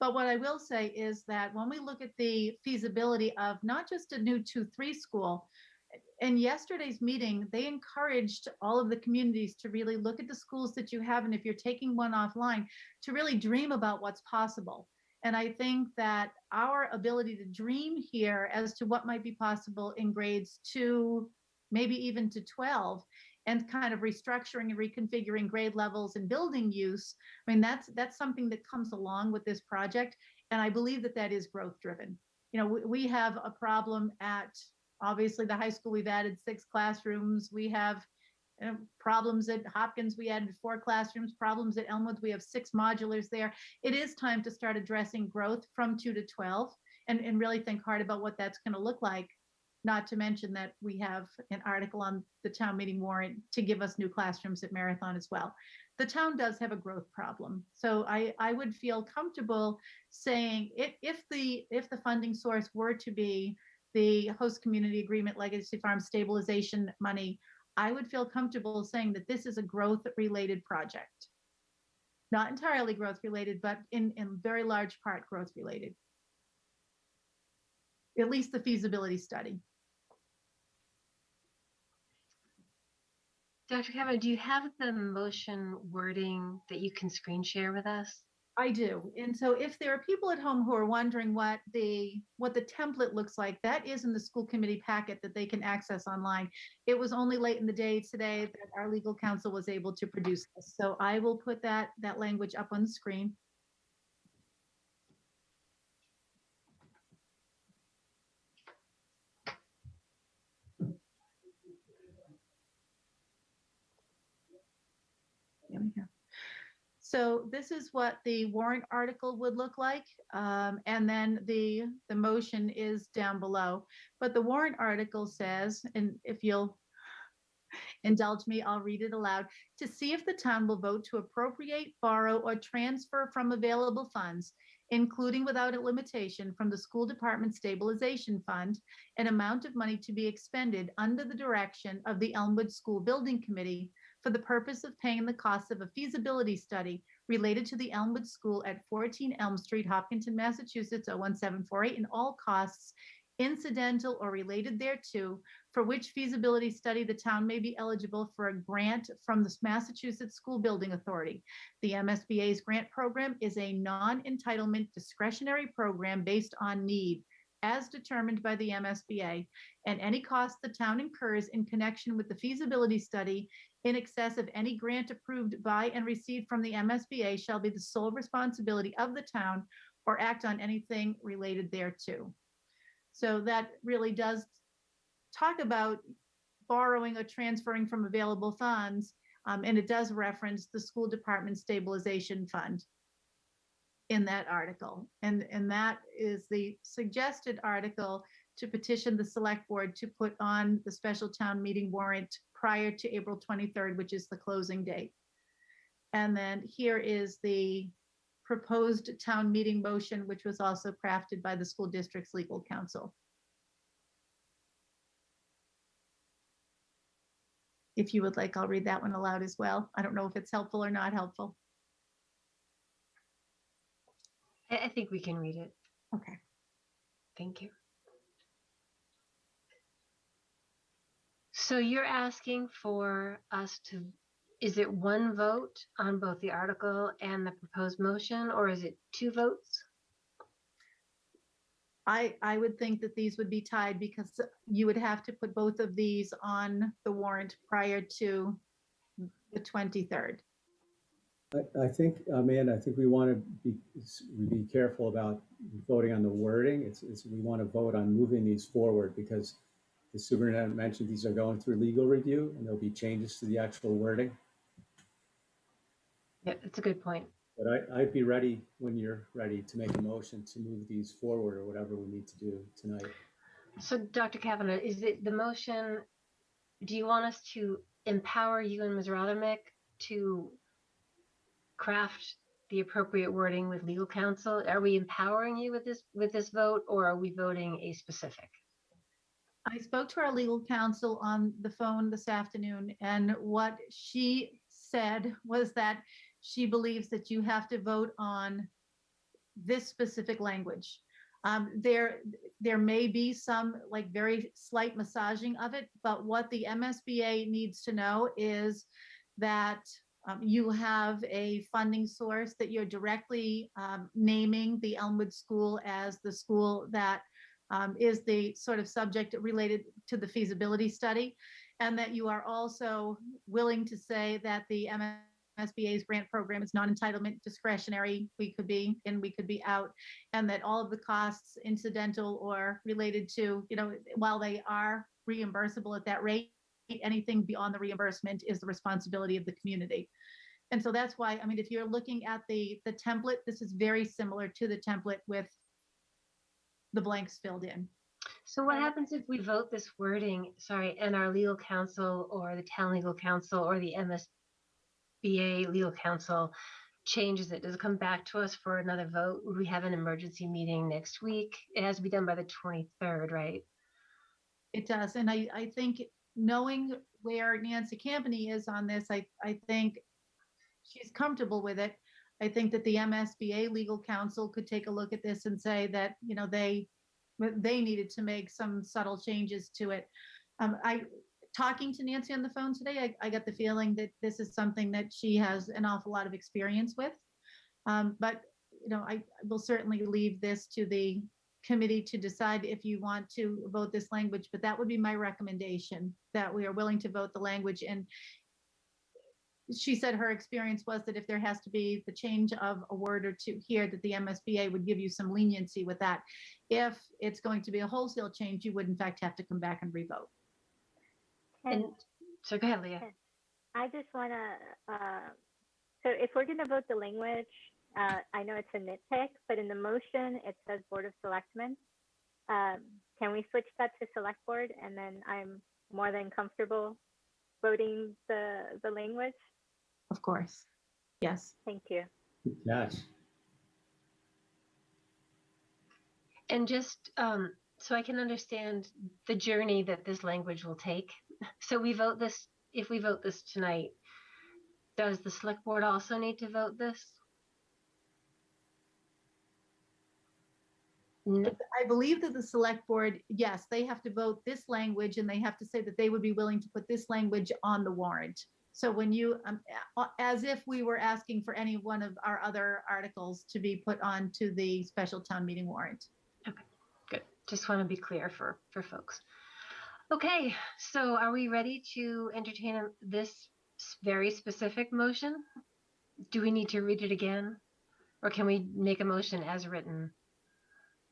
But what I will say is that when we look at the feasibility of not just a new 2-3 school, in yesterday's meeting, they encouraged all of the communities to really look at the schools that you have, and if you're taking one offline, to really dream about what's possible. And I think that our ability to dream here as to what might be possible in grades 2, maybe even to 12, and kind of restructuring and reconfiguring grade levels and building use, I mean, that's something that comes along with this project. And I believe that that is growth driven. We have a problem at, obviously, the high school. We've added 6 classrooms. We have problems at Hopkins. We added 4 classrooms. Problems at Elmwood. We have 6 modulars there. It is time to start addressing growth from 2 to 12 and really think hard about what that's going to look like. Not to mention that we have an article on the town meeting warrant to give us new classrooms at Marathon as well. The town does have a growth problem. So I would feel comfortable saying if the funding source were to be the host community agreement legacy farm stabilization money, I would feel comfortable saying that this is a growth related project. Not entirely growth related, but in very large part growth related. At least the feasibility study. Dr. Kavanaugh, do you have the motion wording that you can screen share with us? I do. And so if there are people at home who are wondering what the template looks like, that is in the school committee packet that they can access online. It was only late in the day today that our legal counsel was able to produce this. So I will put that language up on the screen. There we go. So this is what the warrant article would look like. And then the motion is down below. But the warrant article says, and if you'll indulge me, I'll read it aloud. To see if the town will vote to appropriate, borrow, or transfer from available funds, including without a limitation from the school department stabilization fund, an amount of money to be expended under the direction of the Elmwood School Building Committee for the purpose of paying the costs of a feasibility study related to the Elmwood School at 14 Elm Street, Hopkinton, Massachusetts, 01748, and all costs incidental or related thereto, for which feasibility study the town may be eligible for a grant from the Massachusetts School Building Authority. The MSBA's grant program is a non-entitlement discretionary program based on need, as determined by the MSBA, and any cost the town incurs in connection with the feasibility study in excess of any grant approved by and received from the MSBA shall be the sole responsibility of the town or act on anything related thereto. So that really does talk about borrowing or transferring from available funds, and it does reference the school department stabilization fund in that article. And that is the suggested article to petition the select board to put on the special town meeting warrant prior to April 23rd, which is the closing date. And then here is the proposed town meeting motion, which was also crafted by the school district's legal counsel. If you would like, I'll read that one aloud as well. I don't know if it's helpful or not helpful. I think we can read it. Okay. Thank you. So you're asking for us to, is it one vote on both the article and the proposed motion, or is it two votes? I would think that these would be tied because you would have to put both of these on the warrant prior to the 23rd. I think, Amanda, I think we want to be careful about voting on the wording. It's we want to vote on moving these forward because the superintendent mentioned these are going through legal review and there'll be changes to the actual wording. Yeah, that's a good point. But I'd be ready when you're ready to make a motion to move these forward or whatever we need to do tonight. So Dr. Kavanaugh, is it the motion, do you want us to empower you and Ms. Rothermick to craft the appropriate wording with legal counsel? Are we empowering you with this vote, or are we voting a specific? I spoke to our legal counsel on the phone this afternoon, and what she said was that she believes that you have to vote on this specific language. There may be some like very slight massaging of it, but what the MSBA needs to know is that you have a funding source, that you're directly naming the Elmwood School as the school that is the sort of subject related to the feasibility study, and that you are also willing to say that the MSBA's grant program is non-entitlement discretionary. We could be in, we could be out, and that all of the costs incidental or related to, while they are reimbursable at that rate, anything beyond the reimbursement is the responsibility of the community. And so that's why, if you're looking at the template, this is very similar to the template with the blanks filled in. So what happens if we vote this wording, and our legal counsel or the town legal counsel or the MSBA legal counsel changes it? Does it come back to us for another vote? Would we have an emergency meeting next week? It has to be done by the 23rd, right? It does. And I think knowing where Nancy Campany is on this, I think she's comfortable with it. I think that the MSBA legal counsel could take a look at this and say that, they needed to make some subtle changes to it. Talking to Nancy on the phone today, I got the feeling that this is something that she has an awful lot of experience with. But, I will certainly leave this to the committee to decide if you want to vote this language, but that would be my recommendation, that we are willing to vote the language. And she said her experience was that if there has to be the change of a word or two here, that the MSBA would give you some leniency with that. If it's going to be a wholesale change, you would in fact have to come back and revote. And so go ahead, Leah. I just want to, so if we're going to vote the language, I know it's a nitpick, but in the motion, it says Board of Selectmen. Can we switch that to Select Board? And then I'm more than comfortable voting the language. Of course. Yes. Thank you. Yes. And just so I can understand the journey that this language will take. So we vote this, if we vote this tonight, does the select board also need to vote this? No. I believe that the select board, yes, they have to vote this language and they have to say that they would be willing to put this language on the warrant. So when you, as if we were asking for any one of our other articles to be put onto the special town meeting warrant. Okay, good. Just want to be clear for folks. Okay, so are we ready to entertain this very specific motion? Do we need to read it again? Or can we make a motion as written?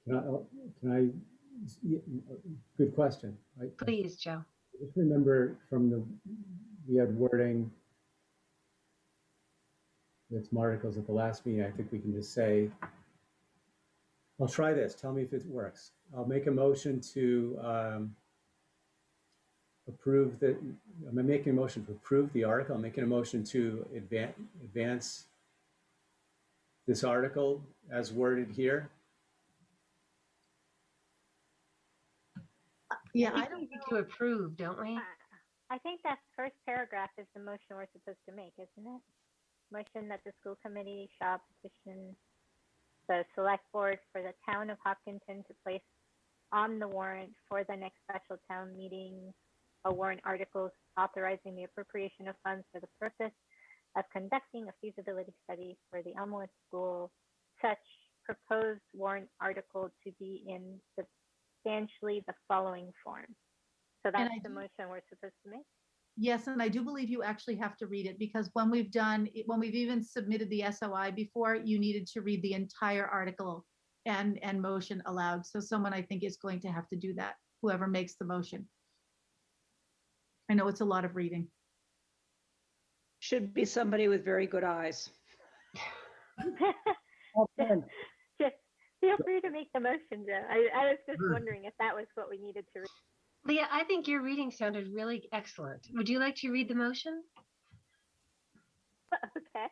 Good question. Please, Joe. I just remember we had wording with some articles at the last meeting. I think we can just say, I'll try this. Tell me if it works. I'll make a motion to approve the, I'm making a motion to approve the article. I'm making a motion to advance this article as worded here. Yeah, I don't need to approve, don't we? I think that first paragraph is the motion we're supposed to make, isn't it? Motion that the school committee shall petition the select board for the town of Hopkinton to place on the warrant for the next special town meeting a warrant article authorizing the appropriation of funds for the purpose of conducting a feasibility study for the Elmwood School. Such proposed warrant article to be in substantially the following form. So that's the motion we're supposed to make. Yes, and I do believe you actually have to read it, because when we've even submitted the SOI before, you needed to read the entire article and motion aloud. So someone, I think, is going to have to do that, whoever makes the motion. I know it's a lot of reading. Should be somebody with very good eyes. Just feel free to make the motion, Joe. I was just wondering if that was what we needed to read. Leah, I think your reading sounded really excellent. Would you like to read the motion? Okay.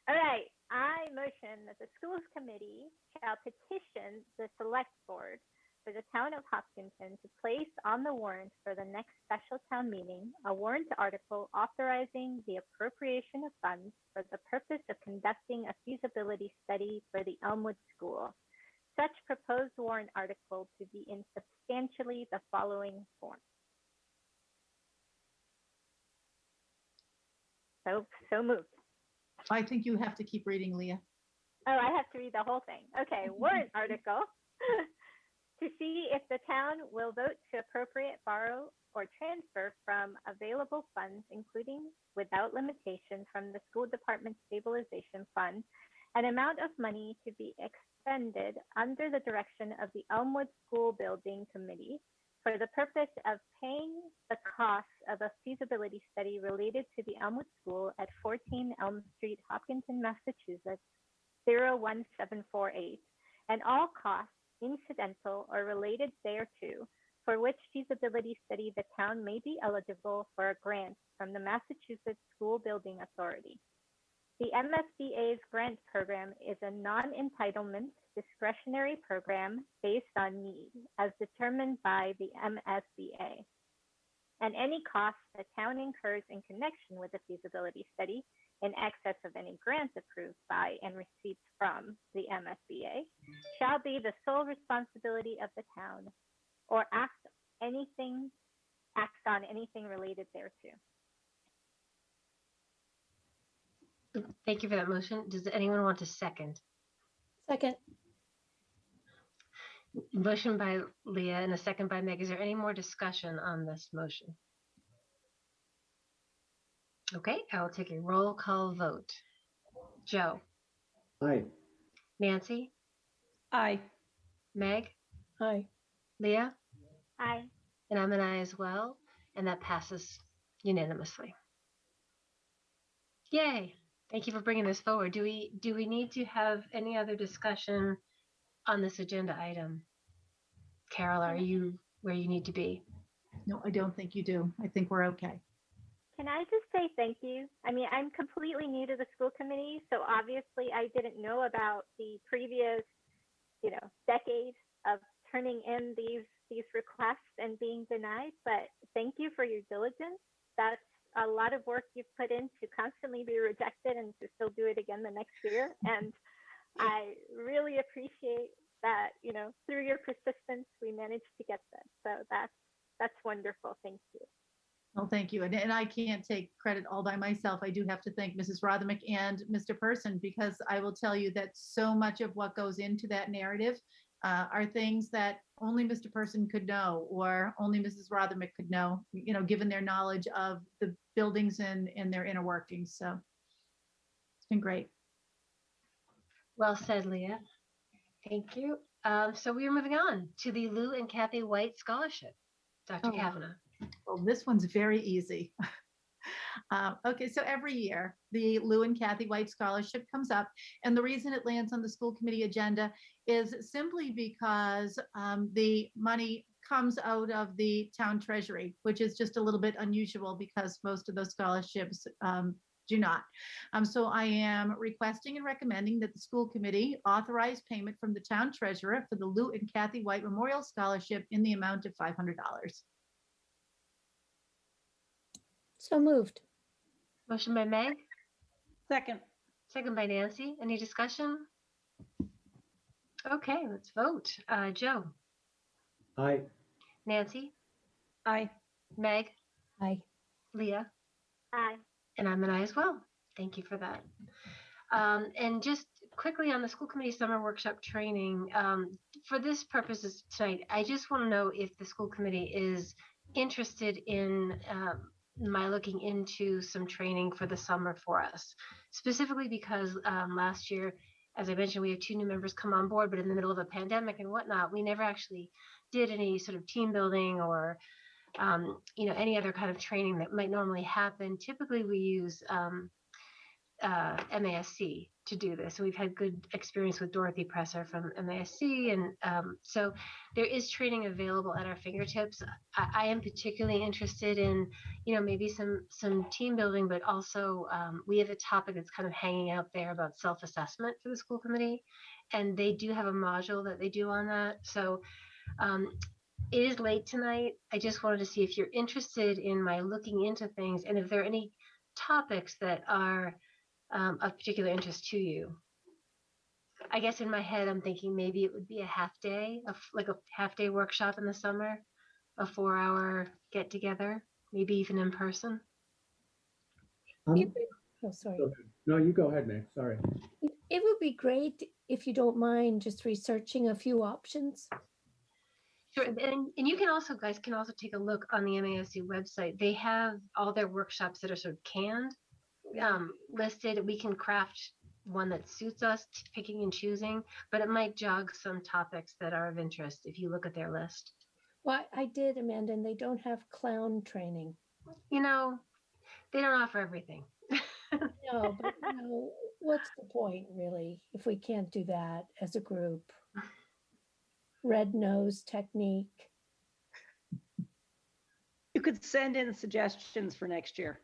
All right. I motion that the schools committee shall petition the select board for the town of Hopkinton to place on the warrant for the next special town meeting a warrant article authorizing the appropriation of funds for the purpose of conducting a feasibility study for the Elmwood School. Such proposed warrant article to be in substantially the following form. So moved. I think you have to keep reading, Leah. Oh, I have to read the whole thing. Okay, warrant article. To see if the town will vote to appropriate, borrow, or transfer from available funds, including without limitation from the school department stabilization fund, an amount of money to be expended under the direction of the Elmwood School Building Committee for the purpose of paying the costs of a feasibility study related to the Elmwood School at 14 Elm Street, Hopkinton, Massachusetts, 01748, and all costs incidental or related thereto, for which feasibility study the town may be eligible for a grant from the Massachusetts School Building Authority. The MSBA's grant program is a non-entitlement discretionary program based on need as determined by the MSBA. And any costs the town incurs in connection with the feasibility study in excess of any grants approved by and receipts from the MSBA shall be the sole responsibility of the town, or act on anything related thereto. Thank you for that motion. Does anyone want to second? Second. Motion by Leah and a second by Meg. Is there any more discussion on this motion? Okay, I will take a roll call vote. Joe, Aye. Nancy, Aye. Meg, Aye. Leah, Aye. and I'm an aye as well, and that passes unanimously. Yay! Thank you for bringing this forward. Do we need to have any other discussion on this agenda item? Carol, are you where you need to be? No, I don't think you do. I think we're okay. Can I just say thank you? I mean, I'm completely new to the school committee, so obviously I didn't know about the previous, decade of turning in these requests and being denied. But thank you for your diligence. That's a lot of work you've put in to constantly be rejected and to still do it again the next year. And I really appreciate that, through your persistence, we managed to get this. So that's wonderful. Thank you. Well, thank you. And I can't take credit all by myself. I do have to thank Mrs. Rothermick and Mr. Person, because I will tell you that so much of what goes into that narrative are things that only Mr. Person could know, or only Mrs. Rothermick could know, given their knowledge of the buildings and their inner workings. So it's been great. Well said, Leah. Thank you. So we are moving on to the Lou and Kathy White Scholarship. Dr. Oh. Kavanaugh. Well, this one's very easy. Okay, so every year, the Lou and Kathy White Scholarship comes up, and the reason it lands on the school committee agenda is simply because the money comes out of the town treasury, which is just a little bit unusual because most of those scholarships do not. So I am requesting and recommending that the school committee authorize payment from the town treasurer for the Lou and Kathy White Memorial Scholarship in the amount of $500. So moved. Motion by Meg, Second. second by Nancy. Any discussion? Okay, let's vote. Joe, Aye. Nancy, Aye. Meg, Aye. Leah, Aye. and I'm an aye as well. Thank you for that. And just quickly on the school committee summer workshop training, for this purposes tonight, I just want to know if the school committee is interested in my looking into some training for the summer for us, specifically because last year, as I mentioned, we have 2 new members come on board, but in the middle of a pandemic and whatnot, we never actually did any sort of team building or any other kind of training that might normally happen. Typically, we use MASC to do this. So we've had good experience with Dorothy Presser from MASC, and so there is training available at our fingertips. I am particularly interested in, maybe some team building, but also we have a topic that's kind of hanging out there about self-assessment for the school committee, and they do have a module that they do on that. So it is late tonight. I just wanted to see if you're interested in my looking into things, and if there are any topics that are of particular interest to you. I guess in my head, I'm thinking maybe it would be a half day, like a half day workshop in the summer, a 4-hour get together, maybe even in person. Oh, sorry. Go ahead. No, you go ahead, Meg. Sorry. It would be great if you don't mind just researching a few options. Sure, and you can also, guys, can also take a look on the MASC website. They have all their workshops that are sort of canned, listed. We can craft one that suits us, picking and choosing, but it might jog some topics that are of interest if you look at their list. Well, I did, Amanda, and they don't have clown training. They don't offer everything. No, but what's the point, really, if we can't do that as a group? Red nose technique. You could send in suggestions for next year.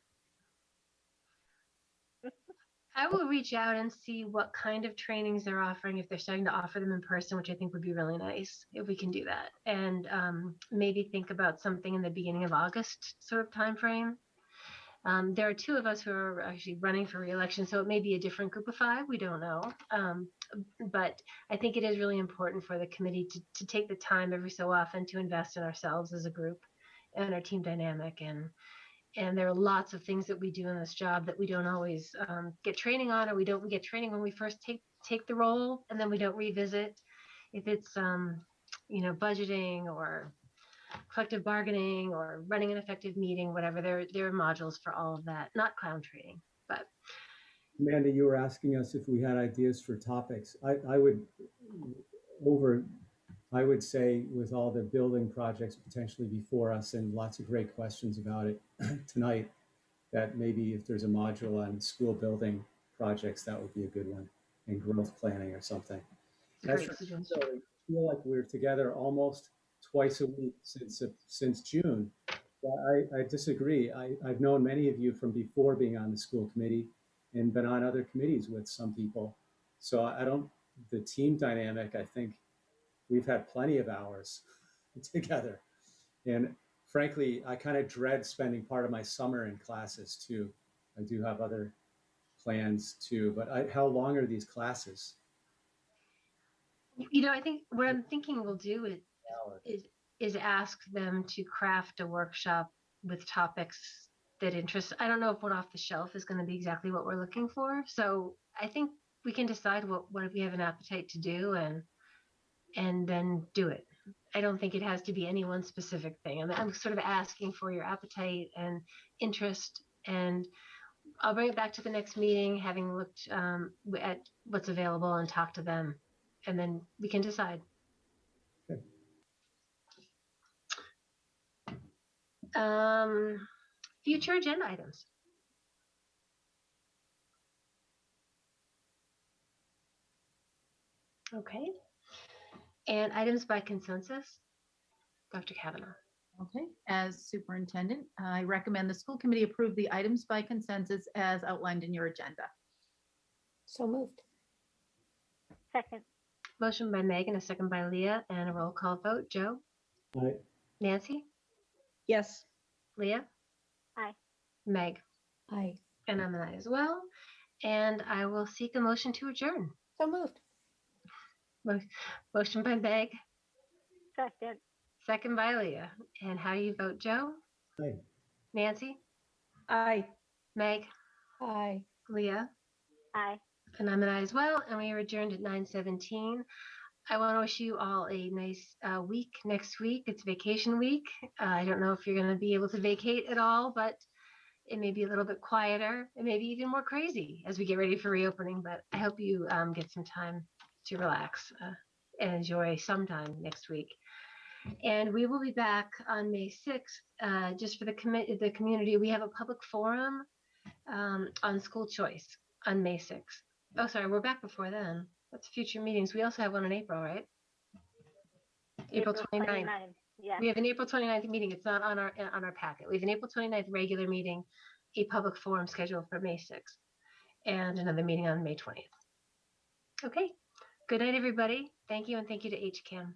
I will reach out and see what kind of trainings they're offering, if they're starting to offer them in person, which I think would be really nice if we can do that. And maybe think about something in the beginning of August sort of timeframe. There are 2 of us who are actually running for re-election, so it may be a different group of 5. We don't know. But I think it is really important for the committee to take the time every so often to invest in ourselves as a group and our team dynamic. And And there are lots of things that we do in this job that we don't always get training on, or we get training when we first take the role, and then we don't revisit. If it's budgeting or collective bargaining or running an effective meeting, whatever, there are modules for all of that. Not clown training, but. Amanda, you were asking us if we had ideas for topics. I would say, with all the building projects potentially before us and lots of great questions about it tonight, that maybe if there's a module on school building projects, that would be a good one, and growth planning or something. As for school building, I feel like we're together almost twice a week since June. But I disagree. I've known many of you from before being on the school committee and been on other committees with some people. So the team dynamic, I think we've had plenty of hours together. And frankly, I kind of dread spending part of my summer in classes too. I do have other plans too, but how long are these classes? I think what I'm thinking we'll do is ask them to craft a workshop with topics that interest. I don't know if one off the shelf is going to be exactly what we're looking for. So I think we can decide what we have an appetite to do and then do it. I don't think it has to be any one specific thing. I'm sort of asking for your appetite and interest, and I'll bring it back to the next meeting, having looked at what's available and talk to them, and then we can decide. Okay. Future agenda items. Okay. And items by consensus. Dr. Kavanaugh. Okay, as superintendent, I recommend the school committee approve the items by consensus as outlined in your agenda. So moved. Second. Motion by Meg and a second by Leah, and a roll call vote. Joe? Aye. Nancy? Yes. Leah? Aye. Meg? Aye. And I'm an aye as well. And I will seek a motion to adjourn. So moved. Motion by Meg, Second. second by Leah. And how do you vote, Joe? Aye. Nancy? Aye. Meg? Aye. Leah? Aye. And I'm an aye as well. And we are adjourned at 9:17. I want to wish you all a nice week next week. It's vacation week. I don't know if you're going to be able to vacate at all, but it may be a little bit quieter. It may be even more crazy as we get ready for reopening, but I hope you get some time to relax and enjoy some time next week. And we will be back on May 6th, just for the community. We have a public forum on school choice on May 6th. Oh, sorry, we're back before then. That's future meetings. We also have one in April, right? April 29th. Yeah. We have an April 29th meeting. It's not on our packet. We have an April 29th regular meeting, a public forum scheduled for May 6th, and another meeting on May 20th. Okay. Good night, everybody. Thank you, and thank you to HCAM.